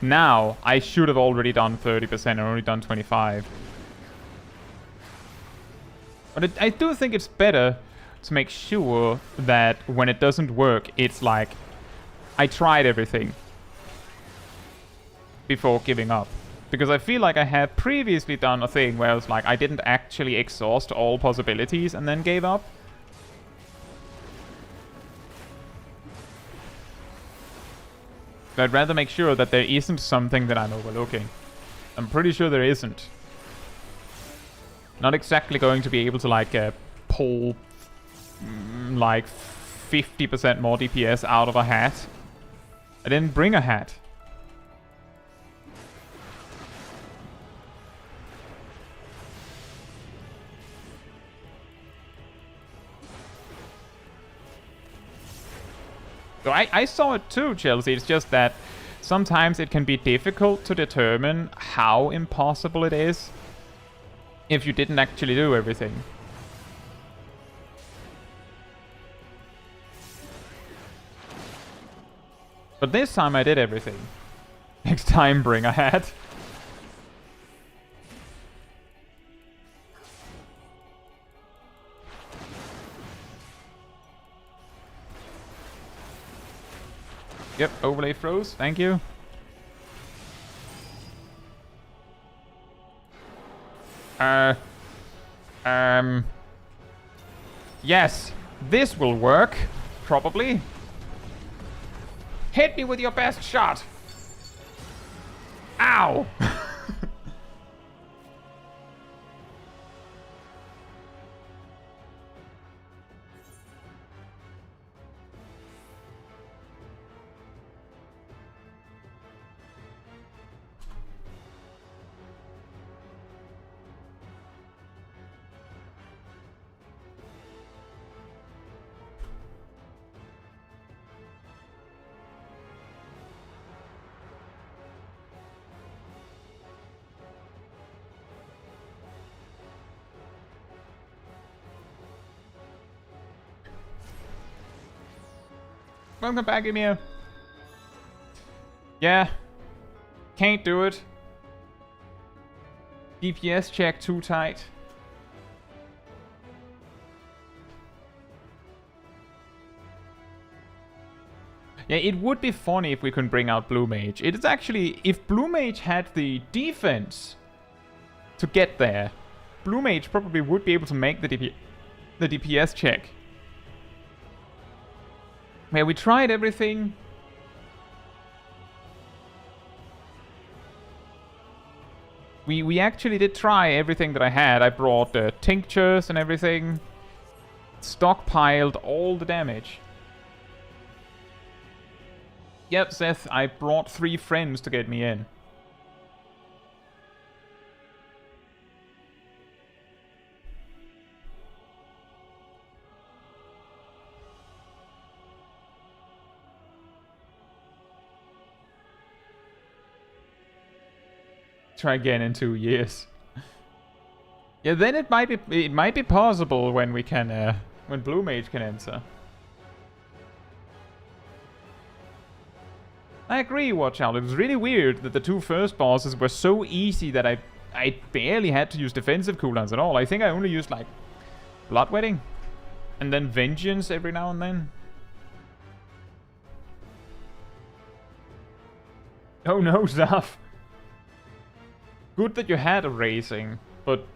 now. I should have already done 30% and only done 25%. But I do think it's better to make sure that when it doesn't work, it's like, I tried everything before giving up. Because I feel like I had previously done a thing where I was like, I didn't actually exhaust all possibilities and then gave up. So I'd rather make sure that there isn't something that I'm overlooking. I'm pretty sure there isn't. Not exactly going to be able to like pull like 50% more DPS out of a hat. I didn't bring a hat. So I saw it too, Chelsea. It's just that sometimes it can be difficult to determine how impossible it is if you didn't actually do everything. But this time I did everything. Next time, bring a hat. Yep, overlay froze. Thank you. Yes, this will work. Probably. Hit me with your best shot. Ow! Welcome back, Emir. Yeah. Can't do it. DPS check too tight. Yeah, it would be funny if we could bring out Blue Mage. It is actually, if Blue Mage had the defense to get there, Blue Mage probably would be able to make the DPS check. Yeah, we tried everything. We actually did try everything that I had. I brought tinctures and everything. Stockpiled all the damage. Yep, Seth, I brought 3 friends to get me in. Try again in 2 years. Yeah, then it might be possible when we can when Blue Mage can enter. I agree, Watch Out. It was really weird that the 2 first bosses were so easy that I barely had to use defensive cooldowns at all. I think I only used like Bloodwetting and then Vengeance every now and then. Oh no, Zaf. Good that you had a raising, but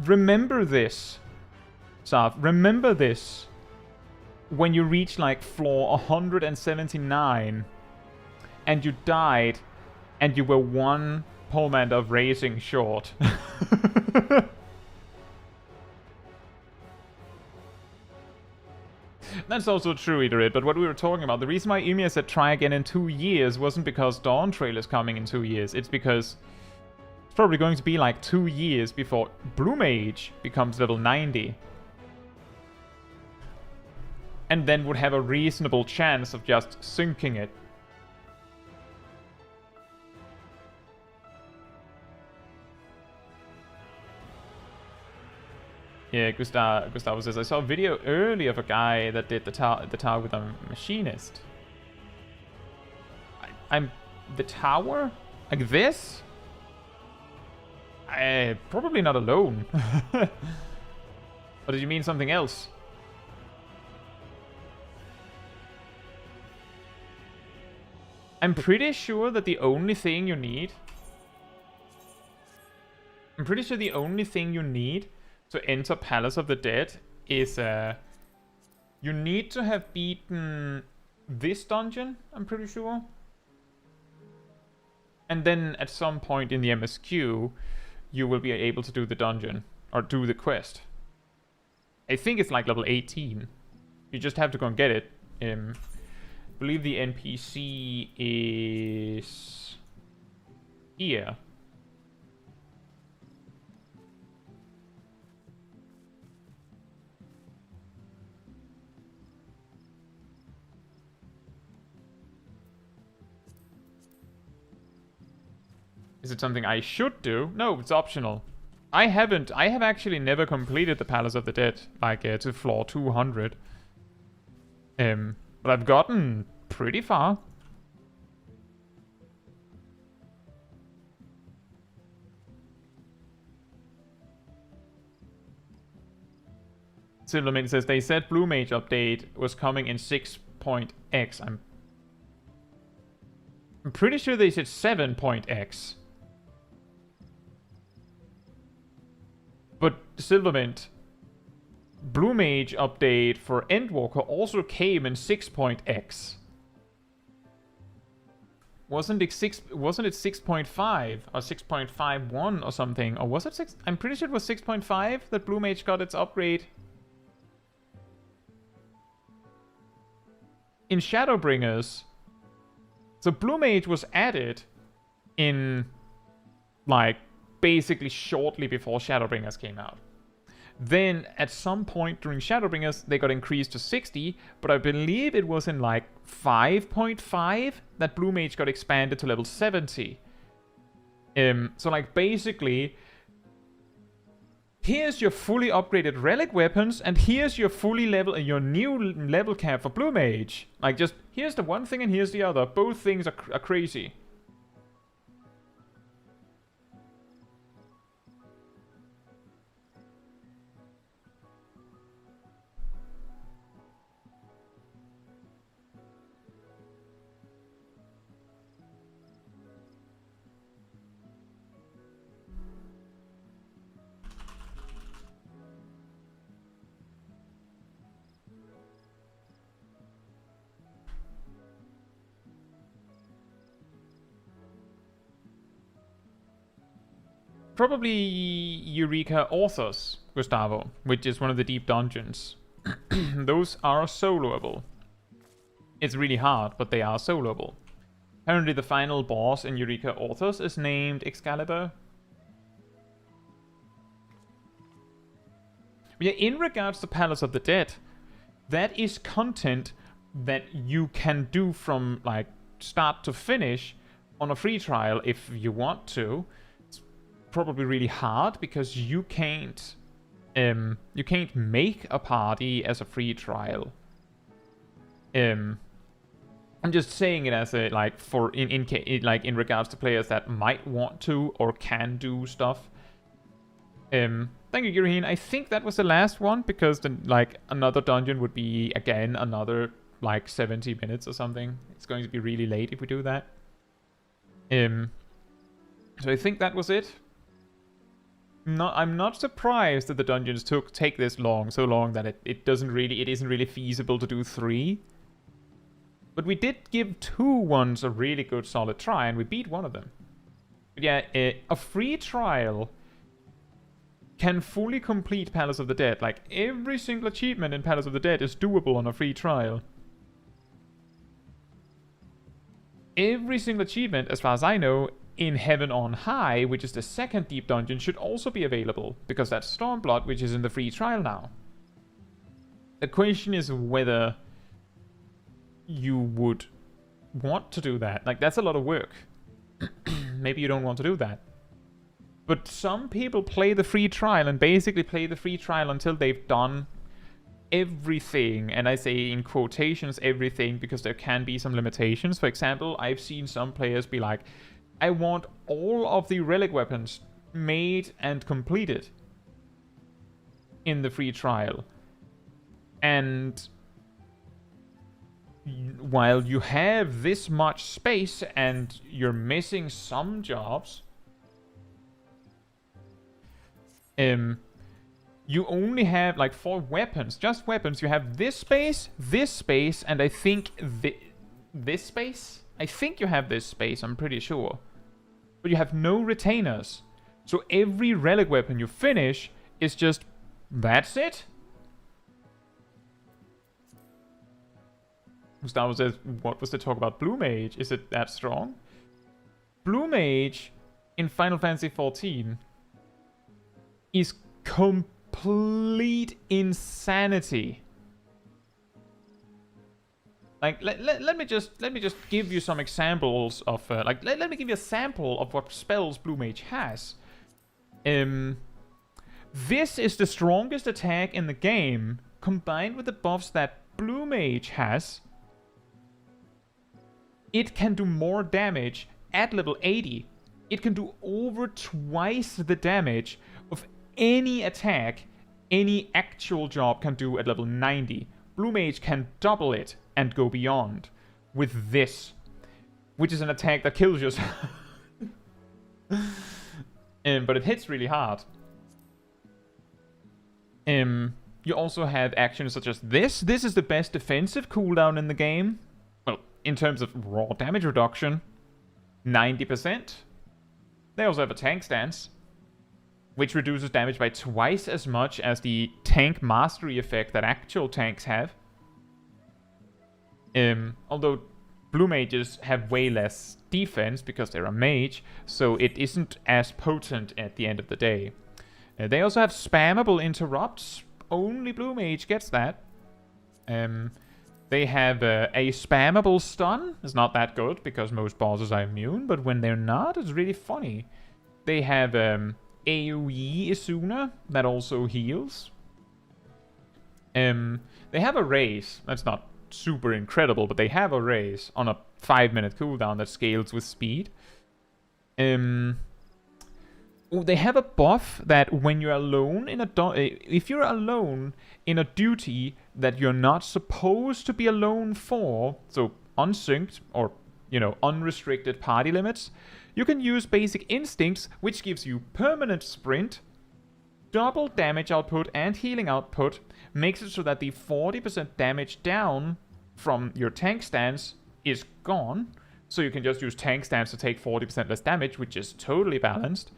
remember this, Zaf. Remember this. When you reach like floor 179 and you died and you were 1 Poleman of raising short. That's also true, Iterit, but what we were talking about, the reason why Ymir said try again in 2 years wasn't because Dawn Trail is coming in 2 years. It's because it's probably going to be like 2 years before Blue Mage becomes level 90. And then would have a reasonable chance of just sinking it. Yeah, Gustavo says, I saw a video earlier of a guy that did the tower with a machinist. I'm... The tower? Like this? Probably not alone. Or did you mean something else? I'm pretty sure that the only thing you need... I'm pretty sure the only thing you need to enter Palace of the Dead is... you need to have beaten this dungeon, I'm pretty sure. And then at some point in the MSQ, you will be able to do the dungeon, or do the quest. I think it's like level 18. You just have to go and get it. I believe the NPC is here. Is it something I should do? No, it's optional. I have actually never completed the Palace of the Dead, like to floor 200. But I've gotten pretty far. Silverman says they said Blue Mage update was coming in 6.x. I'm pretty sure they said 7.x. But Silvermint, Blue Mage update for Endwalker also came in 6.x. Wasn't it 6.5 or 6.51 or something? Or was it 6? I'm pretty sure it was 6.5 that Blue Mage got its upgrade. In Shadowbringers, so Blue Mage was added in, like, basically shortly before Shadowbringers came out. Then, at some point during Shadowbringers, they got increased to 60, but I believe it was in, like, 5.5 that Blue Mage got expanded to level 70. So, like, basically, here's your fully upgraded relic weapons, and here's your your new level cap for Blue Mage. Like, just, here's the one thing and here's the other. Both things are crazy. Probably Eureka Authors, Gustavo, which is one of the deep dungeons. Those are soloable. It's really hard, but they are soloable. Apparently the final boss in Eureka Authors is named Excalibur. But yeah, in regards to Palace of the Dead, that is content that you can do from, like, start to finish on a free trial if you want to. Probably really hard because you can't make a party as a free trial. I'm just saying it as a, like, for in regards to players that might want to or can do stuff. Thank you, Giraheen. I think that was the last one because then, like, another dungeon would be again another, like, 70 minutes or something. It's going to be really late if we do that. So I think that was it. I'm not surprised that the dungeons take this long, so long that it isn't really feasible to do 3. But we did give 2 ones a really good solid try, and we beat one of them. But yeah, a free trial can fully complete Palace of the Dead. Like, every single achievement in Palace of the Dead is doable on a free trial. Every single achievement, as far as I know, in Heaven on High, which is the second deep dungeon, should also be available, because that's Stormblood, which is in the free trial now. The question is whether you would want to do that. Like, that's a lot of work. Maybe you don't want to do that. But some people play the free trial and basically play the free trial until they've done everything, and I say in quotations everything because there can be some limitations. For example, I've seen some players be like, I want all of the relic weapons made and completed in the free trial. And while you have this much space and you're missing some jobs, you only have, like, for weapons, just weapons, you have this space, and I think this space? I think you have this space, I'm pretty sure. But you have no retainers. So every relic weapon you finish is just, that's it? Gustavo says, what was the talk about Blue Mage? Is it that strong? Blue Mage in Final Fantasy XIV is complete insanity. Like, let me just give you some examples of let me give you a sample of what spells Blue Mage has. This is the strongest attack in the game, combined with the buffs that Blue Mage has. It can do more damage at level 80. It can do over twice the damage of any attack any actual job can do at level 90. Blue Mage can double it and go beyond with this, which is an attack that kills you. But it hits really hard. You also have actions such as this. This is the best defensive cooldown in the game. Well, in terms of raw damage reduction, 90%. They also have a tank stance, which reduces damage by twice as much as the tank mastery effect that actual tanks have. Although Blue Mages have way less defense because they're a mage, so it isn't as potent at the end of the day. They also have spammable interrupts. Only Blue Mage gets that. They have a spammable stun. It's not that good because most bosses are immune, but when they're not, it's really funny. They have AoE Isuna that also heals. They have a raise. That's not super incredible, but they have a raise on a 5-minute cooldown that scales with speed. They have a buff that when you're alone in if you're alone in a duty that you're not supposed to be alone for, so unsynced or, unrestricted party limits, you can use Basic Instincts, which gives you permanent sprint, double damage output and healing output, makes it so that the 40% damage down from your tank stance is gone, so you can just use tank stance to take 40% less damage, which is totally balanced.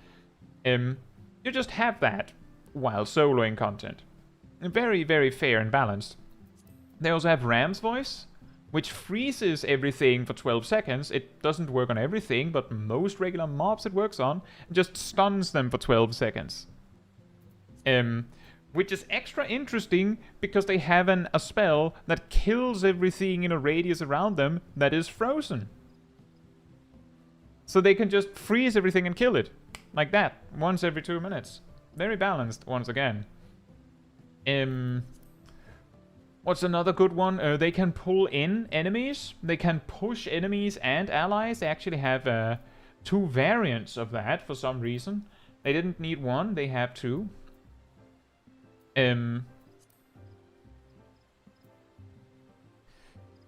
You just have that while soloing content. Very, very fair and balanced. They also have Ram's Voice, which freezes everything for 12 seconds. It doesn't work on everything, but most regular mobs it works on, and just stuns them for 12 seconds. Which is extra interesting because they have a spell that kills everything in a radius around them that is frozen. So they can just freeze everything and kill it. Like that, once every 2 minutes. Very balanced, once again. What's another good one? They can pull in enemies. They can push enemies and allies. They actually have 2 variants of that for some reason. They didn't need one, they have 2.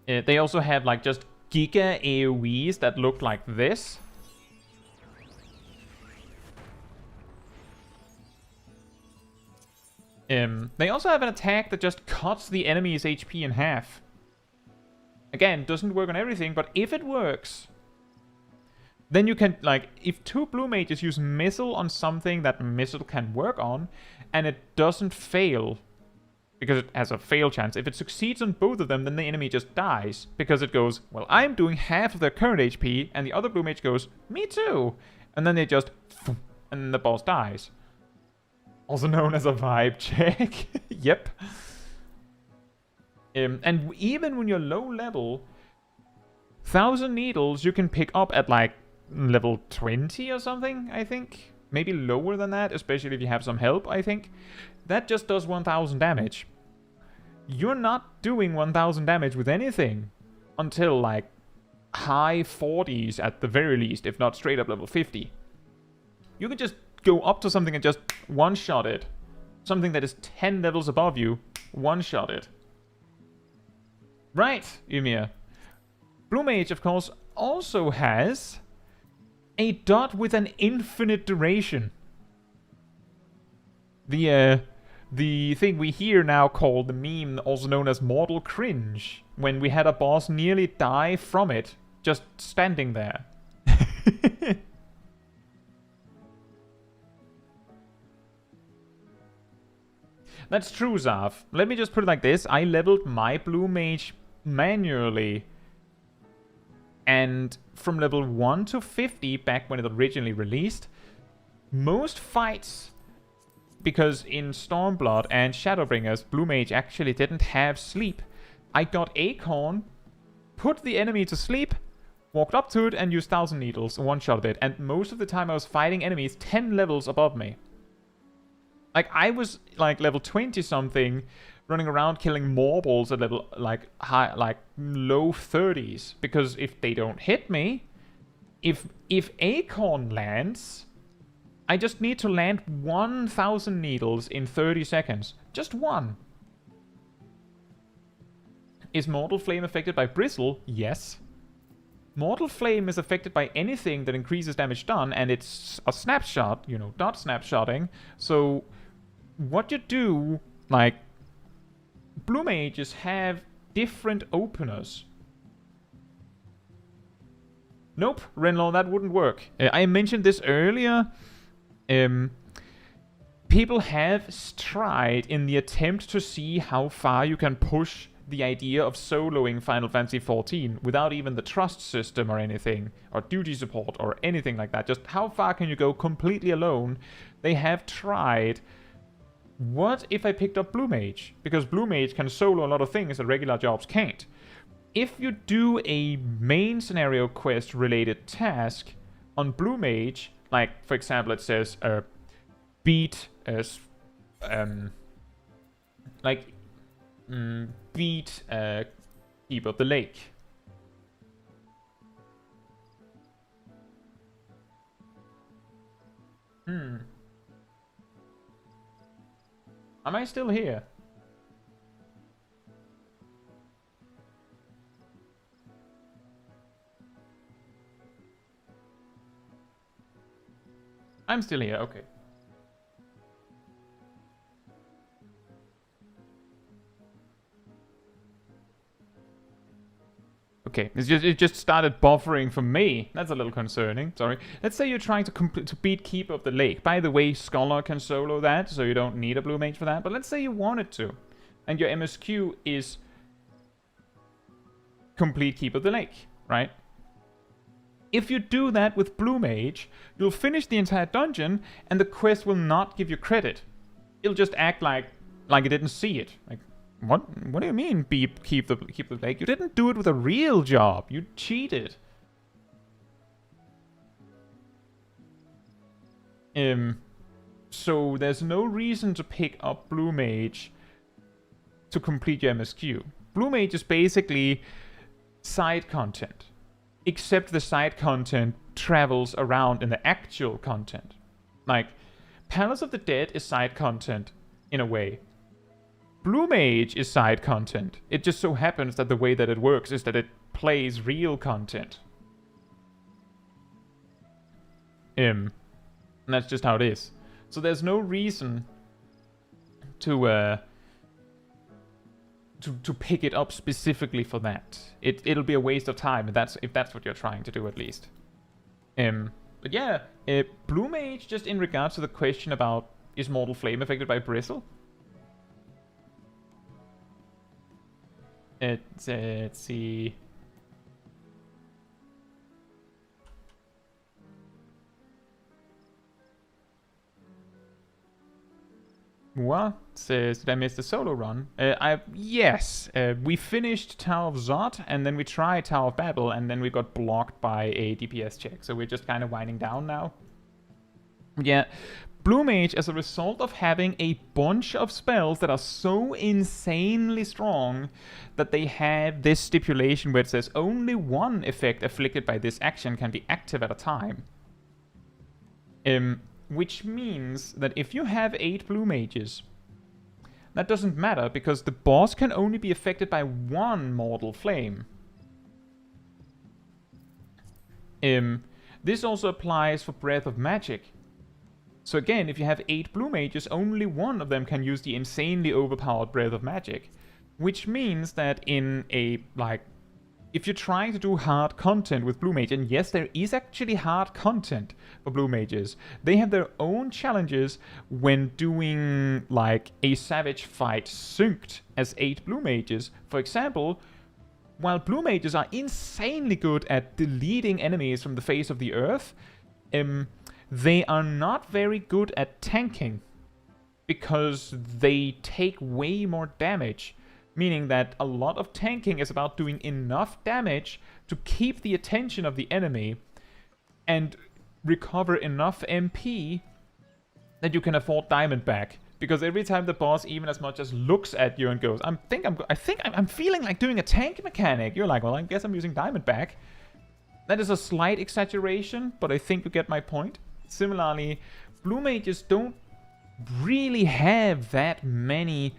They also have like just giga AoEs that look like this. They also have an attack that just cuts the enemy's HP in half. Again, doesn't work on everything, but if it works, then you can, like, if 2 Blue Mages use Missile on something that Missile can work on, and it doesn't fail, because it has a fail chance. If it succeeds on both of them, then the enemy just dies, because it goes, well, I'm doing half of their current HP, and the other Blue Mage goes, me too! And then they just, and the boss dies. Also known as a vibe check. Yep. And even when you're low level, 1,000 Needles you can pick up at like level 20 or something, I think. Maybe lower than that, especially if you have some help, I think. That just does 1,000 damage. You're not doing 1,000 damage with anything until like high 40s at the very least, if not straight up level 50. You can just go up to something and just one-shot it. Something that is 10 levels above you, one-shot it. Right, Ymir. Blue Mage, of course, also has a dot with an infinite duration. The thing we hear now called the meme, also known as Mortal Cringe, when we had a boss nearly die from it, just standing there. That's true, Zav. Let me just put it like this. I leveled my Blue Mage manually. And from level 1 to 50, back when it originally released, most fights, because in Stormblood and Shadowbringers, Blue Mage actually didn't have sleep. I got Acorn, put the enemy to sleep, walked up to it and used 1000 Needles, one-shot it. And most of the time I was fighting enemies 10 levels above me. Like, I was, like, level 20-something, running around killing Morbles at level, like, high, like, low 30s. Because if they don't hit me, if Acorn lands, I just need to land 1000 Needles in 30 seconds. Just one. Is Mortal Flame affected by Bristle? Yes. Mortal Flame is affected by anything that increases damage done, and it's a snapshot, you know, dot snapshotting. So what you do, like, Blue Mages have different openers. Nope, Renlaw, that wouldn't work. I mentioned this earlier. People have tried in the attempt to see how far you can push the idea of soloing Final Fantasy XIV without even the trust system or anything, or duty support or anything like that. Just how far can you go completely alone? They have tried. What if I picked up Blue Mage? Because Blue Mage can solo a lot of things that regular jobs can't. If you do a main scenario quest related task on Blue Mage, like for example it says beat beat Keep of the Lake. Am I still here? I'm still here, okay. Okay, it just started buffering for me. That's a little concerning. Sorry. Let's say you're trying to beat Keep of the Lake. By the way, Scholar can solo that, so you don't need a Blue Mage for that. But let's say you wanted to, and your MSQ is complete Keep of the Lake, right? If you do that with Blue Mage, you'll finish the entire dungeon, and the quest will not give you credit. It'll just act like it didn't see it. Like, what do you mean, keep the lake? You didn't do it with a real job. You cheated. So there's no reason to pick up Blue Mage to complete your MSQ. Blue Mage is basically side content, except the side content travels around in the actual content. Like, Palace of the Dead is side content in a way. Blue Mage is side content. It just so happens that the way that it works is that it plays real content. And that's just how it is. So there's no reason to pick it up specifically for that. It'll be a waste of time if that's what you're trying to do, at least. But yeah, Blue Mage, just in regards to the question about is Mortal Flame affected by Bristle? Let's see. What says, did I miss the solo run? Yes, we finished Tower of Zot, and then we tried Tower of Babel, and then we got blocked by a DPS check. So we're just kind of winding down now. Yeah, Blue Mage, as a result of having a bunch of spells that are so insanely strong that they have this stipulation where it says only one effect afflicted by this action can be active at a time. which means that if you have 8 Blue Mages, that doesn't matter because the boss can only be affected by 1 Mortal Flame. This also applies for Breath of Magic. So again, if you have 8 Blue Mages, only 1 of them can use the insanely overpowered Breath of Magic. Which means that in a, like, if you're trying to do hard content with Blue Mage, and yes, there is actually hard content for Blue Mages, they have their own challenges when doing, like, a Savage fight synced as 8 Blue Mages. For example, while Blue Mages are insanely good at deleting enemies from the face of the earth, they are not very good at tanking, because they take way more damage. Meaning that a lot of tanking is about doing enough damage to keep the attention of the enemy and recover enough MP that you can afford Diamond back. Because every time the boss even as much as looks at you and goes, I think I'm feeling like doing a tank mechanic, you're like, well, I guess I'm using Diamond back. That is a slight exaggeration, but I think you get my point. Similarly, Blue Mages don't really have that many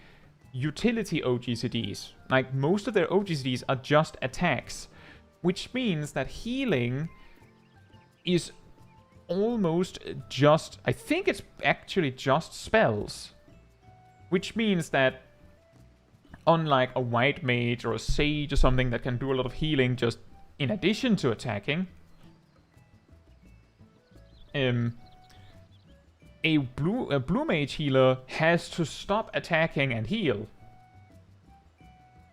utility OGCDs. Like, most of their OGCDs are just attacks, which means that healing is almost just, I think it's actually just spells. Which means that unlike a white mage or a sage or something that can do a lot of healing just in addition to attacking, a blue mage healer has to stop attacking and heal.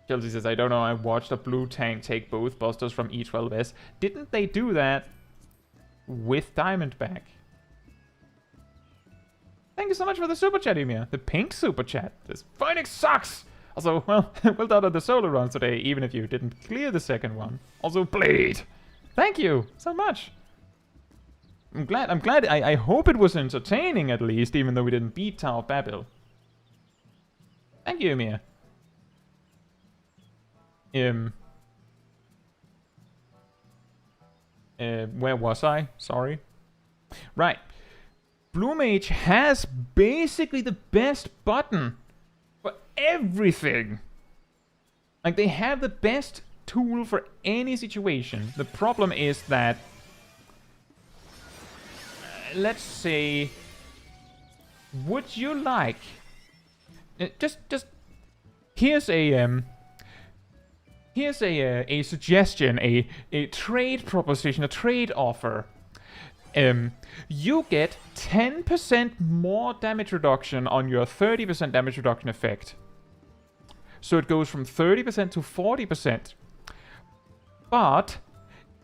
Chelsea says, I don't know, I watched a blue tank take both busters from E12S. Didn't they do that with Diamondback? Thank you so much for the super chat, Emir. The pink super chat. This Phoenix sucks! Also, well, well done on the solo runs today, even if you didn't clear the second one. Also, Bleed! Thank you so much! I'm glad, I hope it was entertaining at least, even though we didn't beat Tower of Babil. Thank you, Emir. Where was I? Sorry. Right. Blue Mage has basically the best button for everything. Like, they have the best tool for any situation. The problem is that, let's say, would you like... Just here's a suggestion, a trade proposition, a trade offer. You get 10% more damage reduction on your 30% damage reduction effect. So it goes from 30% to 40%. But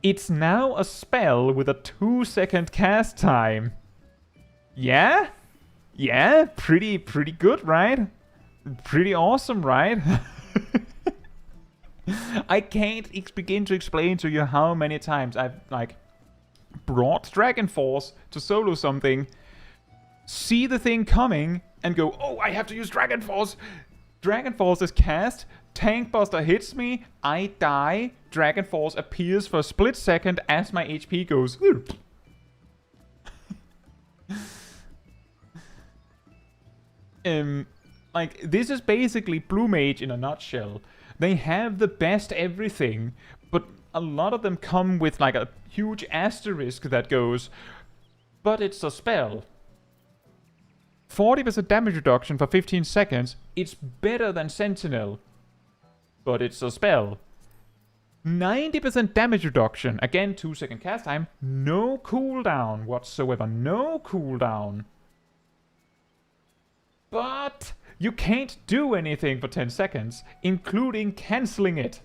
it's now a spell with a 2-second cast time. Yeah? Yeah? Pretty good, right? Pretty awesome, right? I can't begin to explain to you how many times I've, like, brought Dragon Force to solo something, see the thing coming, and go, oh, I have to use Dragon Force! Dragon Force is cast, Tank Buster hits me, I die, Dragon Force appears for a split second as my HP goes. Like, this is basically Blue Mage in a nutshell. They have the best everything, but a lot of them come with like a huge asterisk that goes, but it's a spell. 40% damage reduction for 15 seconds, it's better than Sentinel, but it's a spell. 90% damage reduction, again 2-second cast time, no cooldown whatsoever, no cooldown. But you can't do anything for 10 seconds, including cancelling it.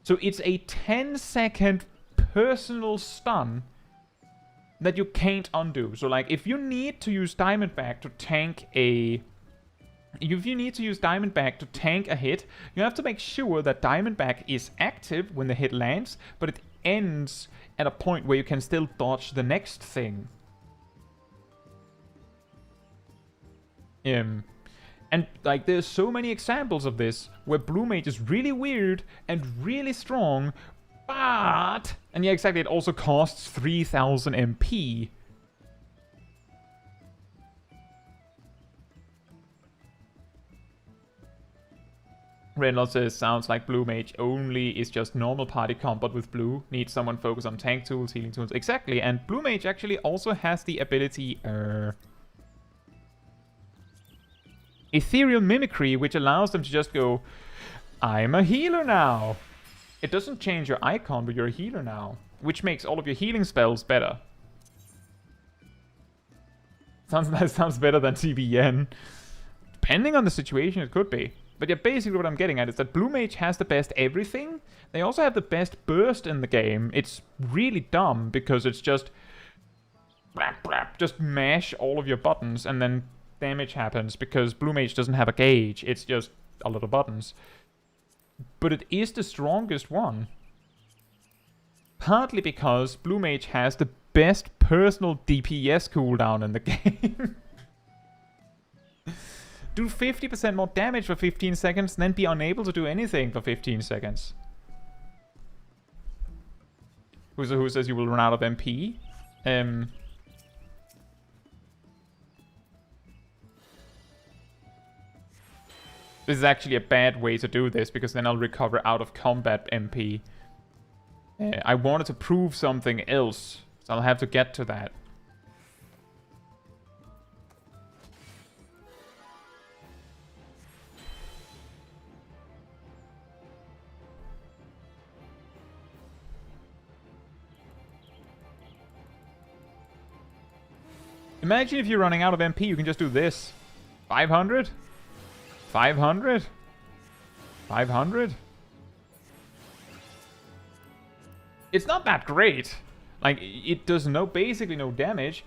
So it's a 10-second personal stun that you can't undo. So, like, if you need to use Diamondback to tank a... If you need to use Diamondback to tank a hit, you have to make sure that Diamondback is active when the hit lands, but it ends at a point where you can still dodge the next thing. And, like, there's so many examples of this where Blue Mage is really weird and really strong, but... And yeah, exactly, it also costs 3000 MP. Reynolds says, sounds like Blue Mage only is just normal party combat with Blue. Needs someone focused on tank tools, healing tools. Exactly, and Blue Mage actually also has the ability Ethereal Mimicry, which allows them to just go, I'm a healer now. It doesn't change your icon, but you're a healer now, which makes all of your healing spells better. Sounds better than TBN. Depending on the situation, it could be. But yeah, basically what I'm getting at is that Blue Mage has the best everything. They also have the best burst in the game. It's really dumb because it's just just mash all of your buttons and then damage happens because Blue Mage doesn't have a gauge. It's just a lot of buttons. But it is the strongest one. Partly because Blue Mage has the best personal DPS cooldown in the game. Do 50% more damage for 15 seconds, then be unable to do anything for 15 seconds. Who says you will run out of MP? This is actually a bad way to do this, because then I'll recover out of combat MP. I wanted to prove something else, so I'll have to get to that. Imagine if you're running out of MP, you can just do this. 500? 500? 500? It's not that great. Like, it does basically no damage,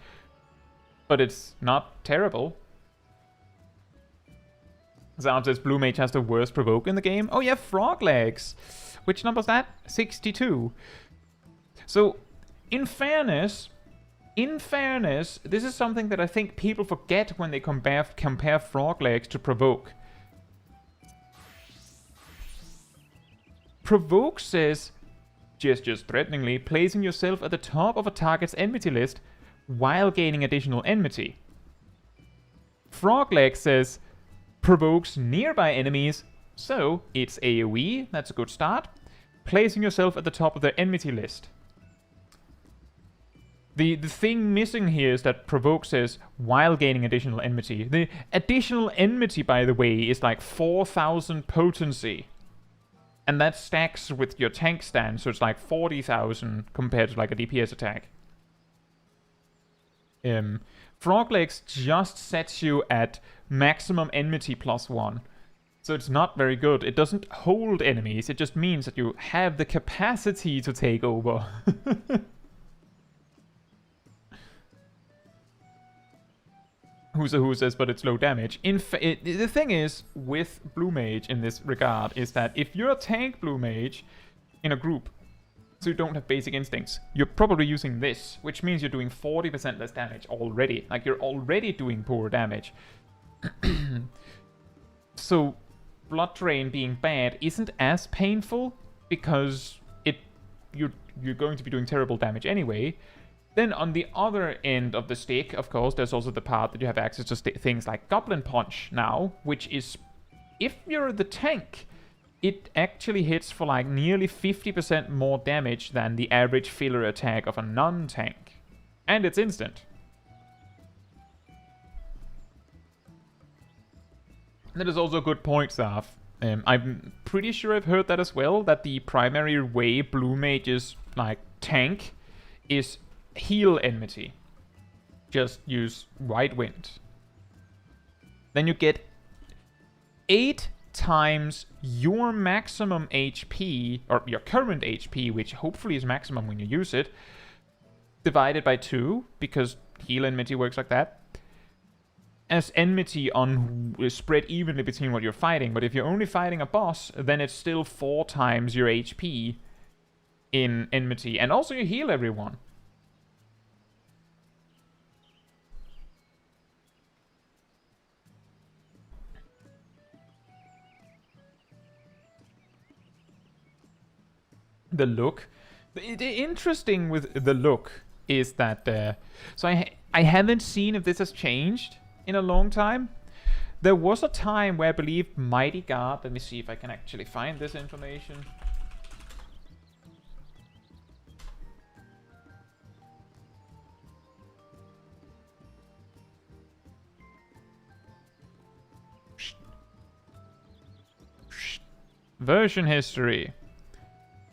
but it's not terrible. Zam says Blue Mage has the worst provoke in the game. Oh yeah, Frog Legs. Which number's that? 62. So, in fairness, this is something that I think people forget when they compare Frog Legs to Provoke. Provoke says, gestures threateningly, placing yourself at the top of a target's enmity list while gaining additional enmity. Frog Legs says, provokes nearby enemies, so it's AoE, that's a good start, placing yourself at the top of their enmity list. The thing missing here is that Provoke says, while gaining additional enmity. The additional enmity, by the way, is like 4,000 potency. And that stacks with your tank stand, so it's like 40,000 compared to like a DPS attack. Frog Legs just sets you at maximum enmity +1. So it's not very good. It doesn't hold enemies, it just means that you have the capacity to take over. Who says, but it's low damage. The thing is, with Blue Mage in this regard, is that if you're a tank Blue Mage in a group, so you don't have basic instincts, you're probably using this, which means you're doing 40% less damage already. Like, you're already doing poor damage. So, Blood Drain being bad isn't as painful, because you're going to be doing terrible damage anyway. Then on the other end of the stick, of course, there's also the part that you have access to things like Goblin Punch now, which is, if you're the tank, it actually hits for like nearly 50% more damage than the average filler attack of a non-tank. And it's instant. That is also a good point, Zaf. I'm pretty sure I've heard that as well, that the primary way Blue Mages like tank is heal enmity. Just use White Wind. Then you get 8 times your maximum HP, or your current HP, which hopefully is maximum when you use it, divided by 2, because heal enmity works like that, as enmity spread evenly between what you're fighting. But if you're only fighting a boss, then it's still 4 times your HP in enmity, and also you heal everyone. The look. The interesting with the look is that... so I haven't seen if this has changed in a long time. There was a time where I believe Mighty Guard... Let me see if I can actually find this information. Version history.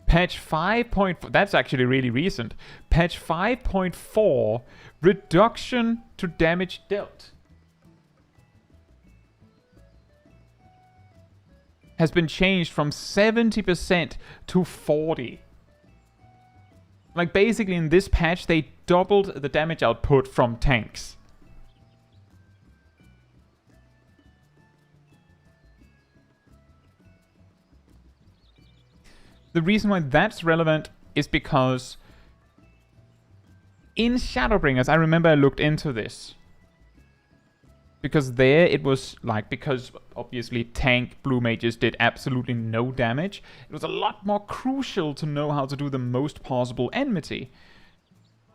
Patch 5.4, that's actually really recent. Patch 5.4, reduction to damage dealt, has been changed from 70% to 40%. Like basically in this patch, they doubled the damage output from tanks. The reason why that's relevant is because in Shadowbringers, I remember I looked into this. Because there it was like, because obviously tank Blue Mages did absolutely no damage, it was a lot more crucial to know how to do the most possible enmity.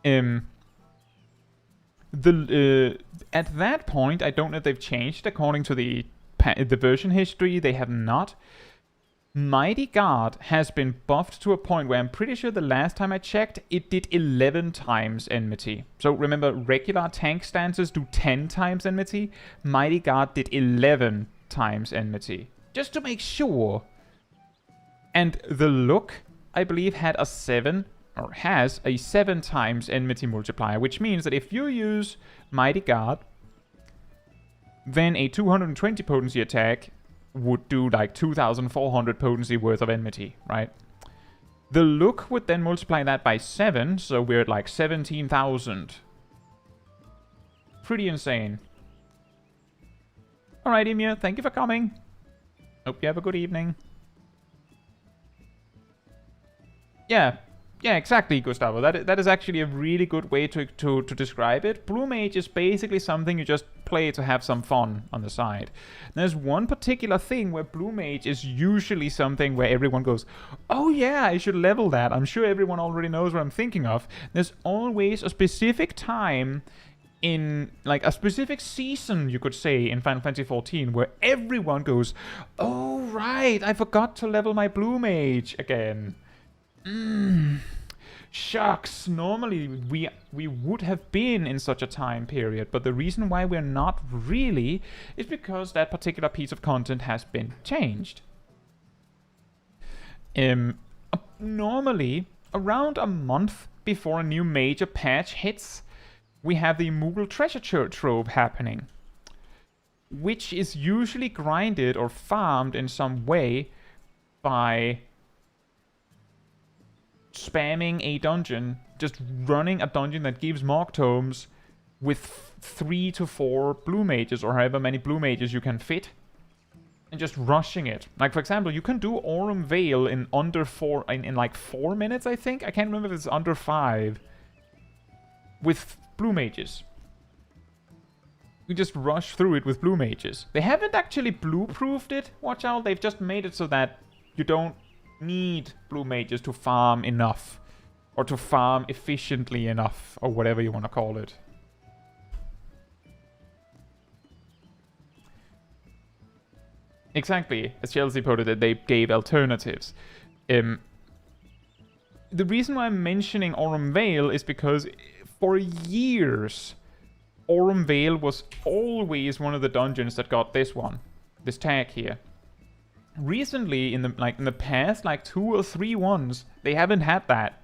At that point, I don't know if they've changed according to the version history, they have not. Mighty Guard has been buffed to a point where I'm pretty sure the last time I checked, it did 11 times enmity. So remember, regular tank stances do 10 times enmity. Mighty Guard did 11 times enmity. Just to make sure. And the Look, I believe, had a 7, or has a 7 times enmity multiplier, which means that if you use Mighty Guard, then a 220 potency attack would do like 2,400 potency worth of enmity, right? The Look would then multiply that by 7, so we're at like 17,000. Pretty insane. Alright, Emir, thank you for coming. Hope you have a good evening. Yeah, exactly, Gustavo. That is actually a really good way to describe it. Blue Mage is basically something you just play to have some fun on the side. There's one particular thing where Blue Mage is usually something where everyone goes, oh yeah, I should level that. I'm sure everyone already knows what I'm thinking of. There's always a specific time in, like, a specific season, you could say, in Final Fantasy XIV, where everyone goes, oh right, I forgot to level my Blue Mage again. Shucks, normally we would have been in such a time period, but the reason why we're not really is because that particular piece of content has been changed. Normally, around a month before a new major patch hits, we have the Moogle Treasure Trove happening, which is usually grinded or farmed in some way by spamming a dungeon, just running a dungeon that gives Morg Tomes with 3 to 4 Blue Mages, or however many Blue Mages you can fit, and just rushing it. Like, for example, you can do Aurum Vale in under 4, in like 4 minutes, I think? I can't remember if it's under 5. With Blue Mages. You just rush through it with Blue Mages. They haven't actually blue-proofed it, watch out, they've just made it so that you don't need Blue Mages to farm enough, or to farm efficiently enough, or whatever you want to call it. Exactly, as Chelsea put it, they gave alternatives. The reason why I'm mentioning Aurum Vale is because for years, Aurum Vale was always one of the dungeons that got this tag here. Recently, in the past, like 2 or 3 ones, they haven't had that.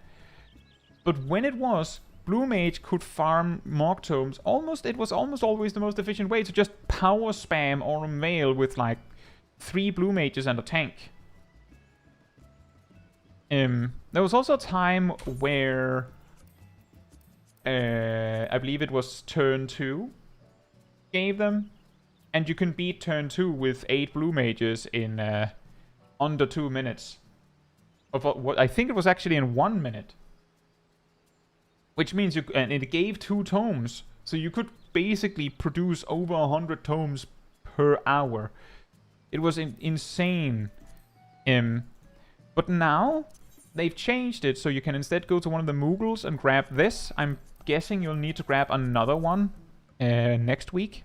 But when it was, Blue Mage could farm Morg Tomes. It was almost always the most efficient way to just power spam Aurum Vale with like 3 Blue Mages and a tank. There was also a time where I believe it was turn 2 gave them. And you can beat turn 2 with 8 Blue Mages in under 2 minutes. What I think it was actually in 1 minute. Which means and it gave 2 tomes. So you could basically produce over 100 tomes per hour. It was insane. But now, they've changed it, so you can instead go to one of the Moogles and grab this. I'm guessing you'll need to grab another one next week.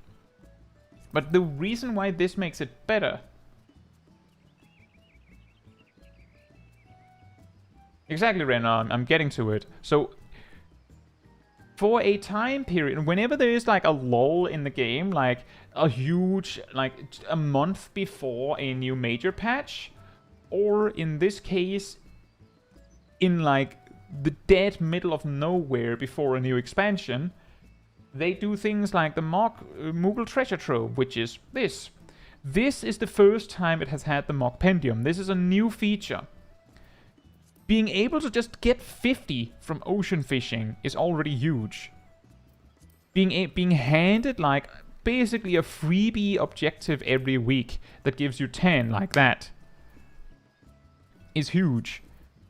But the reason why this makes it better... Exactly, Renner, I'm getting to it. So, for a time period, whenever there is like a lull in the game, like a huge, like a month before a new major patch, or in this case, in like the dead middle of nowhere before a new expansion, they do things like the Moogle Treasure Trove, which is this. This is the first time it has had the Mock Pendium. This is a new feature. Being able to just get 50 from ocean fishing is already huge. Being handed like basically a freebie objective every week that gives you 10 like that is huge.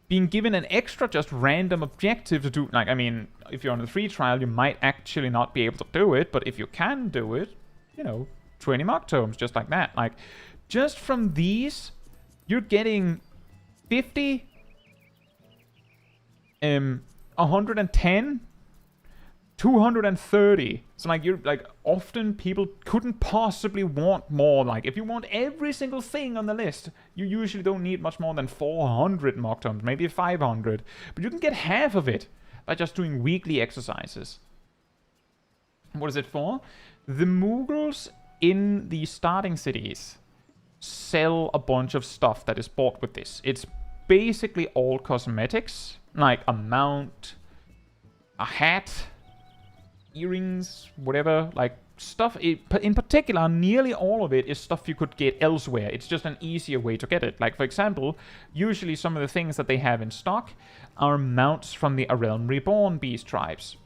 Being given an extra just random objective to do, like, I mean, if you're on a free trial, you might actually not be able to do it, but if you can do it, you know, 20 Mock Tomes, just like that. Like, just from these, you're getting 50, 110, 230. So like you're like, often people couldn't possibly want more. Like if you want every single thing on the list, you usually don't need much more than 400 Mock Tomes, maybe 500. But you can get half of it by just doing weekly exercises. What is it for? The Moogles in the starting cities sell a bunch of stuff that is bought with this. It's basically all cosmetics, like a mount, a hat, earrings, whatever, like stuff. In particular, nearly all of it is stuff you could get elsewhere. It's just an easier way to get it. Like, for example, usually some of the things that they have in stock are mounts from the A Realm Reborn beast tribes,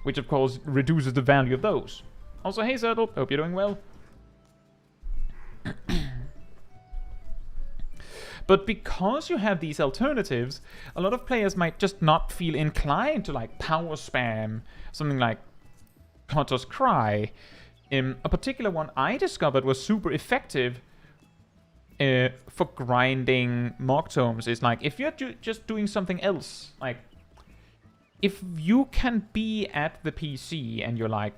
which of course reduces the value of those. Also, hey Zertle, hope you're doing well. But because you have these alternatives, a lot of players might just not feel inclined to like power spam something like Kotos Cry. A particular one I discovered was super effective for grinding Mock Tomes is like, if you're just doing something else, like if you can be at the PC and you're like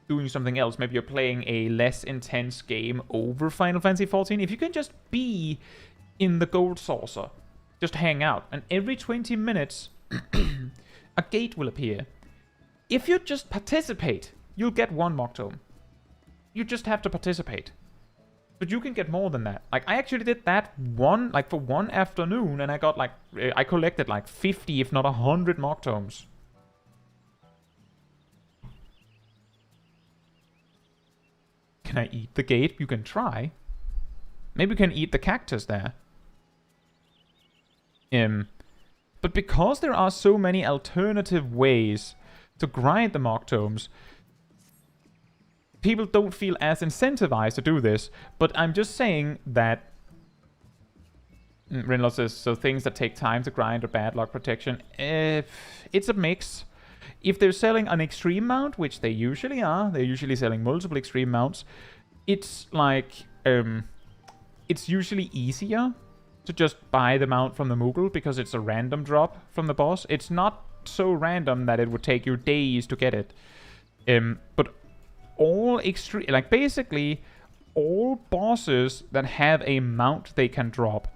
doing something else, maybe you're playing a less intense game over Final Fantasy XIV, if you can just be in the Gold Saucer, just hang out, and every 20 minutes a gate will appear. If you just participate, you'll get one Mock Tome. You just have to participate. But you can get more than that. Like, I actually did that for one afternoon, and I got like, I collected like 50, if not 100 Mock Tomes. Can I eat the gate? You can try. Maybe you can eat the cactus there. But because there are so many alternative ways to grind the Mock Tomes, people don't feel as incentivized to do this. But I'm just saying that... Renlo says, so things that take time to grind or bad luck protection. It's a mix. If they're selling an extreme mount, which they usually are, they're usually selling multiple extreme mounts, it's like... it's usually easier to just buy the mount from the Moogle because it's a random drop from the boss. It's not so random that it would take you days to get it. But all extreme, like basically all bosses that have a mount they can drop,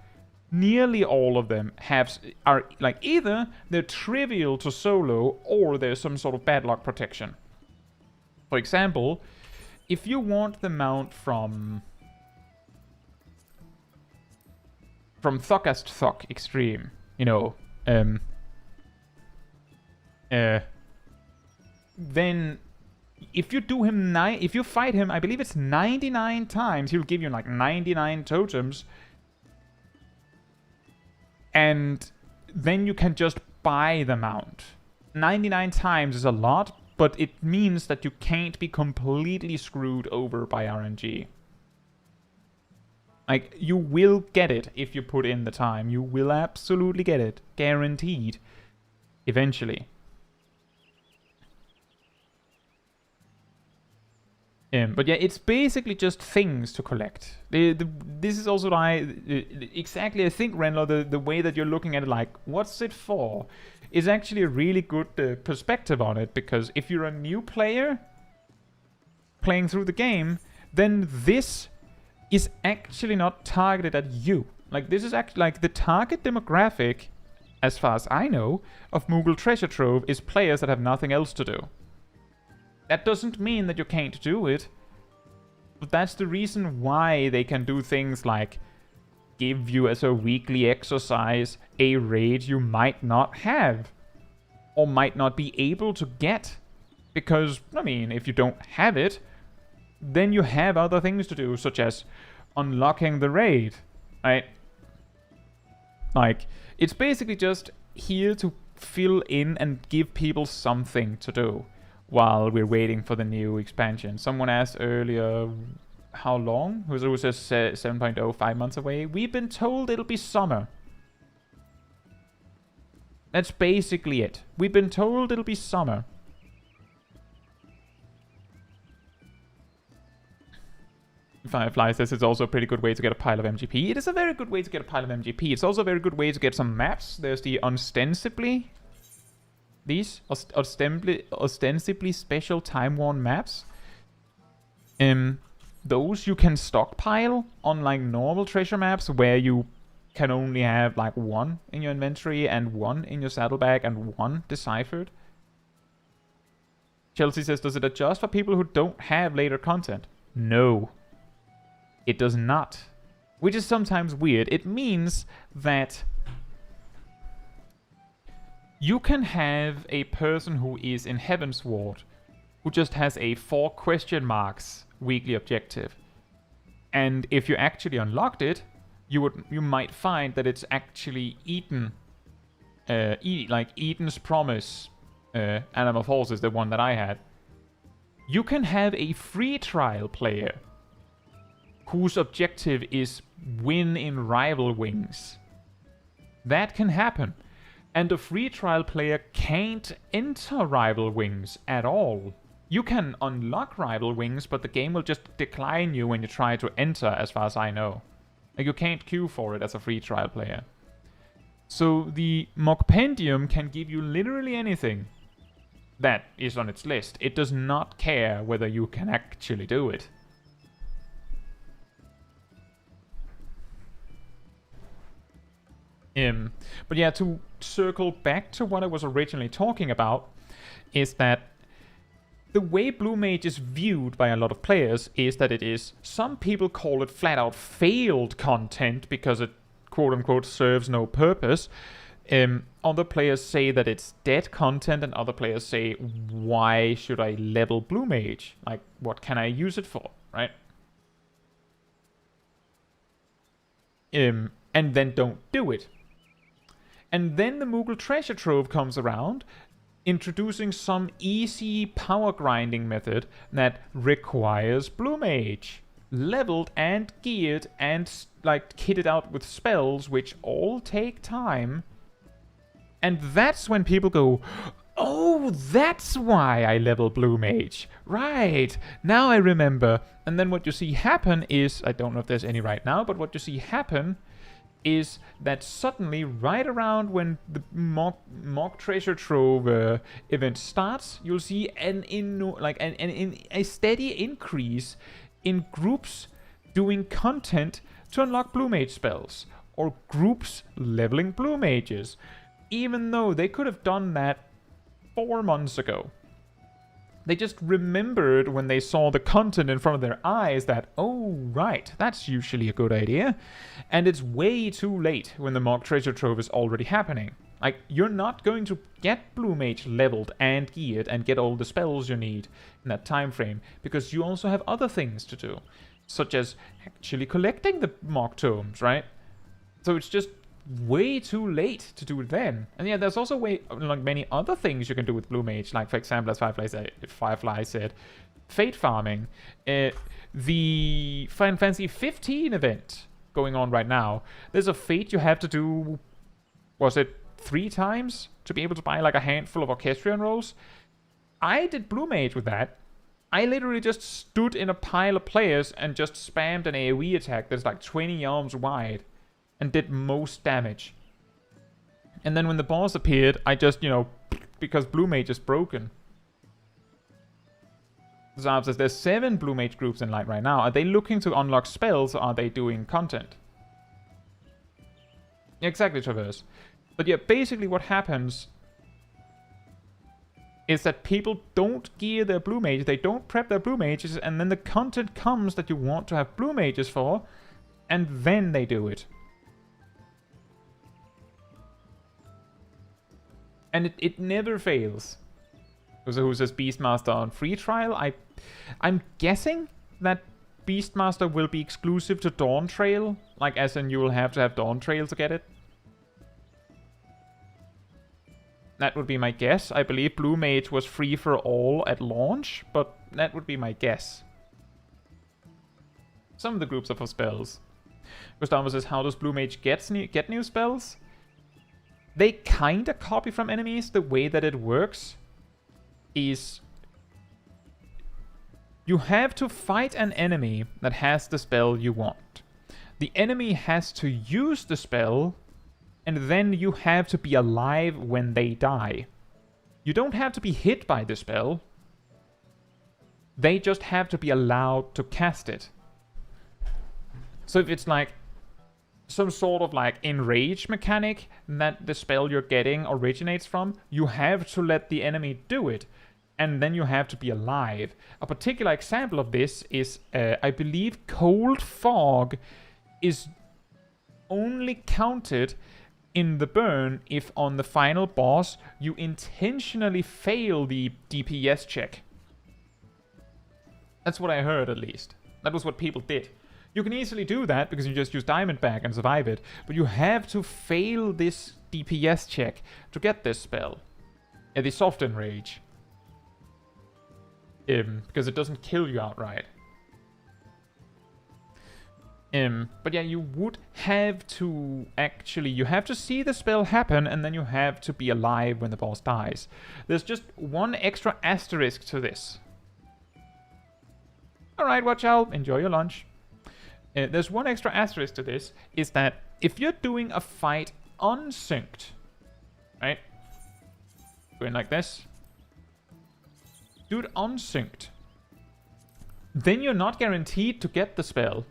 nearly all of them are like either they're trivial to solo or there's some sort of bad luck protection. For example, if you want the mount from Thuckast Thuck Extreme, you know, then if you do him if you fight him, I believe it's 99 times, he'll give you like 99 totems, and then you can just buy the mount. 99 times is a lot, but it means that you can't be completely screwed over by RNG. Like, you will get it if you put in the time. You will absolutely get it. Guaranteed. Eventually. But yeah, it's basically just things to collect. This is also exactly, I think, Renlo, the way that you're looking at it, like, what's it for, is actually a really good perspective on it. Because if you're a new player playing through the game, then this is actually not targeted at you. Like, this is actually, like, the target demographic, as far as I know, of Moogle Treasure Trove is players that have nothing else to do. That doesn't mean that you can't do it, but that's the reason why they can do things like give you as a weekly exercise a raid you might not have, or might not be able to get. Because, I mean, if you don't have it, then you have other things to do, such as unlocking the raid, right? Like, it's basically just here to fill in and give people something to do while we're waiting for the new expansion. Someone asked earlier, how long? Who says 7.0, 5 months away? We've been told it'll be summer. That's basically it. We've been told it'll be summer. Firefly says it's also a pretty good way to get a pile of MGP. It is a very good way to get a pile of MGP. It's also a very good way to get some maps. There's the ostensibly... These ostensibly special time-worn maps. Those you can stockpile on like normal treasure maps where you can only have like one in your inventory and one in your saddlebag and one deciphered. Chelsea says, does it adjust for people who don't have later content? No. It does not. Which is sometimes weird. It means that you can have a person who is in Heaven's Ward who just has a 4 question marks weekly objective. And if you actually unlocked it, you might find that it's actually Eden. Like Eden's Promise Animal Force is the one that I had. You can have a free trial player whose objective is win in Rival Wings. That can happen. And a free trial player can't enter Rival Wings at all. You can unlock Rival Wings, but the game will just decline you when you try to enter, as far as I know. Like, you can't queue for it as a free trial player. So the Mokpendium can give you literally anything that is on its list. It does not care whether you can actually do it. But yeah, to circle back to what I was originally talking about, is that the way Blue Mage is viewed by a lot of players is that it is, some people call it flat out failed content because it quote unquote serves no purpose. Other players say that it's dead content, and other players say, why should I level Blue Mage? Like, what can I use it for, right? And then don't do it. And then the Moogle Treasure Trove comes around, introducing some easy power grinding method that requires Blue Mage, leveled and geared and like kitted out with spells, which all take time. And that's when people go, oh, that's why I level Blue Mage. Right, now I remember. And then what you see happen is, I don't know if there's any right now, but what you see happen is that suddenly, right around when the mock treasure trove event starts, you'll see a steady increase in groups doing content to unlock Blue Mage spells, or groups leveling Blue Mages, even though they could have done that 4 months ago. They just remembered when they saw the content in front of their eyes that, oh, right, that's usually a good idea. And it's way too late when the mock treasure trove is already happening. Like, you're not going to get Blue Mage leveled and geared and get all the spells you need in that time frame, because you also have other things to do, such as actually collecting the mock tomes, right? So it's just way too late to do it then. And yeah, there's also many other things you can do with Blue Mage, like for example, as Firefly said, fate farming. The Final Fantasy 15 event going on right now, there's a fate you have to do, was it 3 times to be able to buy like a handful of Orchestrion rolls? I did Blue Mage with that. I literally just stood in a pile of players and just spammed an AoE attack that's like 20 arms wide and did most damage. And then when the boss appeared, I just, because Blue Mage is broken. Zarb says there's 7 Blue Mage groups in Light right now. Are they looking to unlock spells, or are they doing content? Exactly, Traverse. But yeah, basically what happens is that people don't gear their Blue Mages, they don't prep their Blue Mages, and then the content comes that you want to have Blue Mages for, and then they do it. And it never fails. So who says Beastmaster on free trial? I'm guessing that Beastmaster will be exclusive to Dawn Trail, like as in you will have to have Dawn Trail to get it. That would be my guess. I believe Blue Mage was free for all at launch, but that would be my guess. Some of the groups are for spells. Gustavo says, how does Blue Mage get new spells? They kinda copy from enemies. The way that it works is you have to fight an enemy that has the spell you want. The enemy has to use the spell, and then you have to be alive when they die. You don't have to be hit by the spell. They just have to be allowed to cast it. So if it's like some sort of like enrage mechanic that the spell you're getting originates from, you have to let the enemy do it. And then you have to be alive. A particular example of this is, I believe, Cold Fog is only counted in the burn if on the final boss you intentionally fail the DPS check. That's what I heard, at least. That was what people did. You can easily do that because you just use Diamond Bag and survive it, but you have to fail this DPS check to get this spell. Yeah, the soft enrage. Because it doesn't kill you outright. But yeah, you would have to actually, you have to see the spell happen, and then you have to be alive when the boss dies. There's just one extra asterisk to this. Alright, watch out, enjoy your lunch. There's one extra asterisk to this, is that if you're doing a fight unsynced, right? Going like this. Do it unsynced. Then you're not guaranteed to get the spell.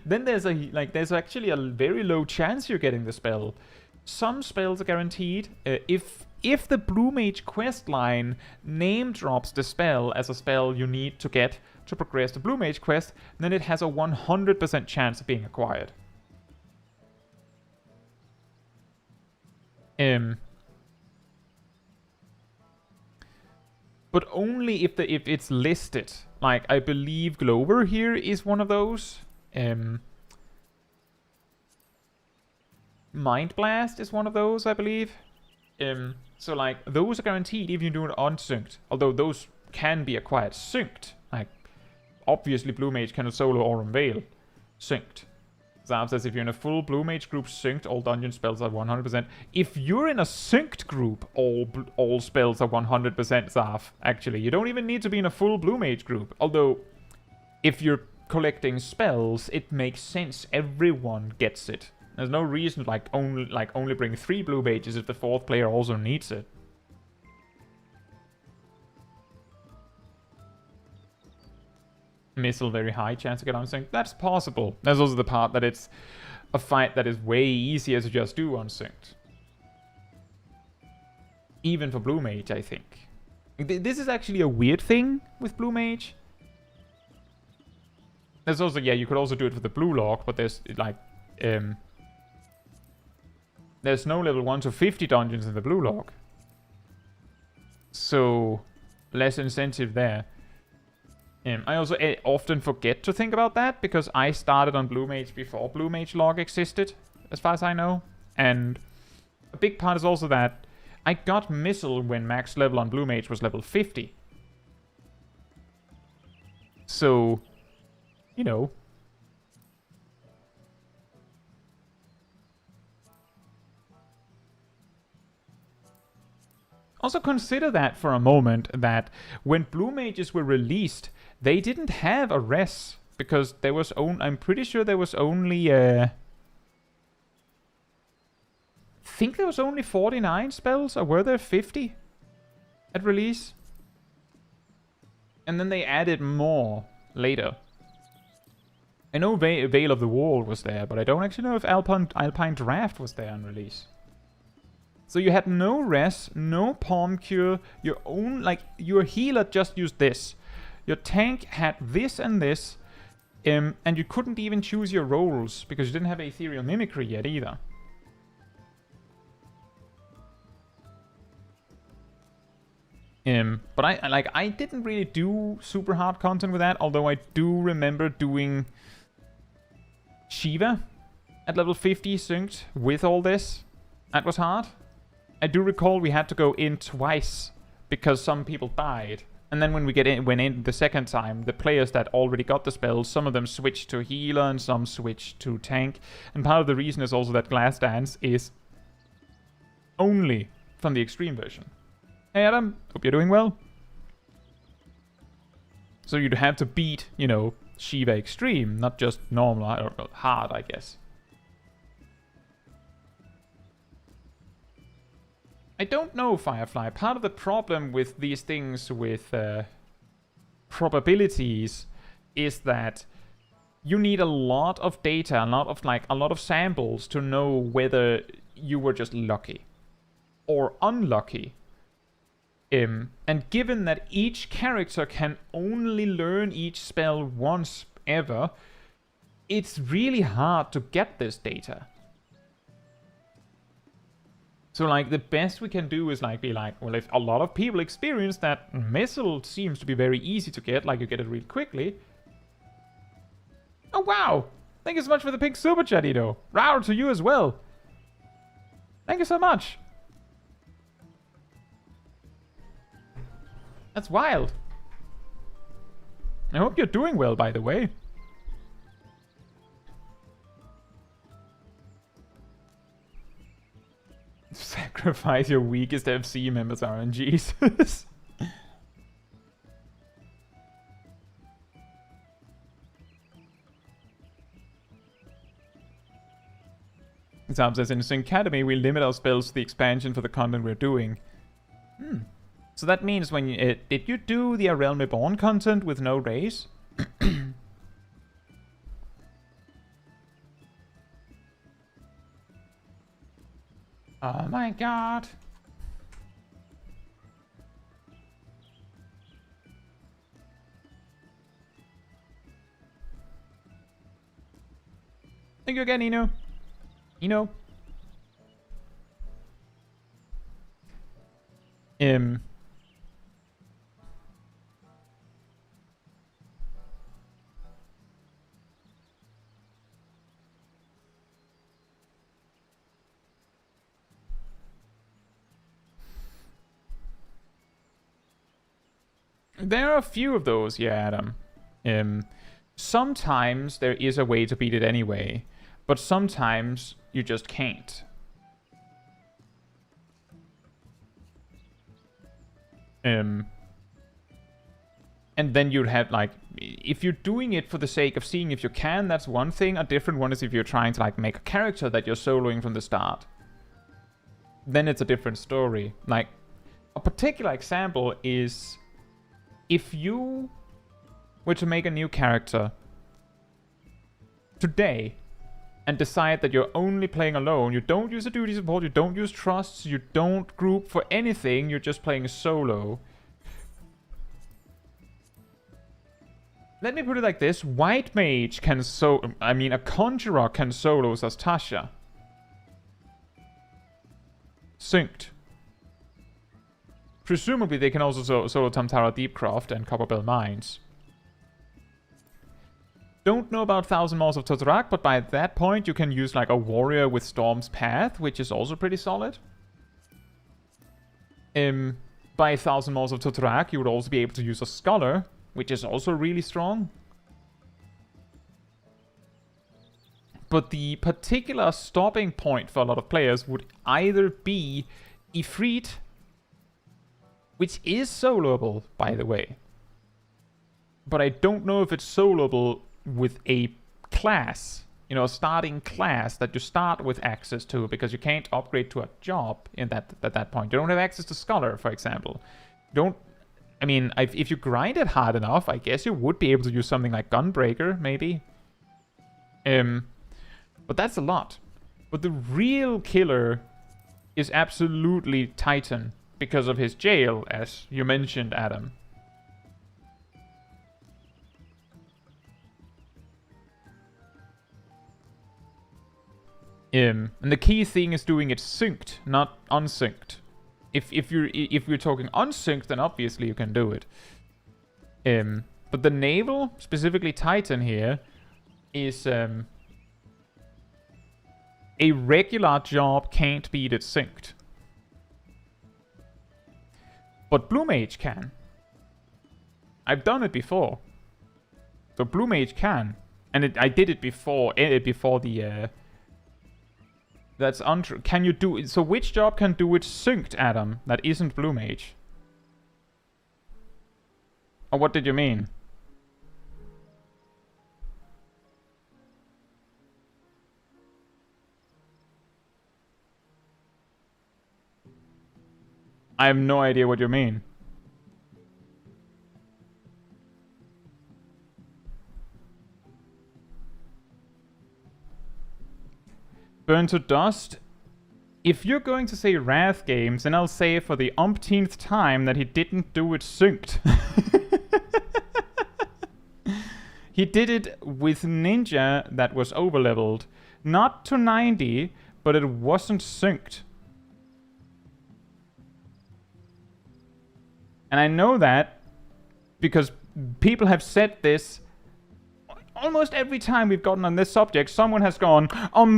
Then there's actually a very low chance you're getting the spell. Some spells are guaranteed. If the Blue Mage quest line name drops the spell as a spell you need to get to progress the Blue Mage quest, then it has a 100% chance of being acquired. But only if it's listed. Like, I believe Glover here is one of those. Mind Blast is one of those, I believe. So, like, those are guaranteed if you do it unsynced. Although those can be acquired synced. Like, obviously Blue Mage can solo or unveil synced. Zav says if you're in a full Blue Mage group synced, all dungeon spells are 100%. If you're in a synced group, all spells are 100% Zav, actually. You don't even need to be in a full Blue Mage group. Although, if you're collecting spells, it makes sense. Everyone gets it. There's no reason to only bring 3 Blue Mages if the 4th player also needs it. Missile, very high chance to get unsynced. That's possible. There's also the part that it's a fight that is way easier to just do unsynced. Even for Blue Mage, I think. This is actually a weird thing with Blue Mage. There's also, yeah, you could also do it for the Blue Lock, but there's, like, there's no level 1 to 50 dungeons in the Blue Lock. So, less incentive there. I also often forget to think about that, because I started on Blue Mage before Blue Mage Log existed, as far as I know. And a big part is also that I got Missile when max level on Blue Mage was level 50. So, you know. Also consider that for a moment, that when Blue Mages were released, they didn't have a res, because there was I'm pretty sure there was only I think there was only 49 spells, or were there 50 at release? And then they added more later. I know Veil of the Wall was there, but I don't actually know if Alpine Draft was there on release. So you had no res, no palm cure, your own, like, your healer just used this. Your tank had this and this, and you couldn't even choose your roles, because you didn't have Ethereal Mimicry yet either. But I didn't really do super hard content with that, although I do remember doing Shiva at level 50 synced with all this. That was hard. I do recall we had to go in twice because some people died. And then when we went in the second time, the players that already got the spells, some of them switched to healer and some switched to tank. And part of the reason is also that Glass Dance is only from the extreme version. Hey Adam, hope you're doing well. So you'd have to beat, you know, Shiva Extreme, not just normal or hard, I guess. I don't know, Firefly. Part of the problem with these things with probabilities is that you need a lot of data, a lot of samples to know whether you were just lucky or unlucky. And given that each character can only learn each spell once ever, it's really hard to get this data. So, like, the best we can do is, like, be like, well, if a lot of people experience that missile seems to be very easy to get, like, you get it really quickly. Oh, wow! Thank you so much for the pink super chat, Ito. Rawr to you as well. Thank you so much. That's wild. I hope you're doing well, by the way. Sacrifice your weakest FC members, RNGs. Sam says, in the Academy, we limit our spells to the expansion for the content we're doing. So that means when you... did you do the A Realm Reborn content with no raise? Oh my god. Thank you again, Eno. Eno. There are a few of those, yeah, Adam. Sometimes there is a way to beat it anyway, but sometimes you just can't. And then you'd have, like, if you're doing it for the sake of seeing if you can, that's one thing. A different one is if you're trying to, like, make a character that you're soloing from the start. Then it's a different story. Like, a particular example is... if you were to make a new character today and decide that you're only playing alone, you don't use a duty support, you don't use trusts, you don't group for anything, you're just playing solo. Let me put it like this, White Mage can a Conjurer can solo as Tasha. Synced. Presumably they can also solo Tamtara Deepcroft and Copperbell Mines. Don't know about 1000 Miles of Totorak, but by that point you can use like a warrior with Storm's Path, which is also pretty solid. By 1000 Miles of Totorak you would also be able to use a Scholar, which is also really strong. But the particular stopping point for a lot of players would either be Ifrit, which is soloable, by the way. But I don't know if it's soloable with a class, you know, a starting class that you start with access to, because you can't upgrade to a job in at that point. You don't have access to Scholar, for example. You don't I mean, if you grind it hard enough, I guess you would be able to use something like Gunbreaker, maybe. But that's a lot. But the real killer is absolutely Titan, because of his jail, as you mentioned, Adam. And the key thing is doing it synced, not unsynced. If you're talking unsynced, then obviously you can do it. But the naval, specifically Titan here, is a regular job can't beat it synced. But Blue Mage can. I've done it before. So Blue Mage can. And I did it before the... That's untrue. Can you do it? So which job can do it synced, Adam? That isn't Blue Mage. Or what did you mean? I have no idea what you mean. Burn to dust. If you're going to say Wrath games, then I'll say for the umpteenth time that he didn't do it synced. He did it with Ninja that was overleveled. Not to 90, but it wasn't synced. And I know that because people have said this almost every time we've gotten on this subject. Someone has gone,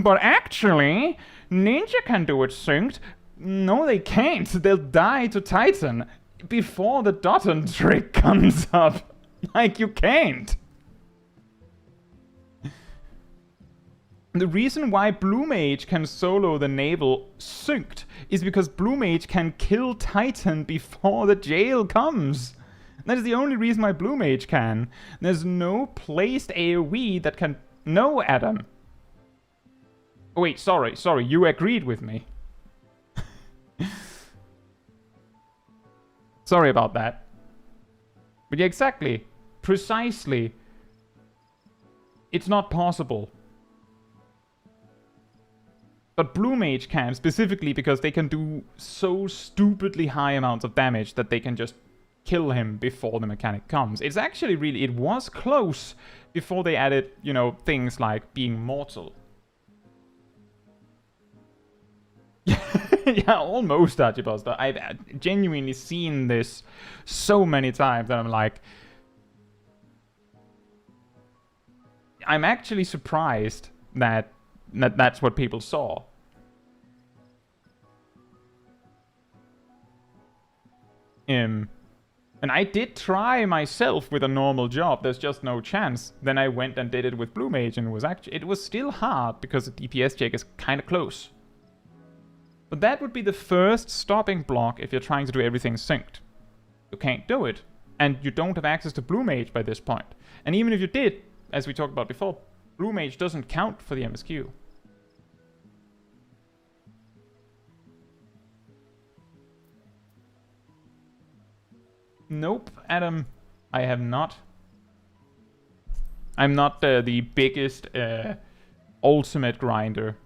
but actually, Ninja can do it synced. No, they can't. They'll die to Titan before the Dotton trick comes up. Like, you can't. The reason why Blue Mage can solo the naval synced is because Blue Mage can kill Titan before the jail comes. That is the only reason why Blue Mage can. There's no placed AoE that can... No, Adam. Oh, wait, sorry, you agreed with me. Sorry about that. But yeah, exactly. Precisely. It's not possible. But Blue Mage can, specifically because they can do so stupidly high amounts of damage that they can just kill him before the mechanic comes. It's actually really... It was close before they added, you know, things like being mortal. Yeah, almost, Archibuster. I've genuinely seen this so many times that I'm like... I'm actually surprised that that's what people saw. And I did try myself with a normal job. There's just no chance. Then I went and did it with Blue Mage, and it was still hard because the DPS check is kind of close. But that would be the first stopping block if you're trying to do everything synced. You can't do it, and you don't have access to Blue Mage by this point. And even if you did, as we talked about before, Blue Mage doesn't count for the MSQ. Nope, Adam, I have not. I'm not the biggest ultimate grinder.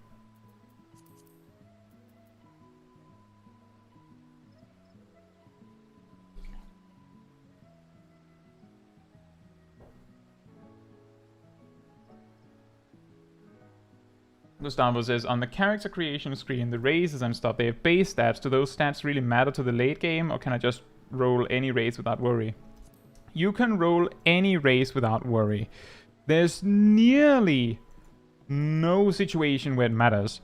Gustavo says, on the character creation screen, the raises and stuff, they have base stats. Do those stats really matter to the late game, or can I just roll any raise without worry? You can roll any raise without worry. There's nearly no situation where it matters.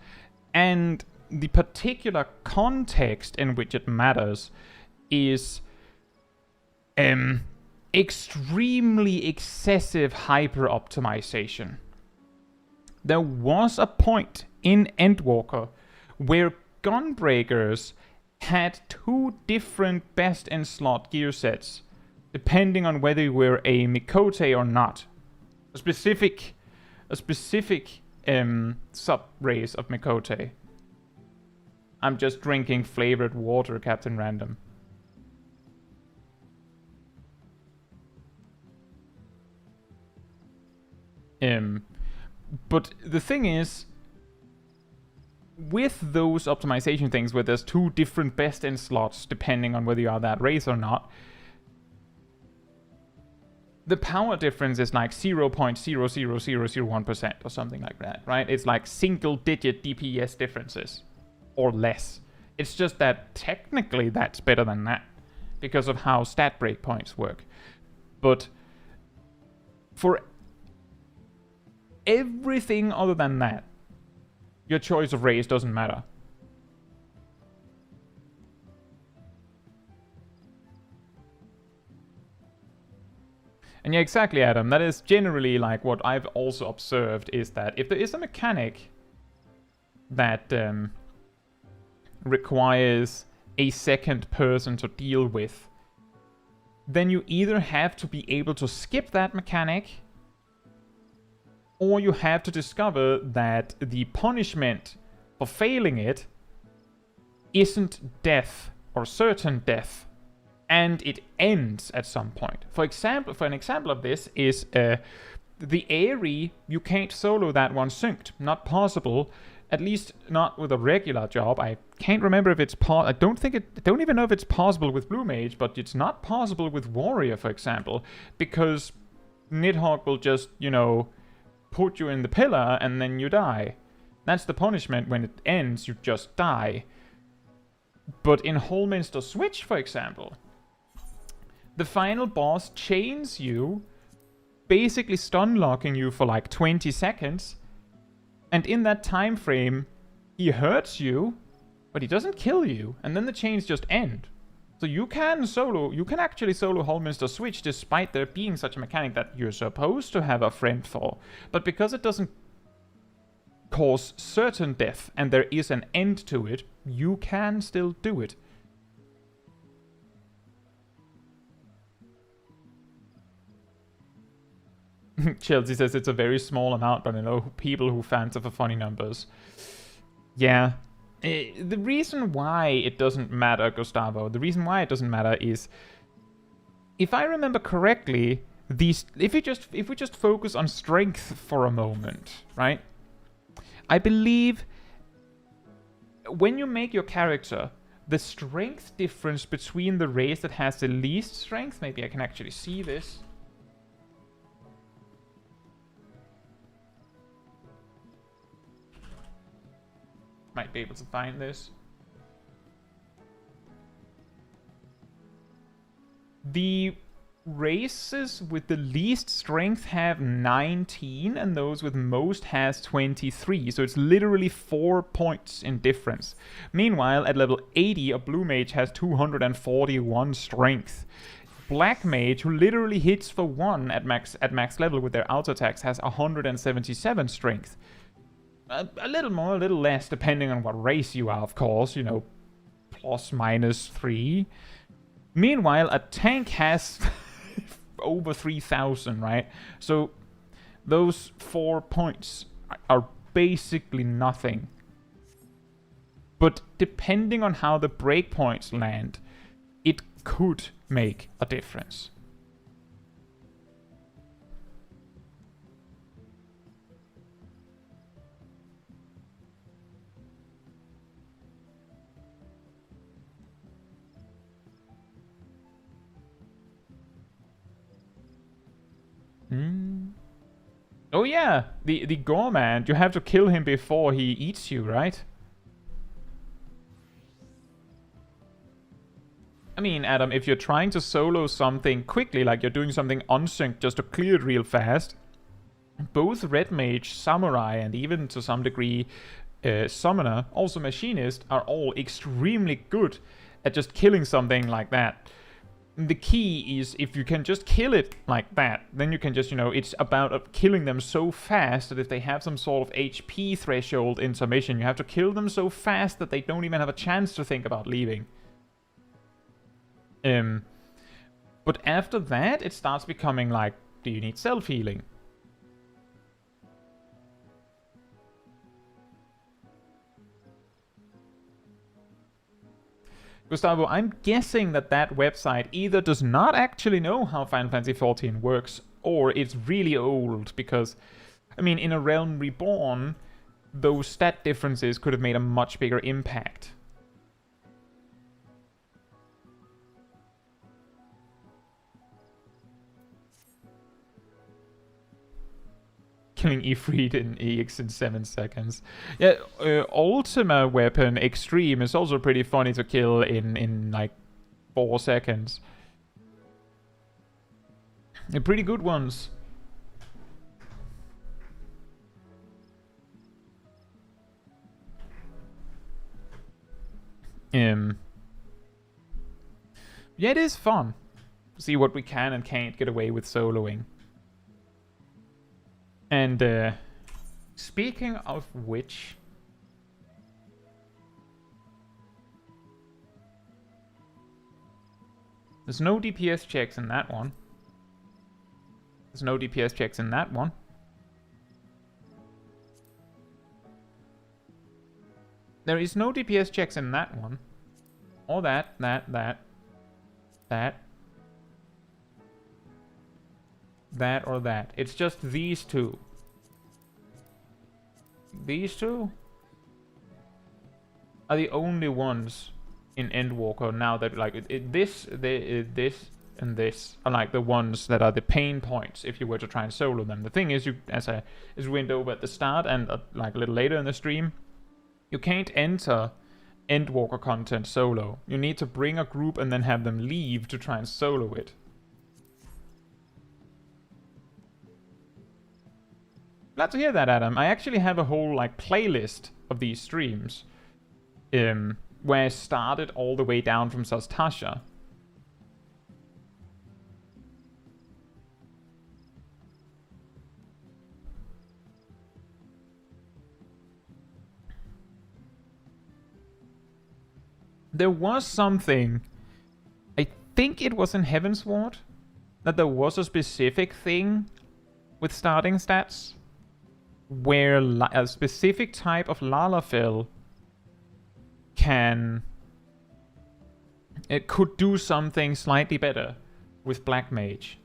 And the particular context in which it matters is extremely excessive hyper-optimization. There was a point in Endwalker where Gunbreakers had two different best-in-slot gear sets, depending on whether you were a Mikote or not. A specific sub-race of Mikote. I'm just drinking flavored water, Captain Random. But the thing is, with those optimization things where there's 2 different best-in slots depending on whether you are that race or not, the power difference is like 0.00001% or something like that, right? It's like single-digit DPS differences or less. It's just that technically that's better than that because of how stat breakpoints work. But for everything other than that, your choice of race doesn't matter. And yeah, exactly, Adam. That is generally like what I've also observed, is that if there is a mechanic that requires a second person to deal with, then you either have to be able to skip that mechanic, or you have to discover that the punishment for failing it isn't death or certain death, and it ends at some point. For an example of this is the Aerie. You can't solo that one synced. Not possible. At least not with a regular job. I can't remember if it's I don't even know if it's possible with Blue Mage, but it's not possible with Warrior, for example, because Nidhogg will just, you know, put you in the pillar and then you die. That's the punishment. When it ends, you just die. But in Holminster Switch, for example, the final boss chains you, basically stun locking you for like 20 seconds, and in that time frame, he hurts you, but he doesn't kill you, and then the chains just end. So you can actually solo Holminster Switch despite there being such a mechanic that you're supposed to have a friend for. But because it doesn't cause certain death and there is an end to it, you can still do it. Chelsea says it's a very small amount, but I know people who fancy for funny numbers. Yeah. The reason why it doesn't matter, Gustavo, the reason why it doesn't matter is, if I remember correctly, if we just focus on strength for a moment, right? I believe when you make your character, the strength difference between the race that has the least strength, maybe I can actually see this. Might be able to find this. The races with the least strength have 19, and those with most has 23. So it's literally 4 points in difference. Meanwhile, at level 80, a Blue Mage has 241 strength. Black Mage, who literally hits for 1 at max level with their auto attacks, has 177 strength. A little more, a little less, depending on what race you are, of course, you know, plus minus 3. Meanwhile, a tank has over 3,000, right? So those 4 points are basically nothing. But depending on how the breakpoints land, it could make a difference. Oh yeah, the Gormand, you have to kill him before he eats you, right? I mean, Adam, if you're trying to solo something quickly, like you're doing something unsynced just to clear it real fast, both Red Mage, Samurai, and even to some degree Summoner, also Machinist, are all extremely good at just killing something like that. The key is, if you can just kill it like that, then you can just, you know, it's about killing them so fast that if they have some sort of HP threshold in submission, you have to kill them so fast that they don't even have a chance to think about leaving. But after that, it starts becoming like, do you need self-healing? Gustavo, I'm guessing that website either does not actually know how Final Fantasy XIV works, or it's really old, because I mean, in a Realm Reborn, those stat differences could have made a much bigger impact. Killing Ifrit in EX in 7 seconds. Yeah, Ultima weapon Extreme is also pretty funny to kill in like 4 seconds. They're pretty good ones. Yeah, it is fun. See what we can and can't get away with soloing. And speaking of which, there's no DPS checks in that one. There's no DPS checks in that one. There is no DPS checks in that one. Or that. That or that. It's just these two. These two are the only ones in Endwalker now that, like, this and this are like the ones that are the pain points if you were to try and solo them. The thing is, you, as I went over at the start and like a little later in the stream, you can't enter Endwalker content solo. You need to bring a group and then have them leave to try and solo it. Glad to hear that, Adam. I actually have a whole like playlist of these streams, where I started all the way down from Sastasha. There was something, I think it was in Heavensward, that there was a specific thing with starting stats where a specific type of Lalafell it could do something slightly better with Black Mage.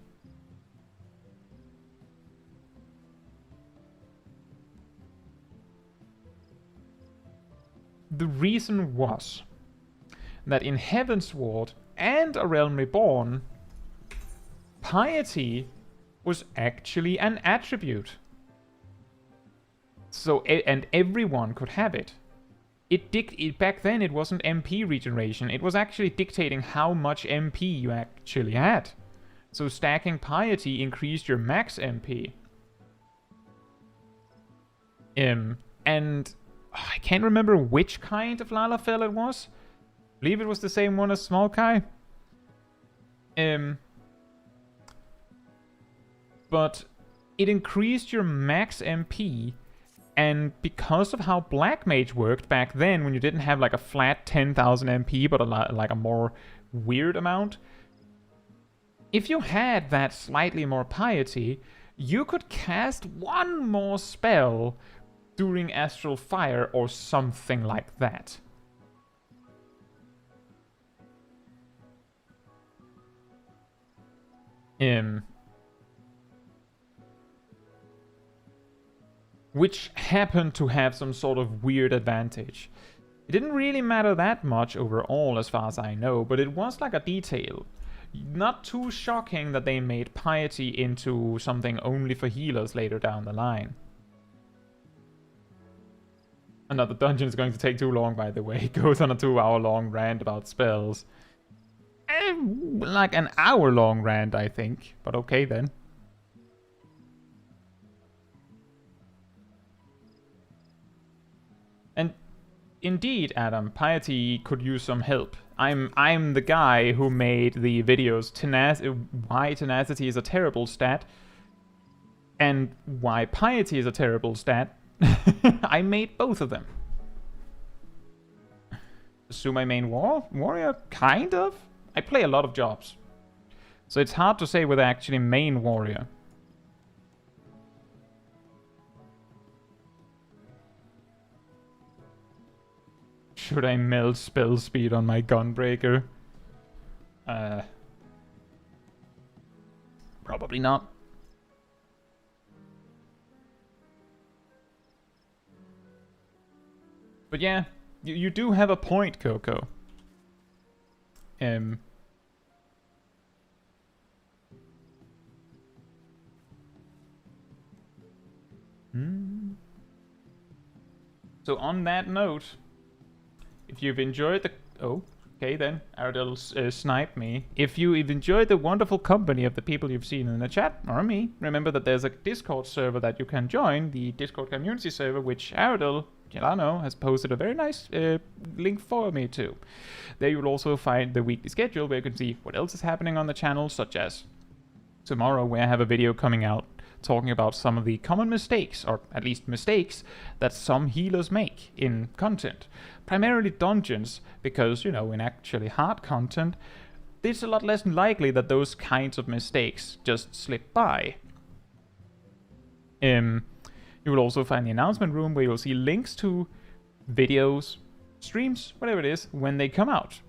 The reason was that in Heavensward and A Realm Reborn, piety was actually an attribute. So, and everyone could have it. Back then it wasn't MP regeneration, it was actually dictating how much MP you actually had. So stacking piety increased your max MP. And I can't remember which kind of Lalafell it was. I believe it was the same one as Small Kai. But it increased your max MP, and because of how Black Mage worked back then, when you didn't have like a flat 10,000 MP, but like a more weird amount, if you had that slightly more piety, you could cast one more spell during Astral Fire or something like that. Which happened to have some sort of weird advantage. It didn't really matter that much overall as far as I know, but it was like a detail. Not too shocking that they made piety into something only for healers later down the line. Another dungeon is going to take too long, by the way. It goes on a 2-hour-long rant about spells. Like an hour-long rant, I think. But okay then. And indeed, Adam, piety could use some help. I'm the guy who made the videos why tenacity is a terrible stat and why piety is a terrible stat. I made both of them. Assume I main warrior? Kind of. I play a lot of jobs, so it's hard to say whether I actually main warrior. Should I meld spell speed on my Gunbreaker? Probably not. But yeah, you do have a point, Coco. So on that note, if you've enjoyed the... Oh, okay then, Ardell sniped me. If you've enjoyed the wonderful company of the people you've seen in the chat, or me, remember that there's a Discord server that you can join, the Discord community server, which Ardell Gelano has posted a very nice link for me to. There you'll also find the weekly schedule where you can see what else is happening on the channel, such as tomorrow where I have a video coming out talking about some of the common mistakes, or at least mistakes, that some healers make in content. Primarily dungeons, because, you know, in actually hard content, it's a lot less likely that those kinds of mistakes just slip by. You will also find the announcement room where you'll see links to videos, streams, whatever it is, when they come out.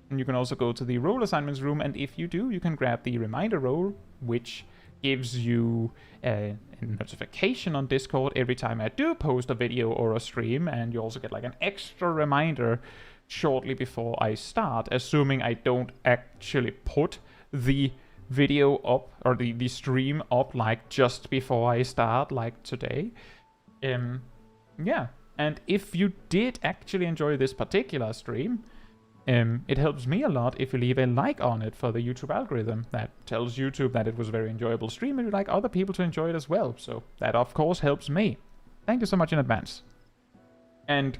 And you can also go to the role assignments room, and if you do, you can grab the reminder role, which gives you a notification on Discord every time I do post a video or a stream, and you also get like an extra reminder shortly before I start, assuming I don't actually put the video up, or the stream up, like just before I start, like today. Yeah, and if you did actually enjoy this particular stream, it helps me a lot if you leave a like on it for the YouTube algorithm. That tells YouTube that it was a very enjoyable stream and you'd like other people to enjoy it as well. So that, of course, helps me. Thank you so much in advance. And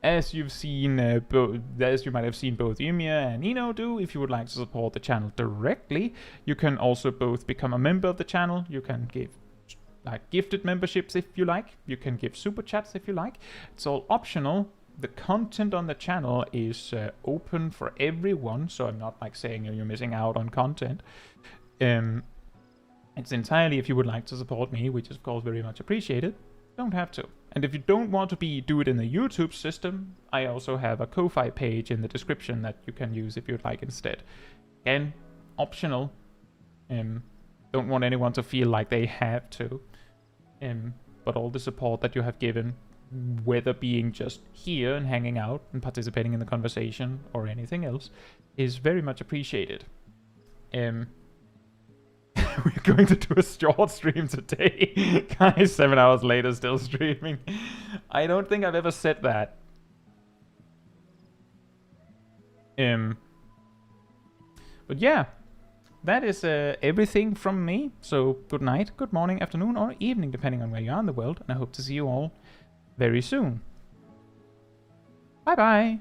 as you've seen, as you might have seen both Yumia and Nino do, if you would like to support the channel directly, you can also both become a member of the channel. You can give like gifted memberships if you like. You can give super chats if you like. It's all optional. The content on the channel is open for everyone, so I'm not like saying you're missing out on content. It's entirely if you would like to support me, which is of course very much appreciated. Don't have to. And if you don't want to do it in the YouTube system, I also have a Ko-Fi page in the description that you can use if you'd like instead. Again, optional. Don't want anyone to feel like they have to. But all the support that you have given, whether being just here and hanging out and participating in the conversation or anything else, is very much appreciated. We're going to do a short stream today. Guys, 7 hours later still streaming. I don't think I've ever said that. But yeah, that is everything from me. So good night, good morning, afternoon, or evening, depending on where you are in the world. And I hope to see you all very soon. Bye bye.